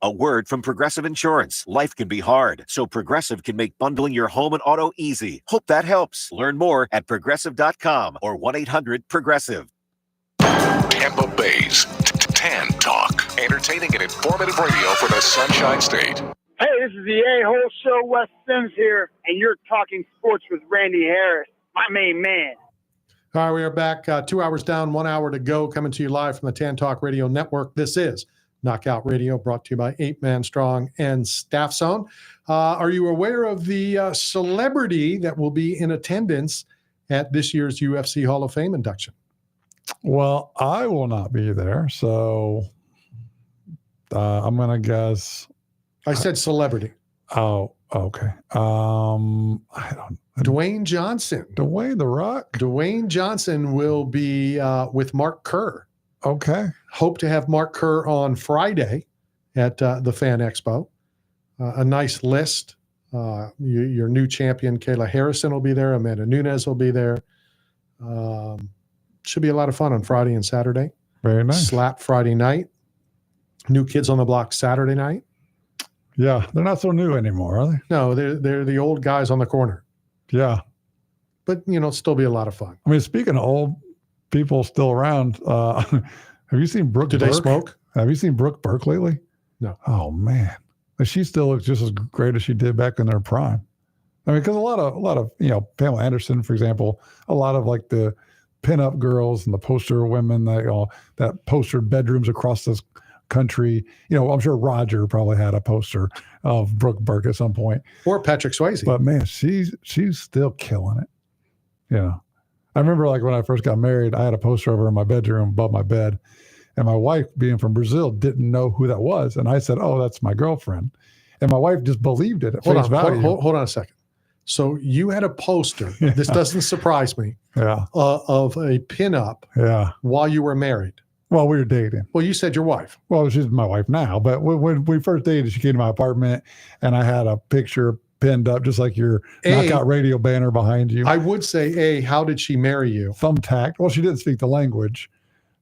A word from Progressive Insurance. Life can be hard, so Progressive can make bundling your home and auto easy. Hope that helps. Learn more at Progressive.com or 1-800-PROGRESSIVE. Tampa Bay's Tan Talk. Entertaining and informative radio for the Sunshine State. Hey, this is the A-Hole Show. Wes Sims here, and you're talking sports with Randy Harris, my main man. All right, we are back 2 hours down, 1 hour to go, coming to you live from the Tan Talk Radio Network. This is Knockout Radio, brought to you by 8 Man Strong and Staff Zone. Are you aware of the celebrity that will be in attendance at this year's UFC Hall of Fame induction? Well, I will not be there, so I'm going to guess. I said celebrity. Oh, okay. I don't. Dwayne Johnson. Dwayne The Rock. Dwayne Johnson will be with Mark Kerr. Okay. Hope to have Mark Kerr on Friday at the Fan Expo. A nice list. Your new champion, Kayla Harrison, will be there. Amanda Nunes will be there. Should be a lot of fun on Friday and Saturday. Very nice. Slap Friday night. New Kids on the Block Saturday night. Yeah, they're not so new anymore, are they? No, they're the old guys on the corner. Yeah. But, still be a lot of fun. I mean, speaking of old people still around, have you seen Brooke Burke? Do they smoke? Have you seen Brooke Burke lately? No. Oh, man. She still looks just as great as she did back in their prime. I mean, because a lot of Pamela Anderson, for example, a lot of like the pinup girls and the poster women that postered bedrooms across this country. I'm sure Roger probably had a poster of Brooke Burke at some point. Or Patrick Swayze. But man, she's still killing it. I remember like when I first got married, I had a poster of her in my bedroom above my bed. And my wife, being from Brazil, didn't know who that was. And I said, "Oh, that's my girlfriend." And my wife just believed it at face value. Hold on a second. So you had a poster. Yeah. This doesn't surprise me. Yeah. Of a pinup. Yeah. While you were married. Well, we were dating. Well, you said your wife. Well, she's my wife now, but when we first dated, she came to my apartment and I had a picture pinned up just like your Knockout Radio banner behind you. I would say, how did she marry you? Thumbtacked. Well, she didn't speak the language,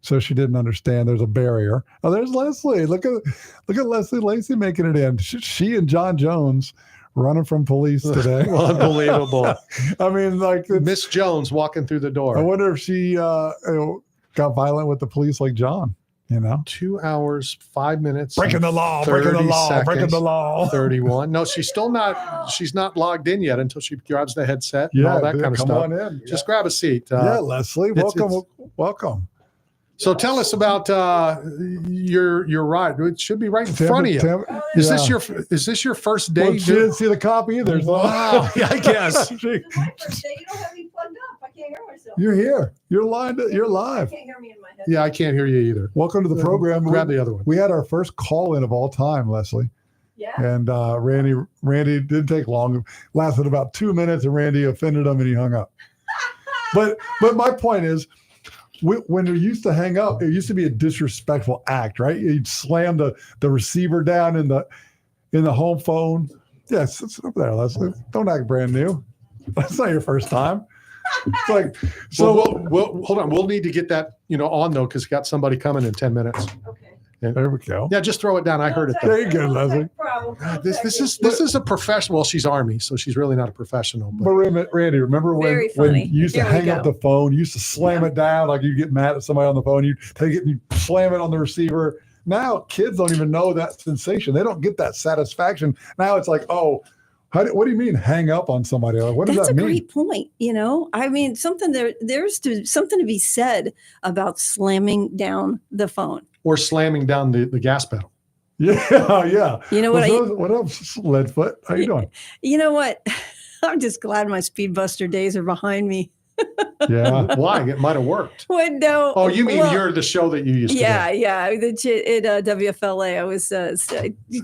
so she didn't understand there's a barrier. Oh, there's Leslie. Look at Leslie Lacey making it in. She and John Jones running from police today. Unbelievable. I mean, like Miss Jones walking through the door. I wonder if she got violent with the police like John. 2 hours, 5 minutes. Breaking the law, breaking the law, breaking the law. 31. No, she's not logged in yet until she grabs the headset and all that kind of come stuff. on in. Just grab a seat. Leslie, welcome. So tell us about your ride. It should be right in front of you. Is this your first day? Well, she didn't see the copy either. Wow, I guess. You don't have me plugged up. I can't hear myself. You're here. You're live. You're live. You can't hear me in my head. Yeah, I can't hear you either. Welcome to the program. Grab the other one. We had our first call in of all time, Leslie. Yeah. And Randy didn't take long. It lasted about 2 minutes, and Randy offended him, and he hung up. But my point is, when you used to hang up, it used to be a disrespectful act, right? You'd slam the receiver down in the home phone. Yes, it's up there, Leslie. Don't act brand new. That's not your first time. It's like, so we'll hold on. We'll need to get that on though, because we got somebody coming in 10 minutes. Okay. There we go. Yeah, just throw it down. I heard it. There you go, Leslie. God, this is a professional. Well, she's Army, so she's really not a professional. But Randy, remember when you used to hang up the phone, you used to slam it down, like you get mad at somebody on the phone, you take it and you slam it on the receiver. Now kids don't even know that sensation. They don't get that satisfaction. Now it's like, what do you mean hang up on somebody? What does that mean? That's a great point. I mean, there's something to be said about slamming down the phone. Or slamming down the gas pedal. Yeah. You know what? What up, Leadfoot? How you doing? You know what? I'm just glad my Speedbuster days are behind me. Yeah. Why? It might have worked. What? No. Oh, you mean you're the show that you used to do? Yeah. At WFLA, I was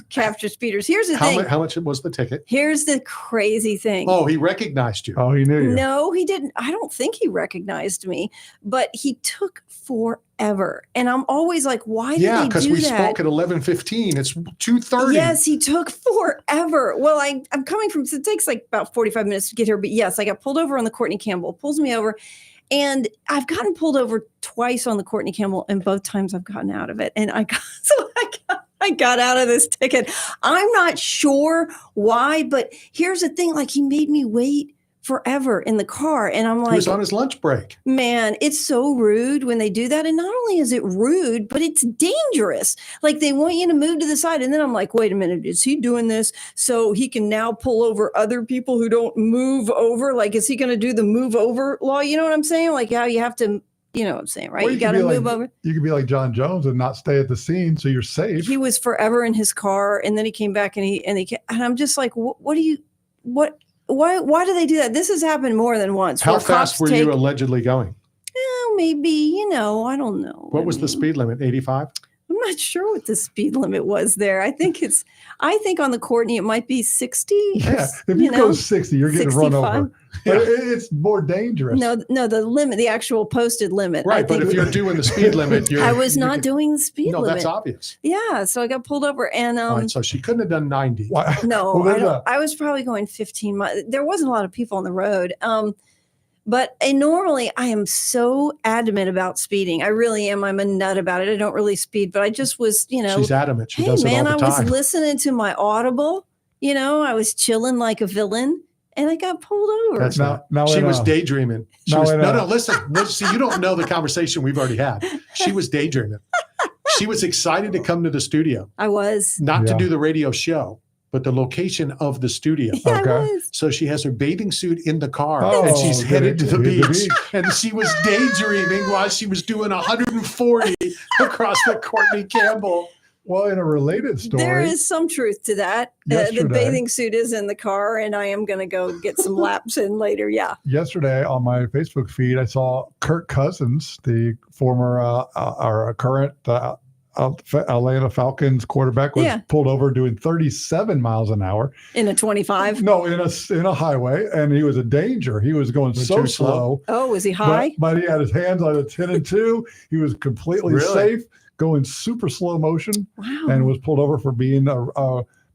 capture speeders. Here's the thing. How much was the ticket? Here's the crazy thing. Oh, he recognized you. Oh, he knew you. No, he didn't. I don't think he recognized me, but he took forever. And I'm always like, why did he do that? Yeah, because we spoke at 11:15. It's 2:30. Yes, he took forever. Well, I'm coming from, so it takes like about 45 minutes to get here. But yes, I got pulled over on the Courtney Campbell. Pulls me over. And I've gotten pulled over twice on the Courtney Campbell, and both times I've gotten out of it. And I got out of this ticket. I'm not sure why, but here's the thing. Like, he made me wait forever in the car. And I'm like, he was on his lunch break. Man, it's so rude when they do that. And not only is it rude, but it's dangerous. Like, they want you to move to the side. And then I'm like, wait a minute, is he doing this so he can now pull over other people who don't move over? Like, is he going to do the move over law? You know what I'm saying? Like, how you have to, you know what I'm saying, right? Well, you got to move over. You could be like John Jones and not stay at the scene, so you're safe. He was forever in his car, and then he came back, and I'm just like, why do they do that? This has happened more than once. How fast were you allegedly going? Maybe, I don't know. What was the speed limit? 85? I'm not sure what the speed limit was there. I think on the Courtney, it might be 60. Yeah, if you go 60, you're getting 65. Run over. Yeah. It's more dangerous. No, the limit, the actual posted limit. Right, but if you're doing the speed limit, I was not doing the speed limit. No, that's obvious. Yeah, so I got pulled over, and all right, so she couldn't have done 90. No, I was probably going 15 miles. There wasn't a lot of people on the road. But normally I am so adamant about speeding. I really am. I'm a nut about it. I don't really speed, but I just was, She's adamant. She does it all the time. I was listening to my Audible. I was chilling like a villain, and I got pulled over. That's she was daydreaming. Listen. See, you don't know the conversation we've already had. She was daydreaming. She was excited to come to the studio. I was. Not to do the radio show, but the location of the studio. Yeah, okay. So she has her bathing suit in the car, and she's headed to the beach. And she was daydreaming while she was doing 140 across the Courtney Campbell. Well, in a related story, there is some truth to that. The bathing suit is in the car, and I am going to go get some laps in later. Yeah. Yesterday on my Facebook feed, I saw Kirk Cousins, the former or current Atlanta Falcons quarterback was Yeah. pulled over doing 37 miles an hour. In a 25? No, in a highway, and he was a danger. He was going so too slow. Oh, was he high? But he had his hands on a 10 and 2. He was completely Really? safe, going super slow motion, Wow. and was pulled over for being a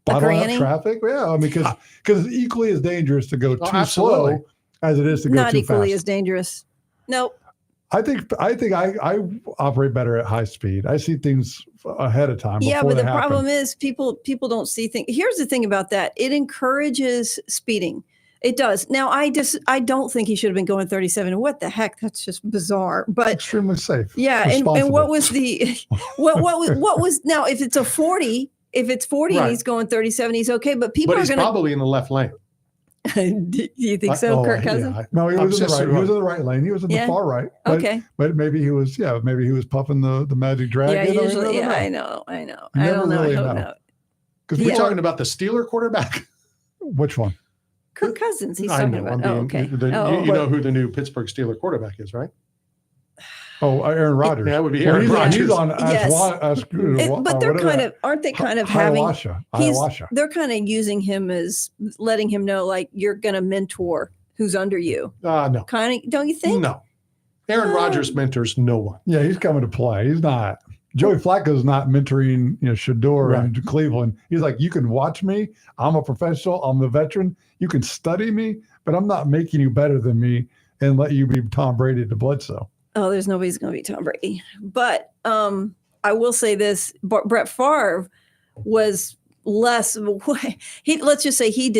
bottling granny? up traffic. Yeah, I mean, because it's equally as dangerous to go too absolutely. slow as it is to go Not too equally fast. as dangerous. Nope. I think I operate better at high speed. I see things ahead of time. Yeah, before but they the happen. problem is people don't see things. Here's the thing about that. It encourages speeding. It does. Now, I don't think he should have been going 37. What the heck? That's just bizarre. But extremely safe. yeah, and what was the what was now if it's a 40, if it's 40 and Right. he's going 37, he's okay. But people But are he's going to. probably in the left lane. Do you think so, Kirk Cousins? No, he I'm was in the just right. He was in the right lane. He was in Yeah. the far right. But, Okay. But maybe he was. Yeah. Maybe he was puffing the magic Yeah, dragon. usually. You never Yeah, know. I know. You I never don't know. really I hope know. not. Because We're talking about the Steeler quarterback. Which one? Kirk Cousins. He's I talking know. about. I'm Oh, being- okay. you know who the new Pittsburgh Steeler quarterback is, right? Oh, Aaron Rodgers. That would be Well, Aaron Rodgers. He's on. Yes. But they're kind of, aren't they kind of having? Ayahuasca. They're kind of using him as letting him know, like, you're going to mentor who's under you. No. Kind of, don't you think? No. Aaron Rodgers mentors no one. Yeah, he's coming to play. He's not. Joey Flacco's not mentoring, Shador Right. and Cleveland. He's like, you can watch me. I'm a professional. I'm a veteran. You can study me, but I'm not making you better than me and let you be Tom Brady to Bledsoe. Oh, there's nobody's going to be Tom Brady. But I will say this: Brett Favre was less. Let's just say he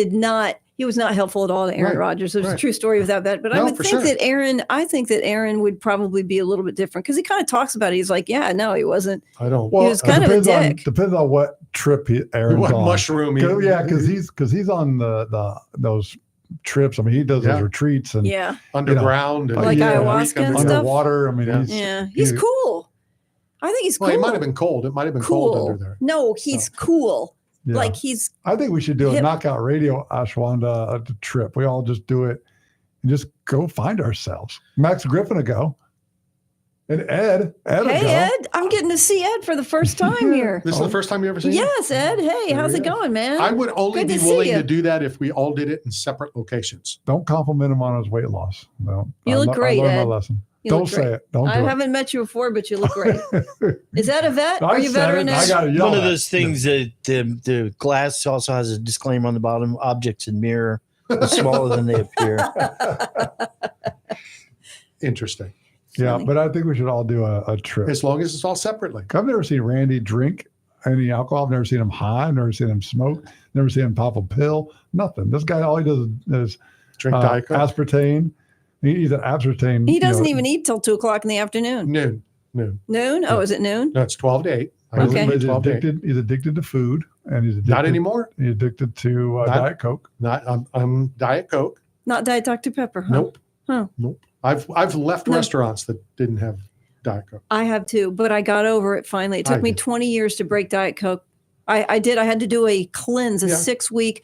was not helpful at all to Aaron Right. Rodgers. There's Right. a true story without that. But I No, would for think sure. that Aaron. I think that Aaron would probably be a little bit different because he kind of talks about it. He's like, yeah, no, he wasn't. I don't. He was kind of a dick. Depends on what trip Aaron's What on. mushroom he- Yeah, because he's on those trips. I mean, he does Yeah. those retreats and Yeah. Underground and Like ayahuasca and stuff? underwater. I mean, Yeah. He's cool. I think he's cool. Well, it might have been cold. It might have been cold cool. under there. No, he's cool. Yeah. Like he's I think we should do a hip. knockout radio Ashwanda trip. We all just do it and just go find ourselves. Max Griffin will go. And Ed will Hey go. Ed, I'm getting to see Ed for the first time here. This is the first time you ever seen him? Yes, Ed. Hey, how's it going, man? I would only Good be to see willing you. to do that if we all did it in separate locations. Don't compliment him on his weight loss. No. You look great, I learned Ed. my lesson. You Don't look say great. it. Don't I do haven't met you before, but you look great. Is that a vet? I Are you said veteran? it, I Ed? got to yell One of at. those things that the glass also has a disclaimer on the bottom: objects in mirror are smaller than they appear. Interesting. Yeah, but I think we should all do a trip. As long as it's all separately. I've never seen Randy drink any alcohol. I've never seen him high. I've never seen him smoke. Never seen him pop a pill. Nothing. This guy, all he does is Drink Diet Coke. aspartame. He's an aspartame. He doesn't even eat till 2:00 in the afternoon. Noon. Noon? Oh, is it noon? No, it's 12 to 8. I Okay. usually do He's 12 to 8. addicted. He's addicted to food, and he's addicted, Not anymore. He's addicted to Diet Coke. I'm Diet Coke. Not Diet Dr. Pepper, huh? Nope. Huh. Nope. I've left No. restaurants that didn't have Diet Coke. I have too, but I got over it finally. It took I me did. 20 years to break Diet Coke. I did. I had to do a cleanse, a 6-week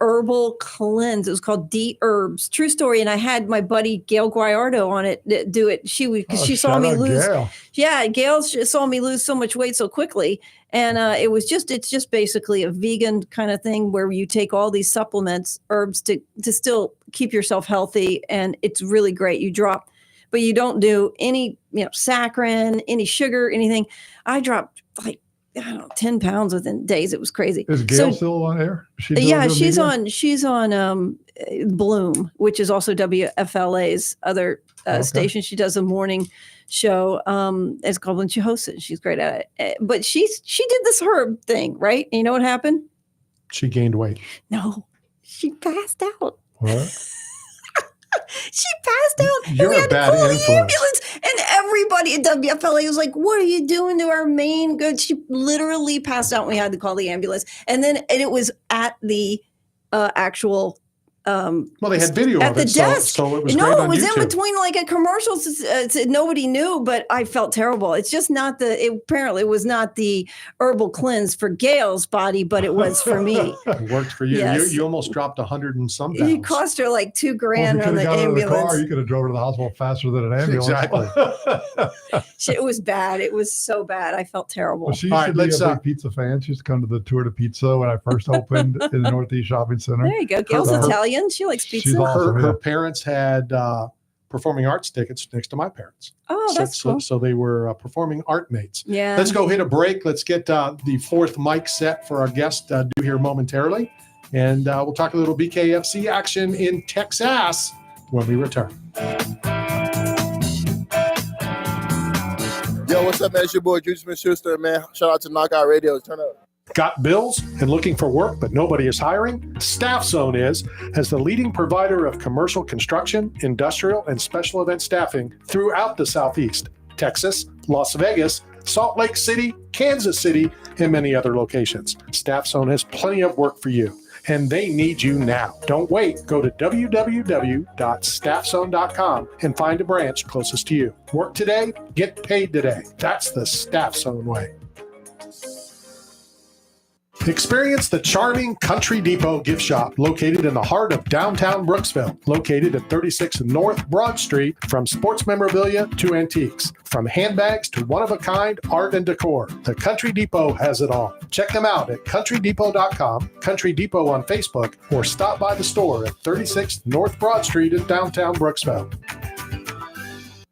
herbal cleanse. It was called D Herbs. True story. And I had my buddy Gail Guayardo on it do it. Because she saw shout me out lose. Gail. Yeah, Gail saw me lose so much weight so quickly. And it's just basically a vegan kind of thing where you take all these supplements, herbs to still keep yourself healthy. And it's really great. You drop, but you don't do any, saccharin, any sugar, anything. I dropped like, 10 pounds within days. It was crazy. Is Gail still on air? She's She's on Bloom, which is also WFLA's other station. She does a morning show. It's called When She Hosts It. She's great at it. But she did this herb thing, right? And you know what happened? She gained weight. No, she passed out. What? She passed out. You're and we a had bad to call influence. the ambulance. And everybody at WFLA was like, what are you doing to our main good? She literally passed out and we had to call the ambulance. And it was at the actual Well, they had video at of the it, desk. so it was no, great it on was YouTube. in between like a commercial. Nobody knew, but I felt terrible. It's just not apparently it was not the herbal cleanse for Gail's body, but it was for me. It worked for you. Yes. You almost dropped 100 and some pounds. It cost her like $2 grand Well, on the got out of the ambulance. car, you could have drove to the hospital faster than an ambulance. Exactly. It was bad. It was so bad. I felt terrible. Well, she used to be a big pizza fan. She used to come to the Tour de Pizza when I first opened in the Northeast Shopping Center. There you go. Gail's Italian. She likes pizza. She's awesome, Her parents had performing arts tickets next to my parents. Oh, that's cool. So they were performing art mates. Yeah. Let's go hit a break. Let's get the fourth mic set for our guest due here momentarily. And we'll talk a little BKFC action in Texas when we return. Yo, what's up, man? It's your boy, Juice Smith-Schuster, man. Shout out to Knockout Radio. Turn up. Got bills and looking for work, but nobody is hiring? Staff Zone is, as the leading provider of commercial construction, industrial, and special event staffing throughout the Southeast, Texas, Las Vegas, Salt Lake City, Kansas City, and many other locations. Staff Zone has plenty of work for you, and they need you now. Don't wait. Go to www.staffzone.com and find a branch closest to you. Work today, get paid today. That's the Staff Zone way. Experience the charming Country Depot gift shop located in the heart of downtown Brooksville, located at 36 North Broad Street. From sports memorabilia to antiques, from handbags to one-of-a-kind art and decor, the Country Depot has it all. Check them out at countrydepot.com, Country Depot on Facebook, or stop by the store at 36 North Broad Street in downtown Brooksville.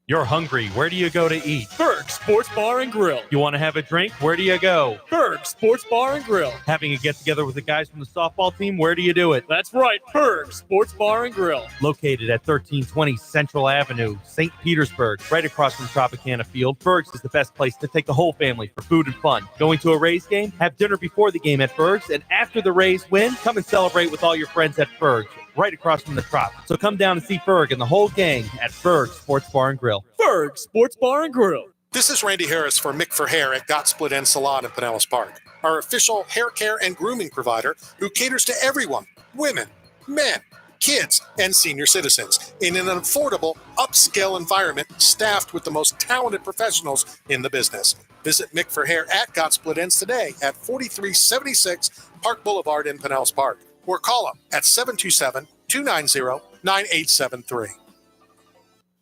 You're hungry. Where do you go to eat? Berg Sports Bar and Grill. You want to have a drink? Where do you go? Berg Sports Bar and Grill. Having a get-together with the guys from the softball team? Where do you do it? That's right, Berg Sports Bar and Grill. Located at 1320 Central Avenue, St. Petersburg, right across from Tropicana Field. Berg's is the best place to take the whole family for food and fun. Going to a Rays game? Have dinner before the game at Berg's, and after the Rays win, come and celebrate with all your friends at Berg's, right across from the Trop. So come down and see Berg and the whole gang at Berg Sports Bar and Grill. Berg Sports Bar and Grill. This is Randy Harris for Mick for Hair at Got Split End Salon in Pinellas Park, our official hair care and grooming provider who caters to everyone, women, men, kids, and senior citizens in an affordable, upscale environment staffed with the most talented professionals in the business. Visit Mick for Hair at Got Split Ends today at 4376 Park Boulevard in Pinellas Park, or call them at 727-290-9873.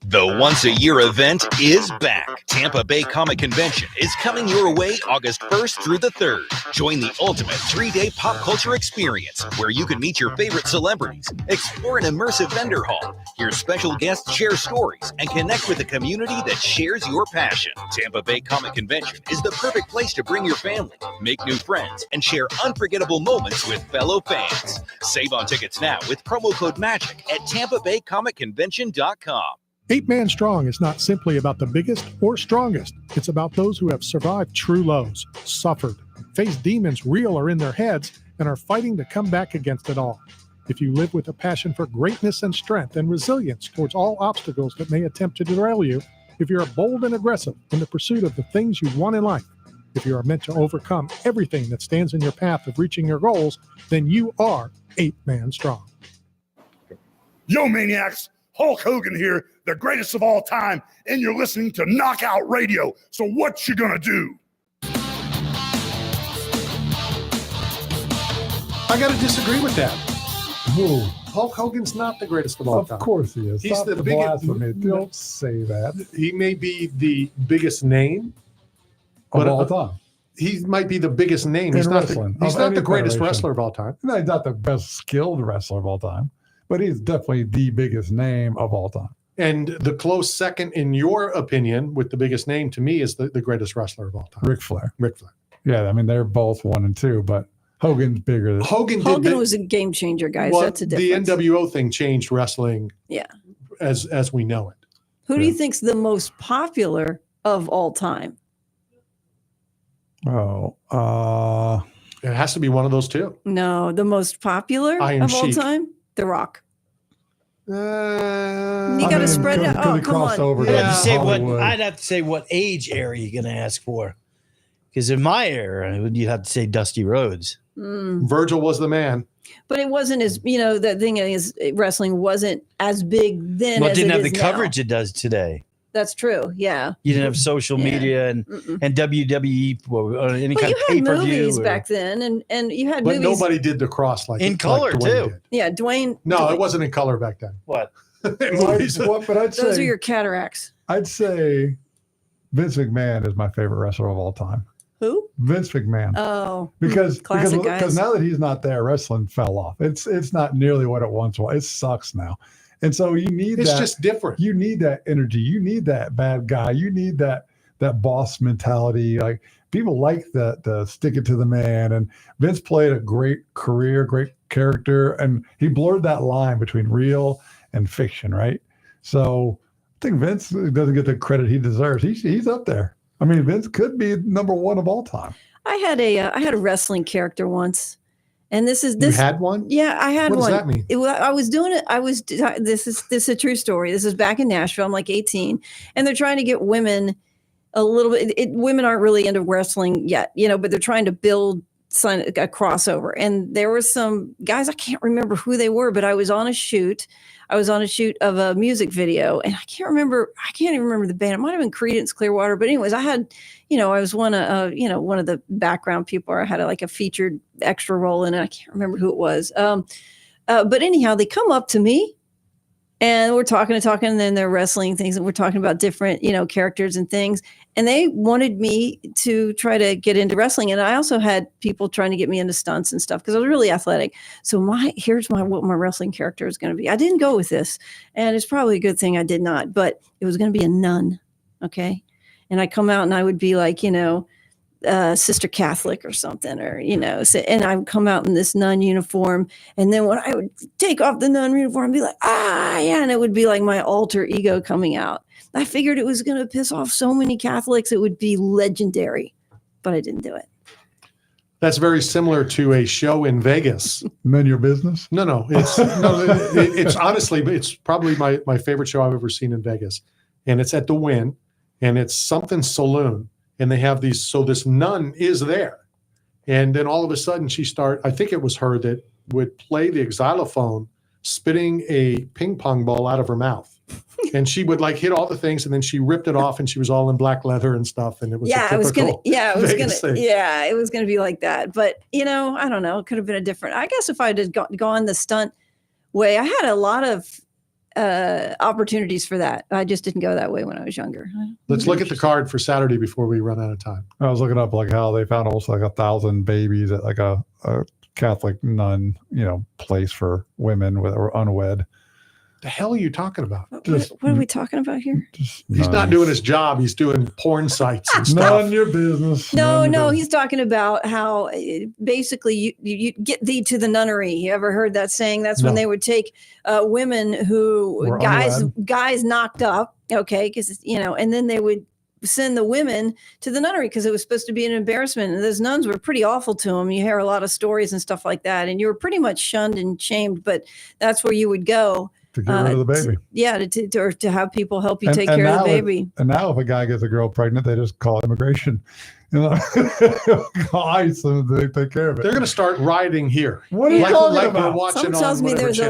The once-a-year event is back. Tampa Bay Comic Convention is coming your way August 1st through the 3rd. Join the ultimate 3-day pop culture experience where you can meet your favorite celebrities, explore an immersive vendor hall, hear special guests share stories, and connect with a community that shares your passion. Tampa Bay Comic Convention is the perfect place to bring your family, make new friends, and share unforgettable moments with fellow fans. Save on tickets now with promo code MAGIC at TampaBayComicConvention.com. 8 Man Strong is not simply about the biggest or strongest. It's about those who have survived true lows, suffered, faced demons real or in their heads, and are fighting to come back against it all. If you live with a passion for greatness and strength and resilience towards all obstacles that may attempt to derail you, if you're bold and aggressive in the pursuit of the things you want in life, if you are meant to overcome everything that stands in your path of reaching your goals, then you are 8 Man Strong. Yo, maniacs! Hulk Hogan here, the greatest of all time, and you're listening to Knockout Radio. So what you gonna do? I got to disagree with that. Whoa. Hulk Hogan's not the greatest of all time. Of course he is. He's Stop the the biggest. blasphemy. Don't say that. He may be the biggest name Of all time. He might be the biggest name. In He's not wrestling, the, he's of not any the greatest federation. wrestler of all time. No, he's not the best skilled wrestler of all time, but he's definitely the biggest name of all time. And the close second, in your opinion, with the biggest name to me is the greatest wrestler of all time. Ric Flair. Ric Flair. Yeah, I mean, they're both 1 and 2, but Hogan's bigger. Hogan was a game changer, guys. Well, That's a difference. the NWO thing changed wrestling Yeah. as we know it. Who do you think's the most popular of all time? It has to be one of those two. No, the most popular Iron of all Sheik. time? The Rock. You got to mean, spread it out. could Oh, he come cross on. over I'd have, to say Hollywood? I'd have to say what age era you're going to ask for. Because in my era, you'd have to say Dusty Rhodes. Virgil was the man. But it wasn't as, the thing is, wrestling wasn't as big then Well, it as didn't it have is the now. coverage it does today. That's true. Yeah. You didn't have social media and WWE or any Well, kind you of had pay-per-view. movies back then, and you had But movies. nobody did the cross like In color, Dwayne too. did. Yeah, Dwayne. No, it wasn't in color back then. What? But I'd Those are say your cataracts. I'd say Vince McMahon is my favorite wrestler of all time. Who? Vince McMahon. Oh, Because classic guys. now that he's not there, wrestling fell off. It's not nearly what it once was. It sucks now. And so you need It's that. just different. You need that energy. You need that bad guy. You need that boss mentality. Like people like the stick it to the man. And Vince played a great career, great character, and he blurred that line between real and fiction, right? So I think Vince doesn't get the credit he deserves. He's up there. I mean, Vince could be number one of all time. I had a wrestling character once, and this. You had one? Yeah, I had What one. does that mean? I was doing it. This is a true story. This is back in Nashville. I'm like 18, and they're trying to get women a little bit. Women aren't really into wrestling yet, but they're trying to build a crossover. And there were some guys, I can't remember who they were, but I was on a shoot. Of a music video, and I can't even remember the band. It might have been Creedence Clearwater, but anyways, I had, I was one of the background people, or I had a featured extra role in it. I can't remember who it was. But anyhow, they come up to me and we're talking, and then they're wrestling things, and we're talking about different, characters and things. And they wanted me to try to get into wrestling. And I also had people trying to get me into stunts and stuff because I was really athletic. So here's what my wrestling character is going to be. I didn't go with this, and it's probably a good thing I did not, but it was going to be a nun. Okay. And I come out and I would be like, Sister Catholic or something, or, and I would come out in this nun uniform. And then when I would take off the nun uniform and be like, yeah. And it would be like my alter ego coming out. I figured it was going to piss off so many Catholics. It would be legendary, but I didn't do it. That's very similar to a show in Vegas. None of your business? No. It's honestly, it's probably my favorite show I've ever seen in Vegas. And it's at the Wynn, and it's something saloon. And they have these, so this nun is there. And then all of a sudden I think it was her that would play the xylophone, spitting a ping pong ball out of her mouth. And she would hit all the things, and then she ripped it off, and she was all in black leather and stuff. And it was it was gonna be like that. But I don't know. It could have been a different. I guess if I had gone the stunt way, I had a lot of opportunities for that. I just didn't go that way when I was younger. Let's look at the card for Saturday before we run out of time. I was looking up how they found almost 1,000 babies at a Catholic nun, place for women who were unwed. The hell are you talking about? What are we talking about here? He's not doing his job. He's doing porn sites and stuff. None of your business. No, he's talking about how basically you get thee to the nunnery. You ever heard that saying? That's when they would take women who guys knocked up, okay, because and then they would send the women to the nunnery because it was supposed to be an embarrassment. And those nuns were pretty awful to them. You hear a lot of stories and stuff like that, and you were pretty much shunned and shamed. But that's where you would go. To get rid of the baby. To have people help you take care of the baby. And now if a guy gets a girl pregnant, they just call immigration. Call ICE and they take care of it. They're going to start rioting here. What are you talking about? Someone tells me there's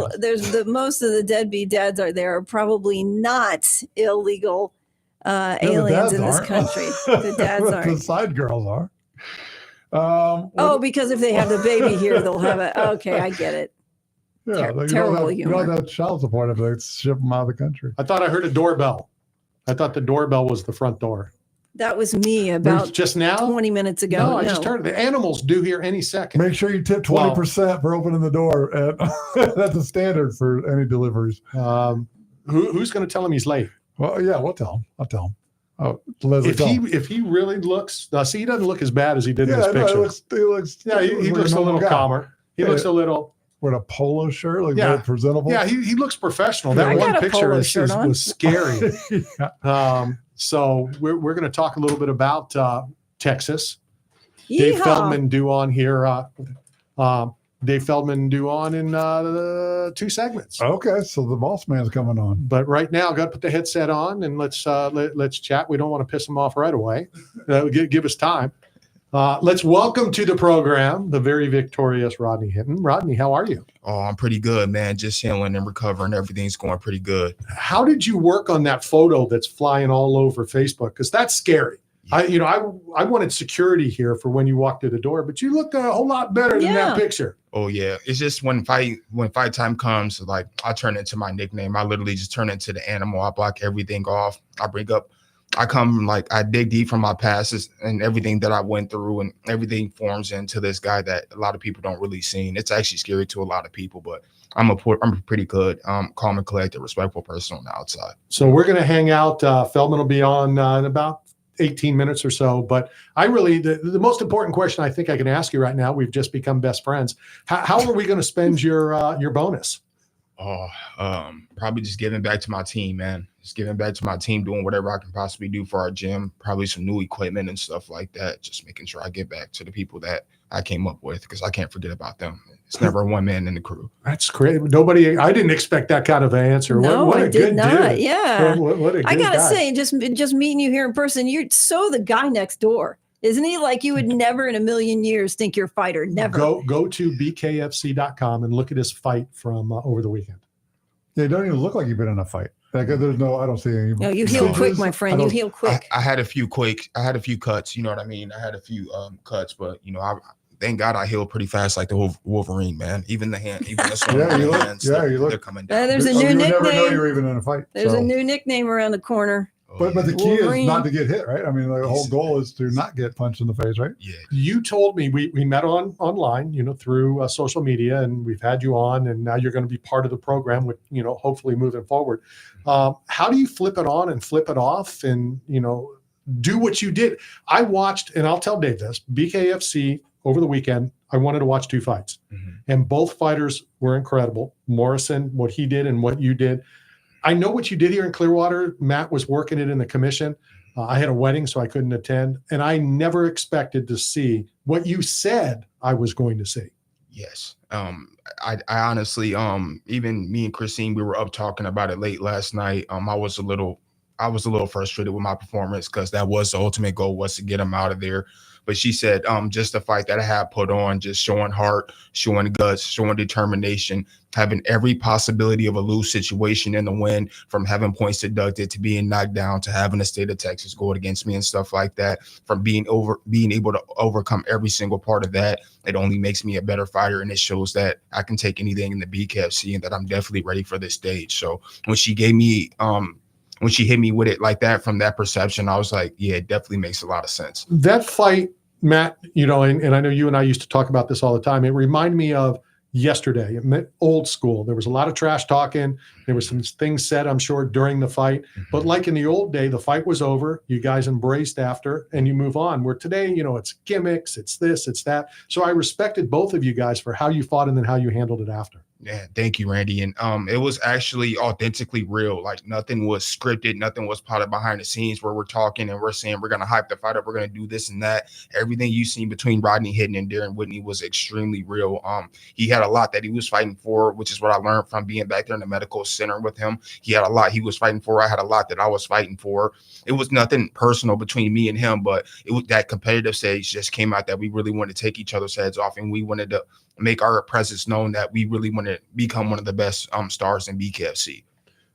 most of the deadbeat dads are probably not illegal aliens in this country. The dads aren't. The side girls are. Because if they have the baby here, they'll have it. Okay, I get it. Yeah, terrible humor. You don't have child support if they ship them out of the country. I thought I heard a doorbell. I thought the doorbell was the front door. That was me about just now, 20 minutes ago. No, I just heard the animals due here any second. Make sure you tip 20% for opening the door. That's a standard for any deliveries. Who's going to tell him he's late? Well, yeah, we'll tell him. I'll tell him. Oh, Leslie, if he really looks, see, he doesn't look as bad as he did in this picture. He looks he looks a little calmer. He looks a little. With a polo shirt, very presentable. Yeah, he looks professional. That one picture was scary. So we're going to talk a little bit about Texas. Yeehaw. Dave Feldman due on here. Dave Feldman due on in 2 segments. Okay, so the boss man's coming on. But right now, got to put the headset on and let's chat. We don't want to piss him off right away. Give us time. Let's welcome to the program the very victorious Rodney Hinton. Rodney, how are you? Oh, I'm pretty good, man. Just healing and recovering. Everything's going pretty good. How did you work on that photo that's flying all over Facebook? Because that's scary. I wanted security here for when you walked through the door, but you look a whole lot better than that picture. Oh yeah, it's just when fight time comes, like I turn into my nickname. I literally just turn into the animal. I block everything off. I dig deep from my past and everything that I went through, and everything forms into this guy that a lot of people don't really see. And it's actually scary to a lot of people, but I'm a pretty good, calm and collected, respectful person on the outside. So we're going to hang out. Feldman will be on in about 18 minutes or so. But the most important question I think I can ask you right now, we've just become best friends. How are we going to spend your bonus? Probably just giving back to my team, man. Just giving back to my team, doing whatever I can possibly do for our gym, probably some new equipment and stuff like that. Just making sure I get back to the people that I came up with, because I can't forget about them. It's never one man in the crew. That's great. I didn't expect that kind of an answer. No, what a I did good not. dude. Yeah. What a good I gotta guy. say, just meeting you here in person, you're so the guy next door, isn't he? Like you would never in a million years think you're a fighter. Never. Go to bkfc.com and look at his fight from over the weekend. Yeah, you don't even look like you've been in a fight. Like I don't see any. No, you heal quick, my friend. You heal quick. I had a few cuts. You know what I mean? I had a few cuts, but thank God I healed pretty fast, like the Wolverine, man. Even the hand, even the hands. You look. They're coming down. There's a new you nickname. never know you're even in a fight. There's a new nickname around the corner. But the key Wolverine. is not to get hit, right? I mean, the whole goal is to not get punched in the face, right? Yeah. You told me we met online, through social media, and we've had you on, and now you're going to be part of the program with, hopefully moving forward. How do you flip it on and flip it off and, do what you did? I watched, and I'll tell Dave this, BKFC over the weekend, I wanted to watch two fights, and both fighters were incredible. Morrison, what he did and what you did. I know what you did here in Clearwater. Matt was working it in the commission. I had a wedding, so I couldn't attend. And I never expected to see what you said I was going to see. Yes. I honestly, even me and Christine, we were up talking about it late last night. I was a little frustrated with my performance, because that was the ultimate goal, was to get him out of there. But she said, just the fight that I had put on, just showing heart, showing guts, showing determination, having every possibility of a lose situation in the win, from having points deducted to being knocked down to having the state of Texas go against me and stuff like that, from being able to overcome every single part of that. It only makes me a better fighter, and it shows that I can take anything in the BKFC and that I'm definitely ready for this stage. So when she gave me, when she hit me with it like that, from that perception, I was like, yeah, it definitely makes a lot of sense. That fight, Matt, and I know you and I used to talk about this all the time. It reminded me of yesterday. It meant old school. There was a lot of trash talking. There was some things said, I'm sure, during the fight. But like in the old day, the fight was over. You guys embraced after, and you move on. Where today, it's gimmicks, it's this, it's that. So I respected both of you guys for how you fought and then how you handled it after. Yeah, thank you, Randy. And it was actually authentically real. Like nothing was scripted, nothing was plotted behind the scenes, where we're talking and we're saying we're gonna hype the fight up, we're gonna do this and that. Everything you seen between Rodney Hinton and Darren Whitney was extremely real. He had a lot that he was fighting for, which is what I learned from being back there in the medical center with him. He had a lot he was fighting for. I had a lot that I was fighting for. It was nothing personal between me and him, but it was that competitive stage just came out, that we really wanted to take each other's heads off, and we wanted to make our presence known, that we really want to become one of the best stars in BKFC.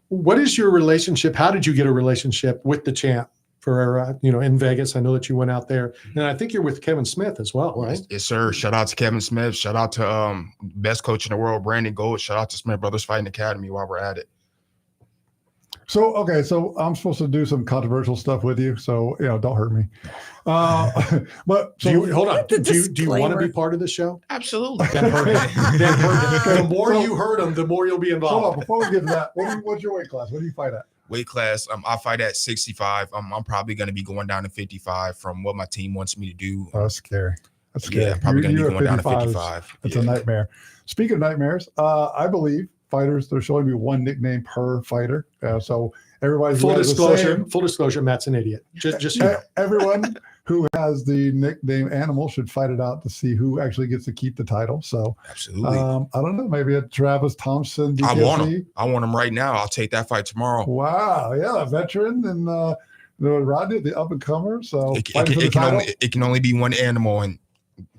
What is your relationship? How did you get a relationship with the champ for, in Vegas? I know that you went out there, and I think you're with Kevin Smith as well, right? Yes, sir. Shout out to Kevin Smith. Shout out to best coach in the world, Brandon Gold. Shout out to Smith Brothers Fighting Academy while we're at it. So I'm supposed to do some controversial stuff with you. So, don't hurt me. But hold on. Do you want to be part of the show? Absolutely. The more you hurt him, the more you'll be involved. Hold on, before we get to that, what's your weight class? What do you fight at? Weight class, I fight at 65. I'm probably going to be going down to 55 from what my team wants me to do. Oh, that's scary. That's scary. Yeah, I'm probably going to be going down to 55. It's a nightmare. Speaking of nightmares, I believe fighters, there's only one nickname per fighter. So everybody's full disclosure, Matt's an idiot. Just everyone who has the nickname Animal should fight it out to see who actually gets to keep the title. So absolutely. I don't know, maybe a Travis Thompson. DKC. I want him right now. I'll take that fight tomorrow. Wow, yeah, a veteran, and Rodney, the up and comer. So it can only be one animal, and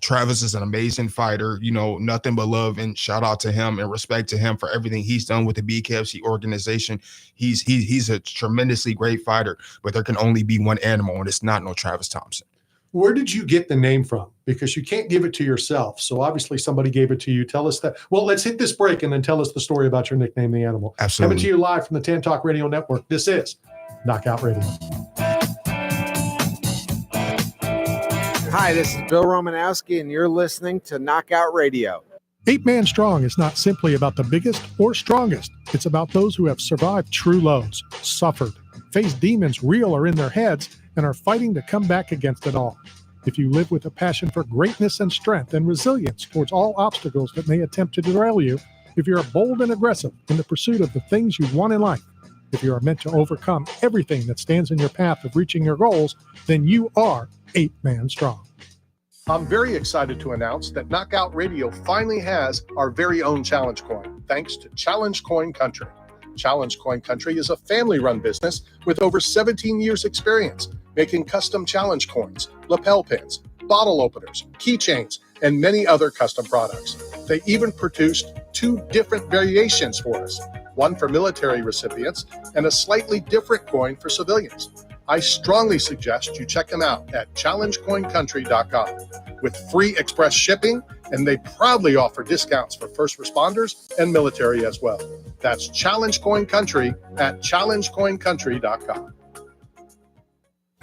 Travis is an amazing fighter. Nothing but love and shout out to him and respect to him for everything he's done with the BKFC organization. He's a tremendously great fighter, but there can only be one animal, and it's not no Travis Thompson. Where did you get the name from? Because you can't give it to yourself. So obviously somebody gave it to you. Tell us that. Well, let's hit this break and then tell us the story about your nickname, the animal. Absolutely. Coming to you live from the TAN Talk Radio Network. This is Knockout Radio. Hi, this is Bill Romanowski, and you're listening to Knockout Radio. 8 Man Strong is not simply about the biggest or strongest. It's about those who have survived true lows, suffered, faced demons real or in their heads, and are fighting to come back against it all. If you live with a passion for greatness and strength and resilience towards all obstacles that may attempt to derail you, if you're bold and aggressive in the pursuit of the things you want in life, if you are meant to overcome everything that stands in your path of reaching your goals, then you are 8 Man Strong. I'm very excited to announce that Knockout Radio finally has our very own Challenge Coin, thanks to Challenge Coin Country. Challenge Coin Country is a family-run business with over 17 years experience making custom challenge coins, lapel pins, bottle openers, keychains, and many other custom products. They even produced 2 different variations for us, one for military recipients and a slightly different coin for civilians. I strongly suggest you check them out at challengecoincountry.com with free express shipping, and they proudly offer discounts for first responders and military as well. That's Challenge Coin Country at challengecoincountry.com.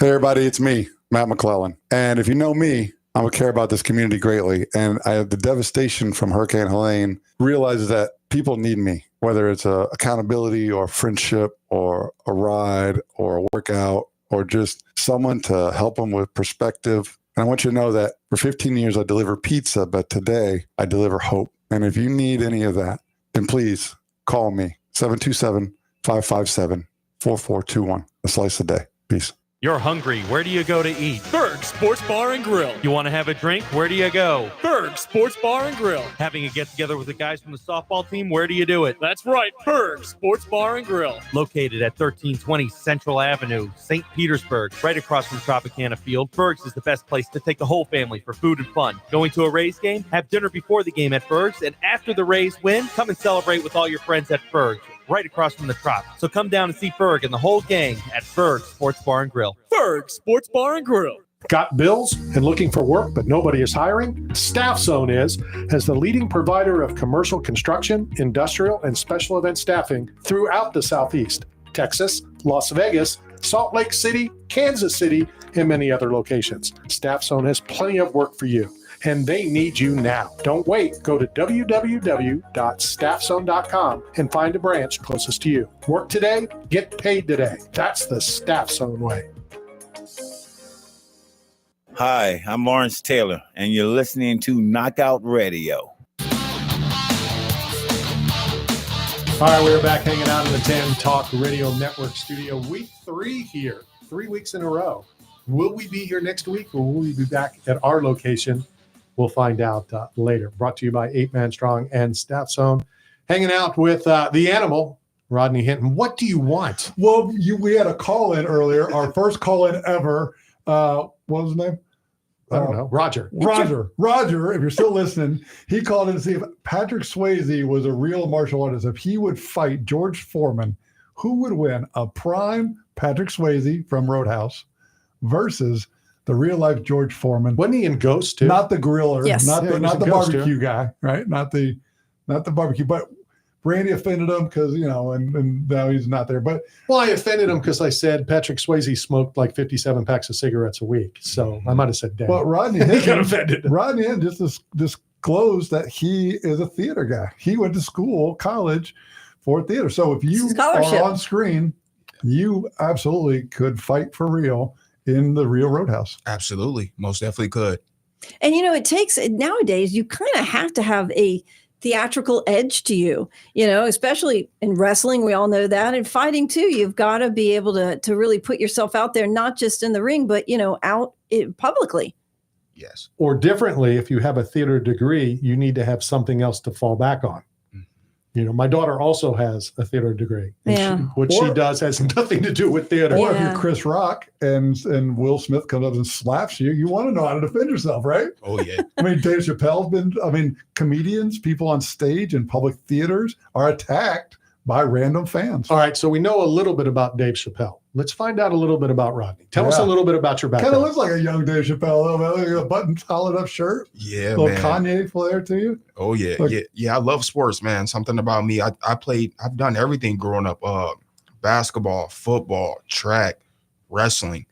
Hey everybody, it's me, Matt McClellan. And if you know me, I'm gonna care about this community greatly. And I have the devastation from Hurricane Helene realizes that people need me, whether it's accountability or friendship or a ride or a workout or just someone to help them with perspective. And I want you to know that for 15 years, I deliver pizza, but today I deliver hope. And if you need any of that, then please call me, 727-557-4421. A slice a day. Peace. You're hungry. Where do you go to eat? Berg Sports Bar and Grill. You want to have a drink? Where do you go? Berg Sports Bar and Grill. Having a get-together with the guys from the softball team? Where do you do it? That's right, Berg Sports Bar and Grill. Located at 1320 Central Avenue, St. Petersburg, right across from Tropicana Field. Berg's is the best place to take the whole family for food and fun. Going to a Rays game? Have dinner before the game at Berg's, and after the Rays win, come and celebrate with all your friends at Berg's, right across from the Trop. So come down and see Berg and the whole gang at Berg Sports Bar and Grill. Berg Sports Bar and Grill. Got bills and looking for work, but nobody is hiring? Staff Zone is, as the leading provider of commercial construction, industrial, and special event staffing throughout the Southeast, Texas, Las Vegas, Salt Lake City, Kansas City, and many other locations. Staff Zone has plenty of work for you, and they need you now. Don't wait. Go to www.staffzone.com and find a branch closest to you. Work today, get paid today. That's the Staff Zone way. Hi, I'm Lawrence Taylor, and you're listening to Knockout Radio. All right, we're back hanging out in the TAN Talk Radio Network studio. Week 3 here, 3 weeks in a row. Will we be here next week, or will we be back at our location? We'll find out later. Brought to you by 8 Man Strong and Staff Zone. Hanging out with the animal, Rodney Hinton. What do you want? Well, we had a call-in earlier, our first call-in ever. What was his name? I don't know. Roger, if you're still listening, he called in to see if Patrick Swayze was a real martial artist. If he would fight George Foreman, who would win? A prime Patrick Swayze from Roadhouse versus the real life George Foreman. Wasn't he in Ghost too? Not the griller, yes. not the Ghost barbecue too. guy, right? Not the barbecue, but Randy offended him because, and now he's not there. But I offended him because I said Patrick Swayze smoked like 57 packs of cigarettes a week. So I might have said that. But Rodney got offended. Rodney Hinton just disclosed that he is a theater guy. He went to college for theater. So if you are on screen, you absolutely could fight for real in the real Roadhouse. Absolutely. Most definitely could. And, it takes nowadays, you kind of have to have a theatrical edge to you, especially in wrestling. We all know that. And fighting too, you've got to be able to really put yourself out there, not just in the ring, but, out publicly. Yes. Or differently, if you have a theater degree, you need to have something else to fall back on. My daughter also has a theater degree. And Yeah. what she does has nothing to do with theater. Or if you're Chris Rock and Will Smith comes up and slaps you, you want to know how to defend yourself, right? Oh, yeah. I mean, Dave Chappelle's been, comedians, people on stage in public theaters are attacked by random fans. All right, so we know a little bit about Dave Chappelle. Let's find out a little bit about Rodney. Tell us a little bit about your background. Kind of looks like a young Dave Chappelle, though, man. Like a button collared up shirt. Yeah, little man. Kanye flair to you. Oh yeah, Like- yeah. I love sports, man. Something about me. I've done everything growing up. Basketball, football, track, wrestling.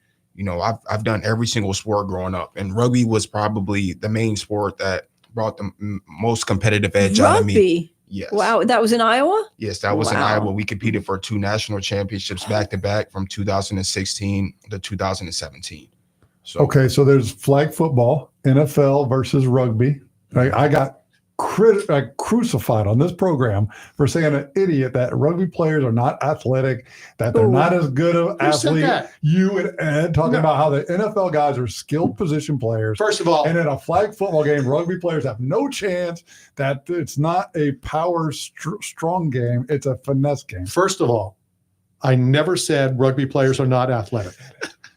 I've done every single sport growing up, and rugby was probably the main sport that brought the most competitive edge out of me. Rugby. Yes. Wow, that was in Iowa? Yes, that was in Wow. Iowa. We competed for 2 national championships back to back from 2016 to 2017. So Okay, so there's flag football, NFL versus rugby. I got crucified on this program for saying an idiot that rugby players are not athletic, that they're not as good of Who said athletes. that? You and Ed talking about how the NFL guys are skilled position players. First of all, and in a flag football game, rugby players have no chance. That it's not a power strong game; it's a finesse game. First of all, I never said rugby players are not athletic.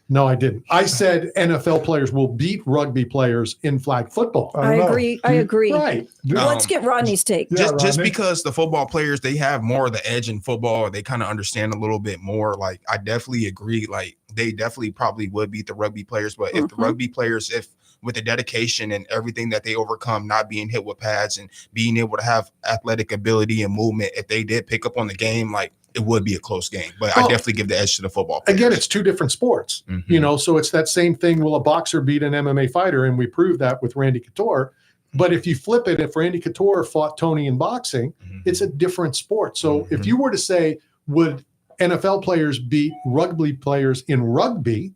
No, I didn't. I said NFL players will beat rugby players in flag football. I agree. I agree. Right. Let's get Rodney's take. Just because the football players, they have more of the edge in football, they kind of understand a little bit more. Like, I definitely agree. Like, they definitely probably would beat the rugby players. But if the rugby players, with the dedication and everything that they overcome, not being hit with pads and being able to have athletic ability and movement, if they did pick up on the game, like, it would be a close game. But I definitely give the edge to the football players. Again, it's two different sports, so it's that same thing. Will a boxer beat an MMA fighter? And we proved that with Randy Couture. But if you flip it, if Randy Couture fought Tony in boxing, it's a different sport. So if you were to say, would NFL players beat rugby players in rugby,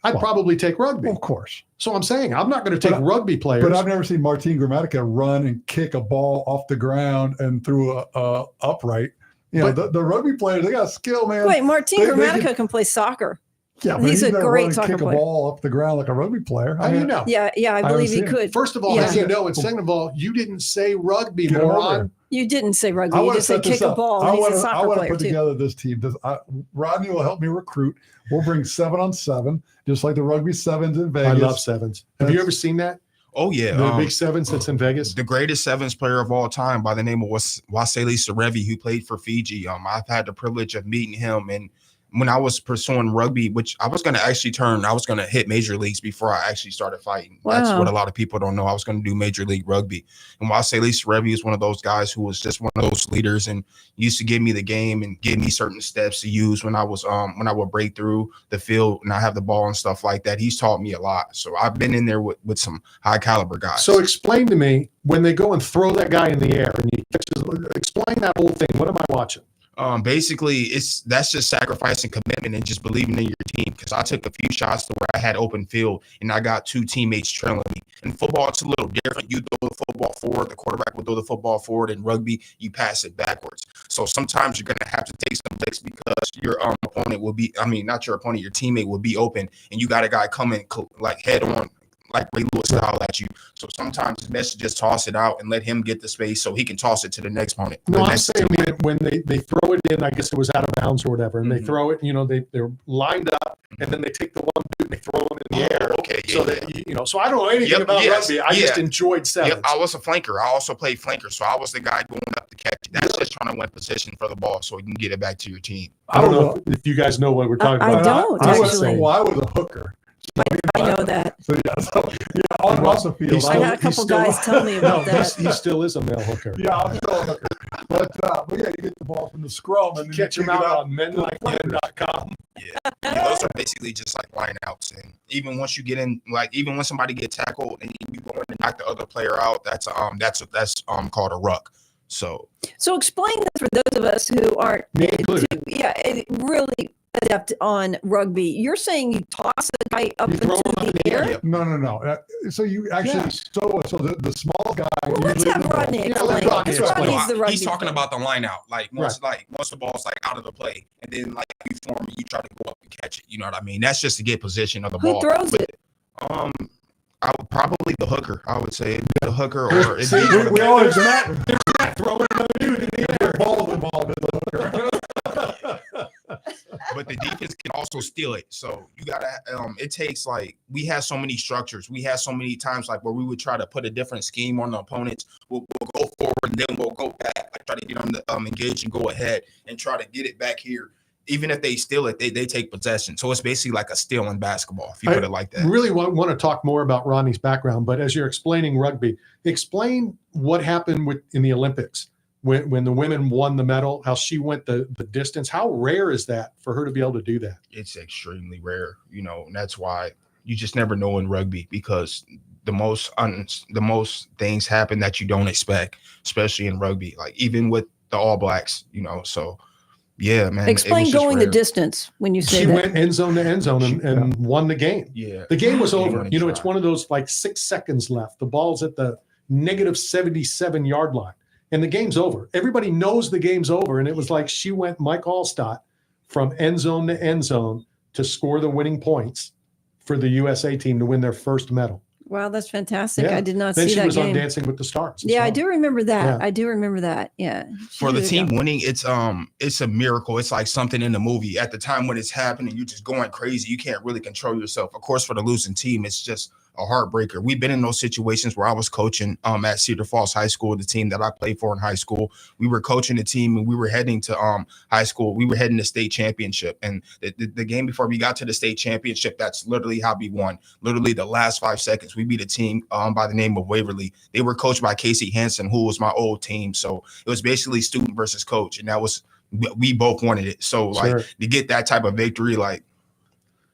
I'd probably take rugby. Of course. So I'm saying I'm not going to take rugby players. But I've never seen Martin Gramatica run and kick a ball off the ground and through a upright. The rugby players, they got skill, man. Wait, Martin They Gramatica can- can play soccer. Yeah, but he's a never great run and soccer kick player. a ball up the ground like a rugby player. How do you know? Yeah, I believe he haven't seen could. it. First of all, Yeah. how do you know? And second of all, you didn't say rugby, Get him over moron. there. You didn't say rugby. I You want to just said set this kick a up. ball. I He's want a to soccer put player too. together this team. Rodney will help me recruit. We'll bring 7-on-7, just like the rugby sevens in Vegas. I love sevens. Have you ever seen that? Oh, yeah. The big sevens that's in Vegas? The greatest sevens player of all time by the name of Wesley who played for Fiji. I've had the privilege of meeting him. And when I was pursuing rugby, which I was going to hit major leagues before I actually started fighting. That's Wow. what a lot of people don't know. I was going to do major league rugby. And Wesley is one of those guys who was just one of those leaders and used to give me the game and give me certain steps to use when I would break through the field and I have the ball and stuff like that. He's taught me a lot. So I've been in there with some high caliber guys. So explain to me, when they go and throw that guy in the air and he catches, explain that whole thing. What am I watching? Basically, that's just sacrifice and commitment and just believing in your team. Because I took a few shots to where I had open field and I got 2 teammates trailing me. In football, it's a little different. You throw the football forward, the quarterback will throw the football forward. In rugby, you pass it backwards. So sometimes you're going to have to take some licks because your opponent will be, not your opponent, your teammate will be open and you got a guy coming like head on, like Ray Lewis style at you. So sometimes it's best to just toss it out and let him get the space so he can toss it to the next opponent. No, I'm saying when they throw it in, I guess it was out of bounds or whatever, and they throw it, they're lined up, and then they take the one dude and they throw him in the air. Okay, so that so I don't know anything about rugby. I just enjoyed sevens. Yep, I was a flanker. I also played flanker, so I was the guy going up to catch it. That's just trying to win position for the ball so you can get it back to your team. I don't know if you guys know what we're talking I about. don't, I actually. was a hooker. I know that. So on the field. I had a couple guys tell me about that. He still is a male hooker. Yeah, I'm still a hooker. But yeah, you get the ball from the scrum and then Catch you him kick it out on menlikemen.com. Yeah, those are basically just like lineouts. And even once you get in, even when somebody gets tackled and you go in and knock the other player out, that's called a ruck. So explain this for those of us who aren't really adept on rugby. You're saying you toss the guy up into the air? No. So you actually so the small guy. Well, let's have Rodney explain. Rodney's the rugby he's talking player. about the line out. Once the ball's out of the play, and then you form, you try to go up and catch it. You know what I mean? That's just to get position of the ball. Who throws it? I would probably the hooker. I would say the hooker, or if we always throwing another dude in the air. also steal it. So you gotta it takes like we had so many structures. We had so many times like where we would try to put a different scheme on the opponents. We'll go forward and then we'll go back, like try to get them to engage and go ahead and try to get it back here. Even if they steal it, they take possession. So it's basically like a steal in basketball, if you put it like that. I really want to talk more about Ronnie's background, but as you're explaining rugby, explain what happened in the Olympics when the women won the medal, how she went the distance. How rare is that for her to be able to do that? It's extremely rare, and that's why you just never know in rugby, because the most things happen that you don't expect, especially in rugby, like even with the All Blacks, so. Yeah, man. Explain going the distance when you say she that. went end zone to end zone and won the game. Yeah. The game was over. It's one of those like 6 seconds left. The ball's at the negative 77-yard line and the game's over. Everybody knows the game's over. And it was like she went Mike Allstott from end zone to end zone to score the winning points for the USA team to win their first medal. Wow, that's fantastic. Yeah. I did not then see that she was game. on Dancing with the Stars. Yeah, I do remember that. Yeah. I do remember that. Yeah. For the team winning, it's a miracle. It's like something in the movie. At the time when it's happening, you're just going crazy. You can't really control yourself. Of course, for the losing team, it's just a heartbreaker. We've been in those situations where I was coaching at Cedar Falls High School, the team that I played for in high school. We were coaching the team and we were heading to high school. We were heading to state championship. And the game before we got to the state championship, that's literally how we won. Literally the last 5 seconds, we beat a team by the name of Waverly. They were coached by Casey Hansen, who was my old team. So it was basically student versus coach. And that was, we both wanted it. So like to get that type of victory, like,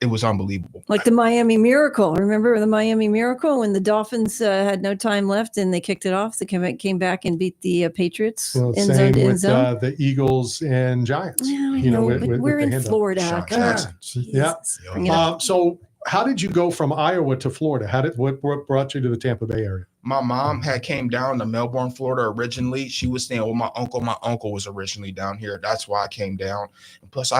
it was unbelievable. Like the Miami Miracle. Remember the Miami Miracle when the Dolphins had no time left and they kicked it off? They came back and beat the Patriots. Well, end same zone to end with zone. The Eagles and Giants. Yeah, we're in Florida. Yeah. So how did you go from Iowa to Florida? What brought you to the Tampa Bay area? My mom had came down to Melbourne, Florida originally. She was staying with my uncle. My uncle was originally down here. That's why I came down. And plus,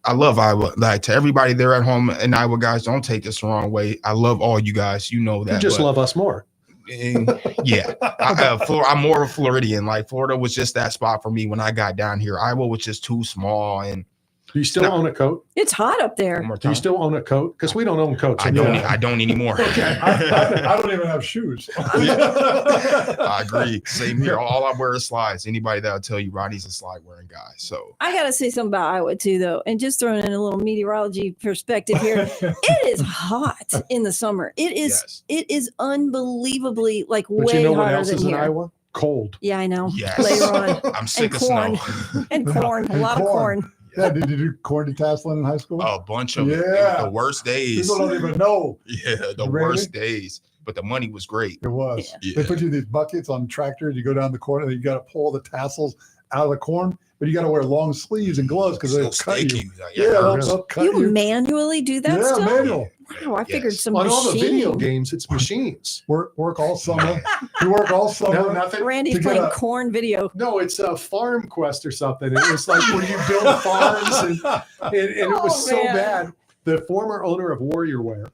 I love Iowa. Like, to everybody there at home in Iowa, guys, don't take this the wrong way. I love all you guys. You know that. You just love us more. Yeah. I'm more of a Floridian. Like, Florida was just that spot for me when I got down here. Iowa was just too small. And do you still own a coat? It's hot up there. Do you still own a coat? Because we don't own coats. I don't anymore. Okay. I don't even have shoes. I agree. Same here. All I wear is slides. Anybody that'll tell you Rodney's a slide wearing guy. So I got to say something about Iowa too, though, and just throwing in a little meteorology perspective here. It is hot in the summer. It is. It is unbelievably like but way you know what hotter else than is in here. Iowa? Cold. Yeah, I know. Yes. Later on. I'm sick of corn. snow. And corn. A lot of corn. Yeah, did you do corn detasseling in high school? A bunch of it. Yeah. The worst days. People don't even know. Yeah, the worst days. But the money was great. It was. Yeah. They put you in these buckets on tractors. You go down the corner, and you got to pull the tassels out of the corn, but you got to wear long sleeves and gloves because they'll cut you. They'll cut You manually do that stuff? manual. Wow, I figured some On all the machine. video games, it's machines. Work all summer. You work all summer. No, nothing. Randy's playing corn video. No, it's a Farm Quest or something. It was like where you build farms, and it was so bad. The former owner of Warrior Wear,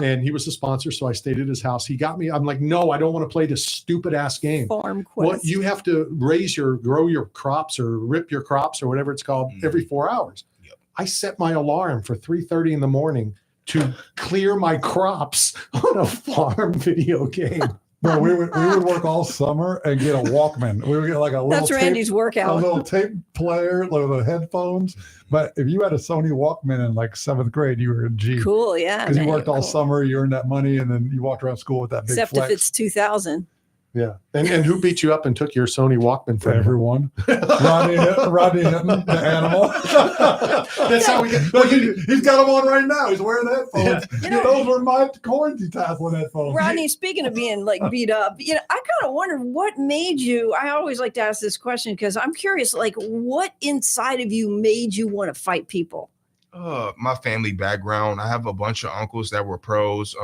and he was a sponsor, so I stayed at his house. He got me. I'm like, no, I don't want to play this stupid ass game. Farm Quest. Well, you have to grow your crops or rip your crops or whatever it's called every 4 hours. Yep. I set my alarm for 3:30 in the morning to clear my crops on a farm video game. Bro, we would work all summer and get a Walkman. We would get like a little That's Randy's workout. A little tape player, like the headphones. But if you had a Sony Walkman in like 7th grade, you were a G. Cool, yeah. Because you man, worked all summer, you earned that money, and then you walked around school with that big Except flex. if it's 2000. Yeah. And who beat you up and took your Sony Walkman from everyone? Rodney Hinton, the animal. That's how we get. Well, he's got them on right now. He's wearing the headphones. Those were my corn detasseling headphones. Rodney, speaking of being like beat up, I kind of wondered what made you. I always like to ask this question because I'm curious, like, what inside of you made you want to fight people? My family background. I have a bunch of uncles that were pros.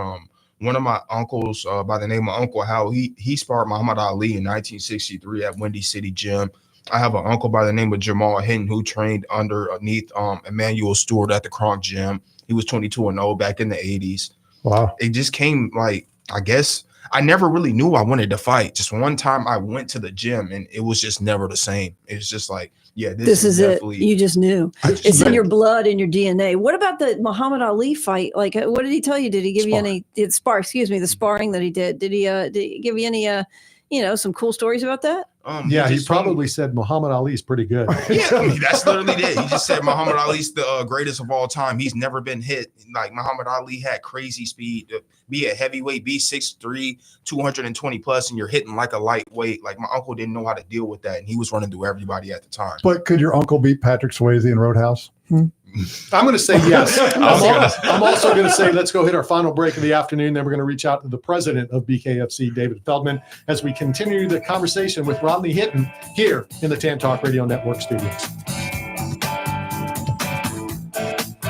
One of my uncles, by the name of Uncle Hal, he sparred Muhammad Ali in 1963 at Windy City Gym. I have an uncle by the name of Jamal Hinton who trained underneath Emmanuel Stewart at the Kronk Gym. He was 22-0 back in the 80s. Wow. It just came like, I guess I never really knew I wanted to fight. Just one time I went to the gym and it was just never the same. It's just like, yeah, this is it. definitely. You just knew. It's in your blood, in your DNA. What about the Muhammad Ali fight? Like, what did he tell you? Did he give you any the sparring that he did? Did he give you any, some cool stories about that? Yeah, he probably said Muhammad Ali's pretty good. Yeah, I mean, that's literally it. He just said Muhammad Ali's the greatest of all time. He's never been hit. Like, Muhammad Ali had crazy speed. Be a heavyweight, be 6'3", 220 plus, and you're hitting like a lightweight. Like, my uncle didn't know how to deal with that, and he was running through everybody at the time. But could your uncle beat Patrick Swayze in Roadhouse? I'm going to say yes. I'm also going to say let's go hit our final break of the afternoon. Then we're going to reach out to the president of BKFC, David Feldman, as we continue the conversation with Rodney Hinton here in the Tan Talk Radio Network studios.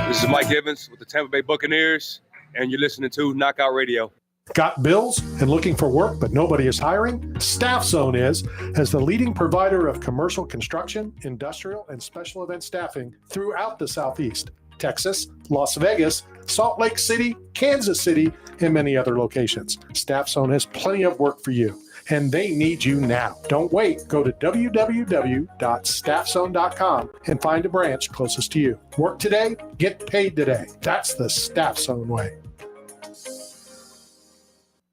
This is Mike Evans with the Tampa Bay Buccaneers, and you're listening to Knockout Radio. Got bills and looking for work, but nobody is hiring? Staff Zone is, as the leading provider of commercial construction, industrial, and special event staffing throughout the Southeast, Texas, Las Vegas, Salt Lake City, Kansas City, and many other locations. Staff Zone has plenty of work for you, and they need you now. Don't wait. Go to www.staffzone.com and find a branch closest to you. Work today, get paid today. That's the Staff Zone way.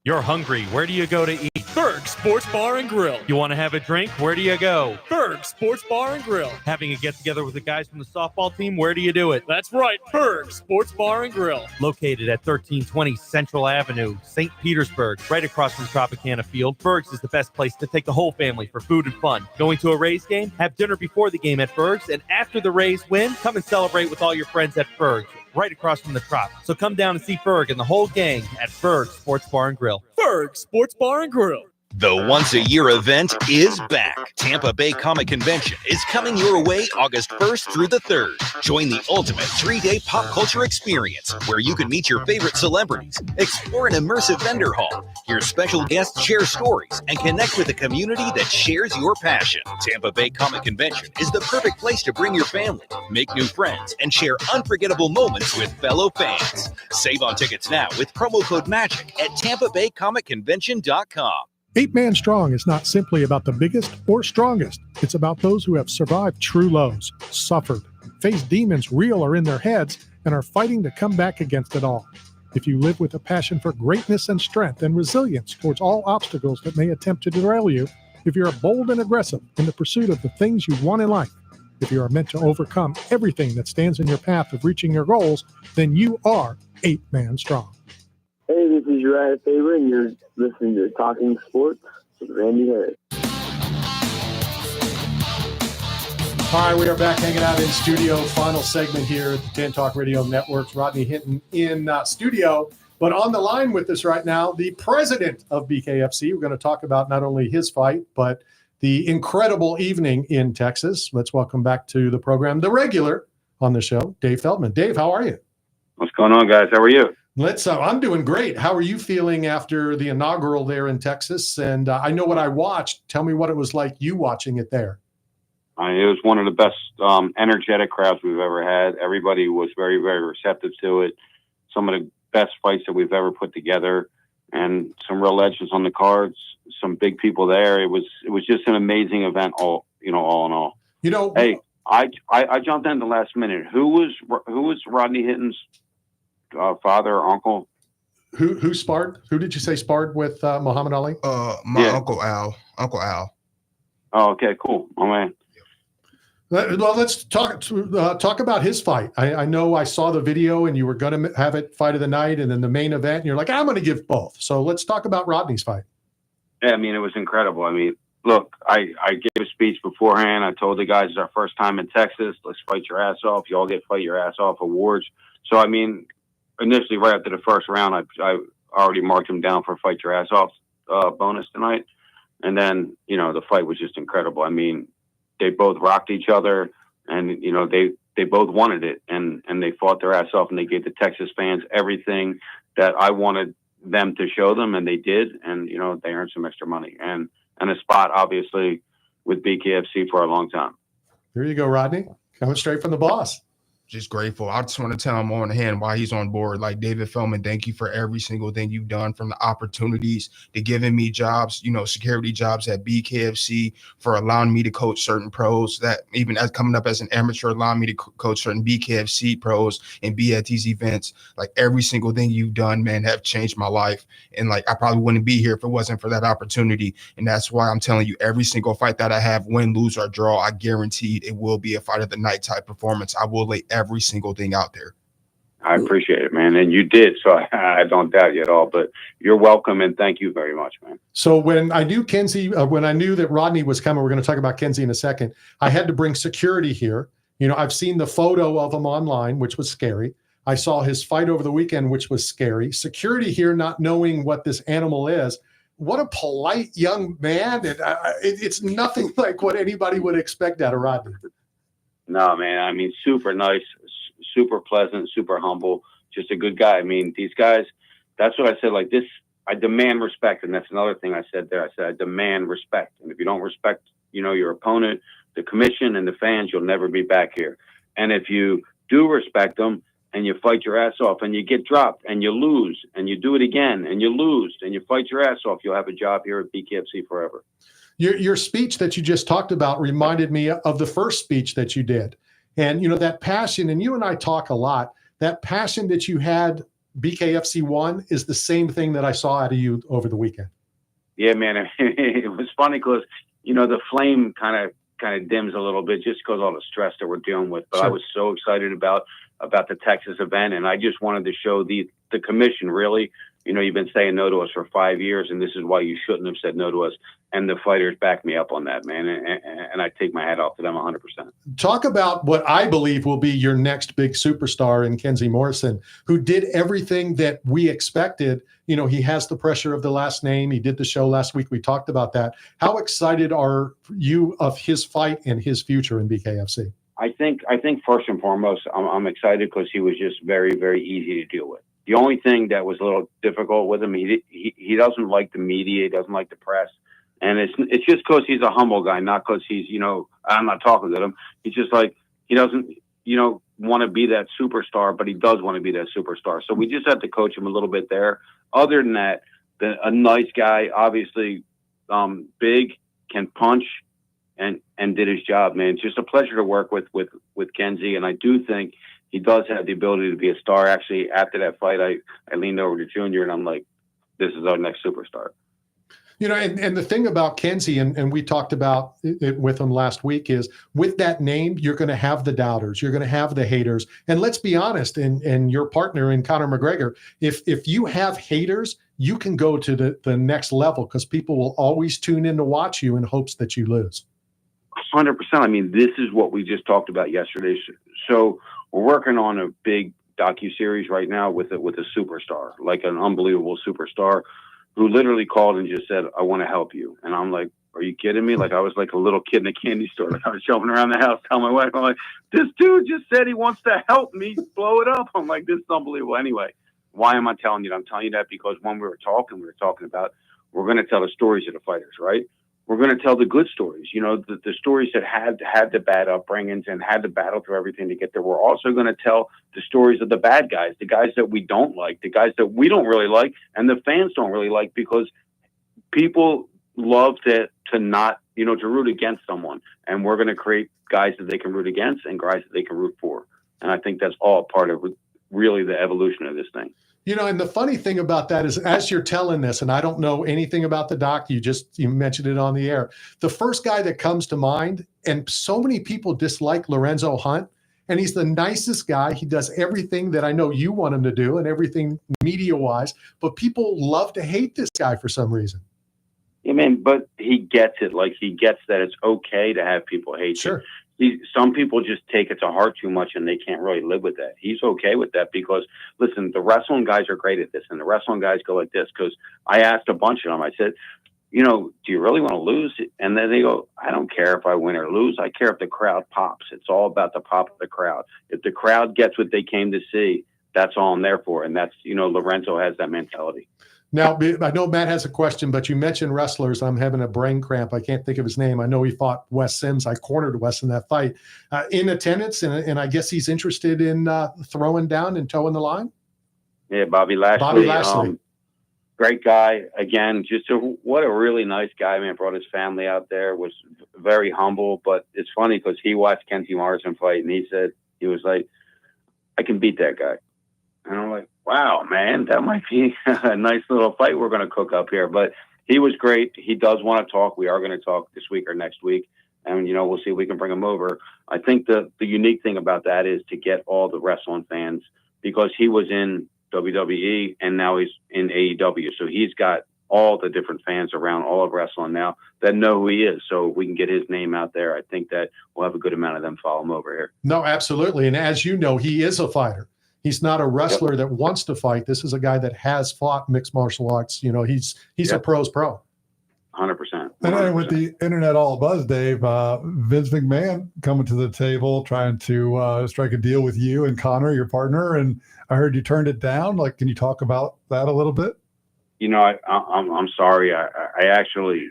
You're hungry. Where do you go to eat? Berg Sports Bar and Grill. You want to have a drink? Where do you go? Berg Sports Bar and Grill. Having a get-together with the guys from the softball team? Where do you do it? That's right, Berg Sports Bar and Grill. Located at 1320 Central Avenue, St. Petersburg, right across from Tropicana Field. Berg's is the best place to take the whole family for food and fun. Going to a Rays game? Have dinner before the game at Berg's, and after the Rays win, come and celebrate with all your friends at Berg's, right across from the Trop. So come down and see Berg and the whole gang at Berg Sports Bar and Grill. Berg Sports Bar and Grill. The once-a-year event is back. Tampa Bay Comic Convention is coming your way August 1st through the 3rd. Join the ultimate 3-day pop culture experience where you can meet your favorite celebrities, explore an immersive vendor hall, hear special guests share stories, and connect with a community that shares your passion. Tampa Bay Comic Convention is the perfect place to bring your family, make new friends, and share unforgettable moments with fellow fans. Save on tickets now with promo code MAGIC at TampaBayComicConvention.com. 8 Man Strong is not simply about the biggest or strongest. It's about those who have survived true lows, suffered, faced demons real or in their heads, and are fighting to come back against it all. If you live with a passion for greatness and strength and resilience towards all obstacles that may attempt to derail you, if you're bold and aggressive in the pursuit of the things you want in life, if you are meant to overcome everything that stands in your path of reaching your goals, then you are 8 Man Strong. Hey, this is Uriah Faber, and you're listening to Talking Sports with Randy Harris. All right, we are back hanging out in studio. Final segment here at the Tan Talk Radio Network's Rodney Hinton in studio. But on the line with us right now, the president of BKFC. We're going to talk about not only his fight, but the incredible evening in Texas. Let's welcome back to the program the regular on the show, Dave Feldman. Dave, how are you? What's going on, guys? How are you? I'm doing great. How are you feeling after the inaugural there in Texas? And I know what I watched. Tell me what it was like you watching it there. It was one of the best energetic crowds we've ever had. Everybody was very, very receptive to it. Some of the best fights that we've ever put together, and some real legends on the cards. Some big people there. It was just an amazing event. All in all. Hey, I jumped in the last minute. Who was Rodney Hinton's father or uncle? Who sparred? Who did you say sparred with Muhammad Ali? Uncle Al. Oh, okay, cool. Oh man. Well, let's talk about his fight. I know I saw the video, and you were going to have it fight of the night, and then the main event. And you're like, I'm going to give both. So let's talk about Rodney's fight. Yeah, I mean, it was incredible. I mean, look, I gave a speech beforehand. I told the guys it's our first time in Texas. Let's fight your ass off. You all get fight your ass off awards. So I mean, initially, right after the first round, I already marked him down for fight your ass off bonus tonight. And then, the fight was just incredible. I mean, they both rocked each other, and, they both wanted it, and they fought their ass off, and they gave the Texas fans everything that I wanted them to show them, and they did. And, they earned some extra money and a spot, obviously, with BKFC for a long time. Here you go, Rodney. Coming straight from the boss. just grateful. I just want to tell him on hand why he's on board. Like, David Feldman, thank you for every single thing you've done, from the opportunities to giving me jobs, security jobs at BKFC, for allowing me to coach certain pros, that even as coming up as an amateur, allowing me to coach certain BKFC pros and be at these events. Like, every single thing you've done, man, have changed my life. And like, I probably wouldn't be here if it wasn't for that opportunity. And that's why I'm telling you, every single fight that I have, win, lose, or draw, I guaranteed it will be a fight of the night type performance. I will lay every single thing out there. I appreciate it, man. And you did. So I don't doubt you at all, but you're welcome. And thank you very much, man. So when I knew Kenzie, when I knew that Rodney was coming, we're going to talk about Kenzie in a second, I had to bring security here. I've seen the photo of him online, which was scary. I saw his fight over the weekend, which was scary. Security here, not knowing what this animal is. What a polite young man. And it's nothing like what anybody would expect out of Rodney. No, man. I mean, super nice, super pleasant, super humble, just a good guy. I mean, these guys, that's what I said. Like this, I demand respect. And that's another thing I said there. I said, I demand respect. And if you don't respect, your opponent, the commission and the fans, you'll never be back here. And if you do respect them and you fight your ass off and you get dropped and you lose and you do it again and you lose and you fight your ass off, you'll have a job here at BKFC forever. Your speech that you just talked about reminded me of the first speech that you did. And, that passion, and you and I talk a lot, that passion that you had BKFC 1 is the same thing that I saw out of you over the weekend. Yeah, man. It was funny because, the flame kind of dims a little bit just because all the stress that we're dealing with. But sure. I was so excited about the Texas event. And I just wanted to show the commission, really, you've been saying no to us for 5 years, and this is why you shouldn't have said no to us. And the fighters back me up on that, man. And I take my hat off to them 100%. Talk about what I believe will be your next big superstar in Kenzie Morrison, who did everything that we expected. He has the pressure of the last name. He did the show last week. We talked about that. How excited are you of his fight and his future in BKFC? I think first and foremost, I'm excited because he was just very, very easy to deal with. The only thing that was a little difficult with him, he doesn't like the media. He doesn't like the press. And it's just because he's a humble guy, not because he's, I'm not talking to him. He's just like, he doesn't, want to be that superstar, but he does want to be that superstar. So we just have to coach him a little bit there. Other than that, a nice guy, obviously big, can punch and did his job, man. It's just a pleasure to work with Kenzie. And I do think he does have the ability to be a star. Actually, after that fight, I leaned over to Junior and I'm like, this is our next superstar. And the thing about Kenzie, and we talked about it with him last week, is with that name, you're going to have the doubters, you're going to have the haters. And let's be honest, and your partner in Conor McGregor, if you have haters, you can go to the next level because people will always tune in to watch you in hopes that you lose. 100%. I mean, this is what we just talked about yesterday. So we're working on a big docuseries right now with a superstar, like an unbelievable superstar, who literally called and just said, I want to help you. And I'm like, are you kidding me? Like, I was like a little kid in a candy store. Like, I was jumping around the house, telling my wife, I'm like, this dude just said he wants to help me blow it up. I'm like, this is unbelievable. Anyway, why am I telling you that? I'm telling you that because when we were talking about, we're going to tell the stories of the fighters, right? We're going to tell the good stories, the stories that had the bad upbringings and had to battle through everything to get there. We're also going to tell the stories of the bad guys, the guys that we don't like, the guys that we don't really like, and the fans don't really like, because people love to not, to root against someone. And we're going to create guys that they can root against and guys that they can root for. And I think that's all part of really the evolution of this thing. And the funny thing about that is, as you're telling this, and I don't know anything about the doc, you mentioned it on the air. The first guy that comes to mind, and so many people dislike Lorenzo Hunt, and he's the nicest guy. He does everything that I know you want him to do and everything media-wise, but people love to hate this guy for some reason. Yeah, man, but he gets it. Like, he gets that it's okay to have people hate you. Some people just take it to heart too much and they can't really live with that. He's okay with that because, listen, the wrestling guys are great at this, and the wrestling guys go like this. Because I asked a bunch of them, I said, do you really want to lose? And then they go, I don't care if I win or lose. I care if the crowd pops. It's all about the pop of the crowd. If the crowd gets what they came to see, that's all I'm there for. And that's, Lorenzo has that mentality. Now, I know Matt has a question, but you mentioned wrestlers. I'm having a brain cramp. I can't think of his name. I know he fought Wes Sims. I cornered Wes in that fight. In attendance, and I guess he's interested in throwing down and towing the line? Yeah, Bobby Lashley. Bobby Lashley. Great guy. Again, what a really nice guy, man. Brought his family out there, was very humble. But it's funny because he watched Kenzie Morrison fight, and he was like, I can beat that guy. And I'm like, wow, man, that might be a nice little fight we're going to cook up here. But he was great. He does want to talk. We are going to talk this week or next week. And, we'll see if we can bring him over. I think the unique thing about that is to get all the wrestling fans, because he was in WWE and now he's in AEW. So he's got all the different fans around all of wrestling now that know who he is. So if we can get his name out there, I think that we'll have a good amount of them follow him over here. No, absolutely. And as you know, he is a fighter. He's not a wrestler that wants to fight. This is a guy that has fought mixed martial arts. He's a pro's pro. 100%. And then with the internet all buzz, Dave, Vince McMahon coming to the table, trying to strike a deal with you and Connor, your partner. And I heard you turned it down. Can you talk about that a little bit? I'm sorry. I actually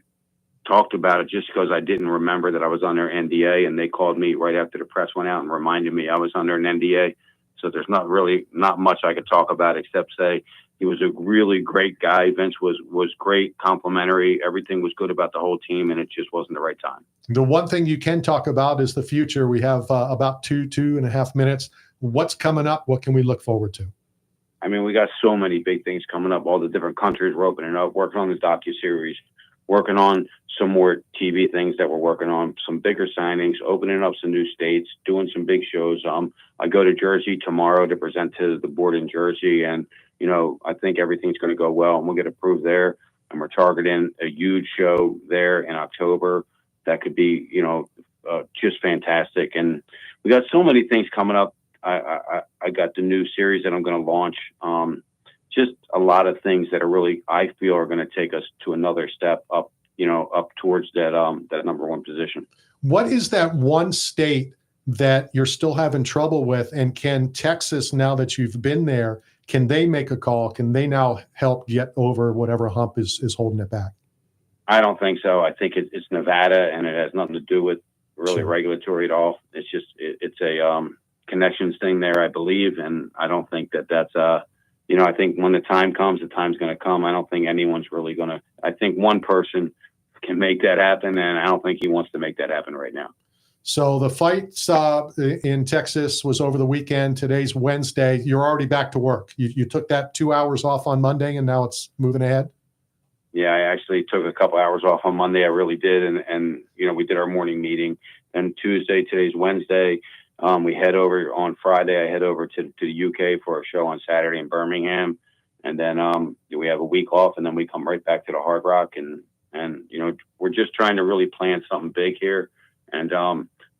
talked about it just because I didn't remember that I was under NDA, and they called me right after the press went out and reminded me I was under an NDA. So there's not much I could talk about except say he was a really great guy. Vince was great, complimentary. Everything was good about the whole team, and it just wasn't the right time. The one thing you can talk about is the future. We have about two and a half minutes. What's coming up? What can we look forward to? I mean, we got so many big things coming up. All the different countries we're opening up, working on the docuseries, working on some more TV things that we're working on, some bigger signings, opening up some new states, doing some big shows. I go to Jersey tomorrow to present to the board in Jersey, and I think everything's going to go well, and we'll get approved there. And we're targeting a huge show there in October that could be, just fantastic. And we got so many things coming up. I got the new series that I'm going to launch. Just a lot of things that are really, I feel, are going to take us to another step up, up towards that number one position. What is that one state that you're still having trouble with? And can Texas, now that you've been there, can they make a call? Can they now help get over whatever hump is holding it back? I don't think so. I think it's Nevada, and it has nothing to do with really regulatory at all. It's just, it's a connections thing there, I believe. And I don't think that's I think when the time comes, the time's going to come. I don't think anyone's really going to, I think one person can make that happen, and I don't think he wants to make that happen right now. So the fights in Texas was over the weekend. Today's Wednesday. You're already back to work. You took that 2 hours off on Monday, and now it's moving ahead? Yeah, I actually took a couple hours off on Monday. I really did. And we did our morning meeting. And today's Wednesday. We head over on Friday. I head over to the UK for a show on Saturday in Birmingham. And then we have a week off, and then we come right back to the Hard Rock. And we're just trying to really plan something big here. And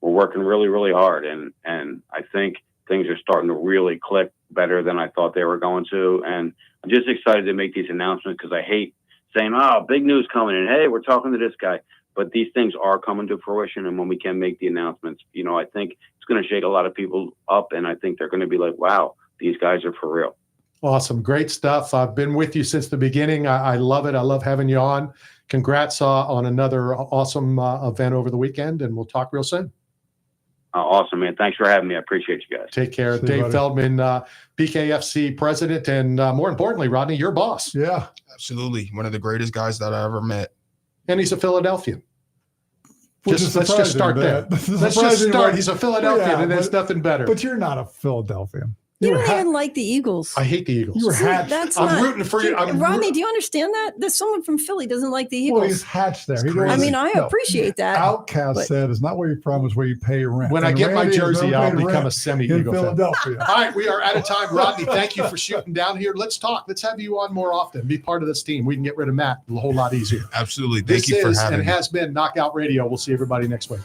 we're working really, really hard. And I think things are starting to really click better than I thought they were going to. And I'm just excited to make these announcements, because I hate saying, oh, big news coming in. Hey, we're talking to this guy. But these things are coming to fruition. And when we can make the announcements, I think it's going to shake a lot of people up. And I think they're going to be like, wow, these guys are for real. Awesome. Great stuff. I've been with you since the beginning. I love it. I love having you on. Congrats on another awesome event over the weekend, and we'll talk real soon. Awesome, man. Thanks for having me. I appreciate you guys. Take care. Dave Feldman, PKFC president, and more importantly, Rodney, your boss. Yeah, absolutely. One of the greatest guys that I ever met. And he's a Philadelphian. Let's just start there. Let's just start. He's a Philadelphian, and there's nothing better. But you're not a Philadelphian. You don't even like the Eagles. I hate the Eagles. You were hatched. I'm rooting for you. Rodney, do you understand that? There's someone from Philly doesn't like the Eagles. Well, he's hatched there. I appreciate that. Outcast said, it's not where you from, it's where you pay rent. When I get my jersey, I'll become a semi-Eagle fan. Philadelphia. All right, we are out of time. Rodney, thank you for shooting down here. Let's talk. Let's have you on more often. Be part of this team. We can get rid of Matt a whole lot easier. Absolutely. Thank you for having me. This has been Knockout Radio. We'll see everybody next week.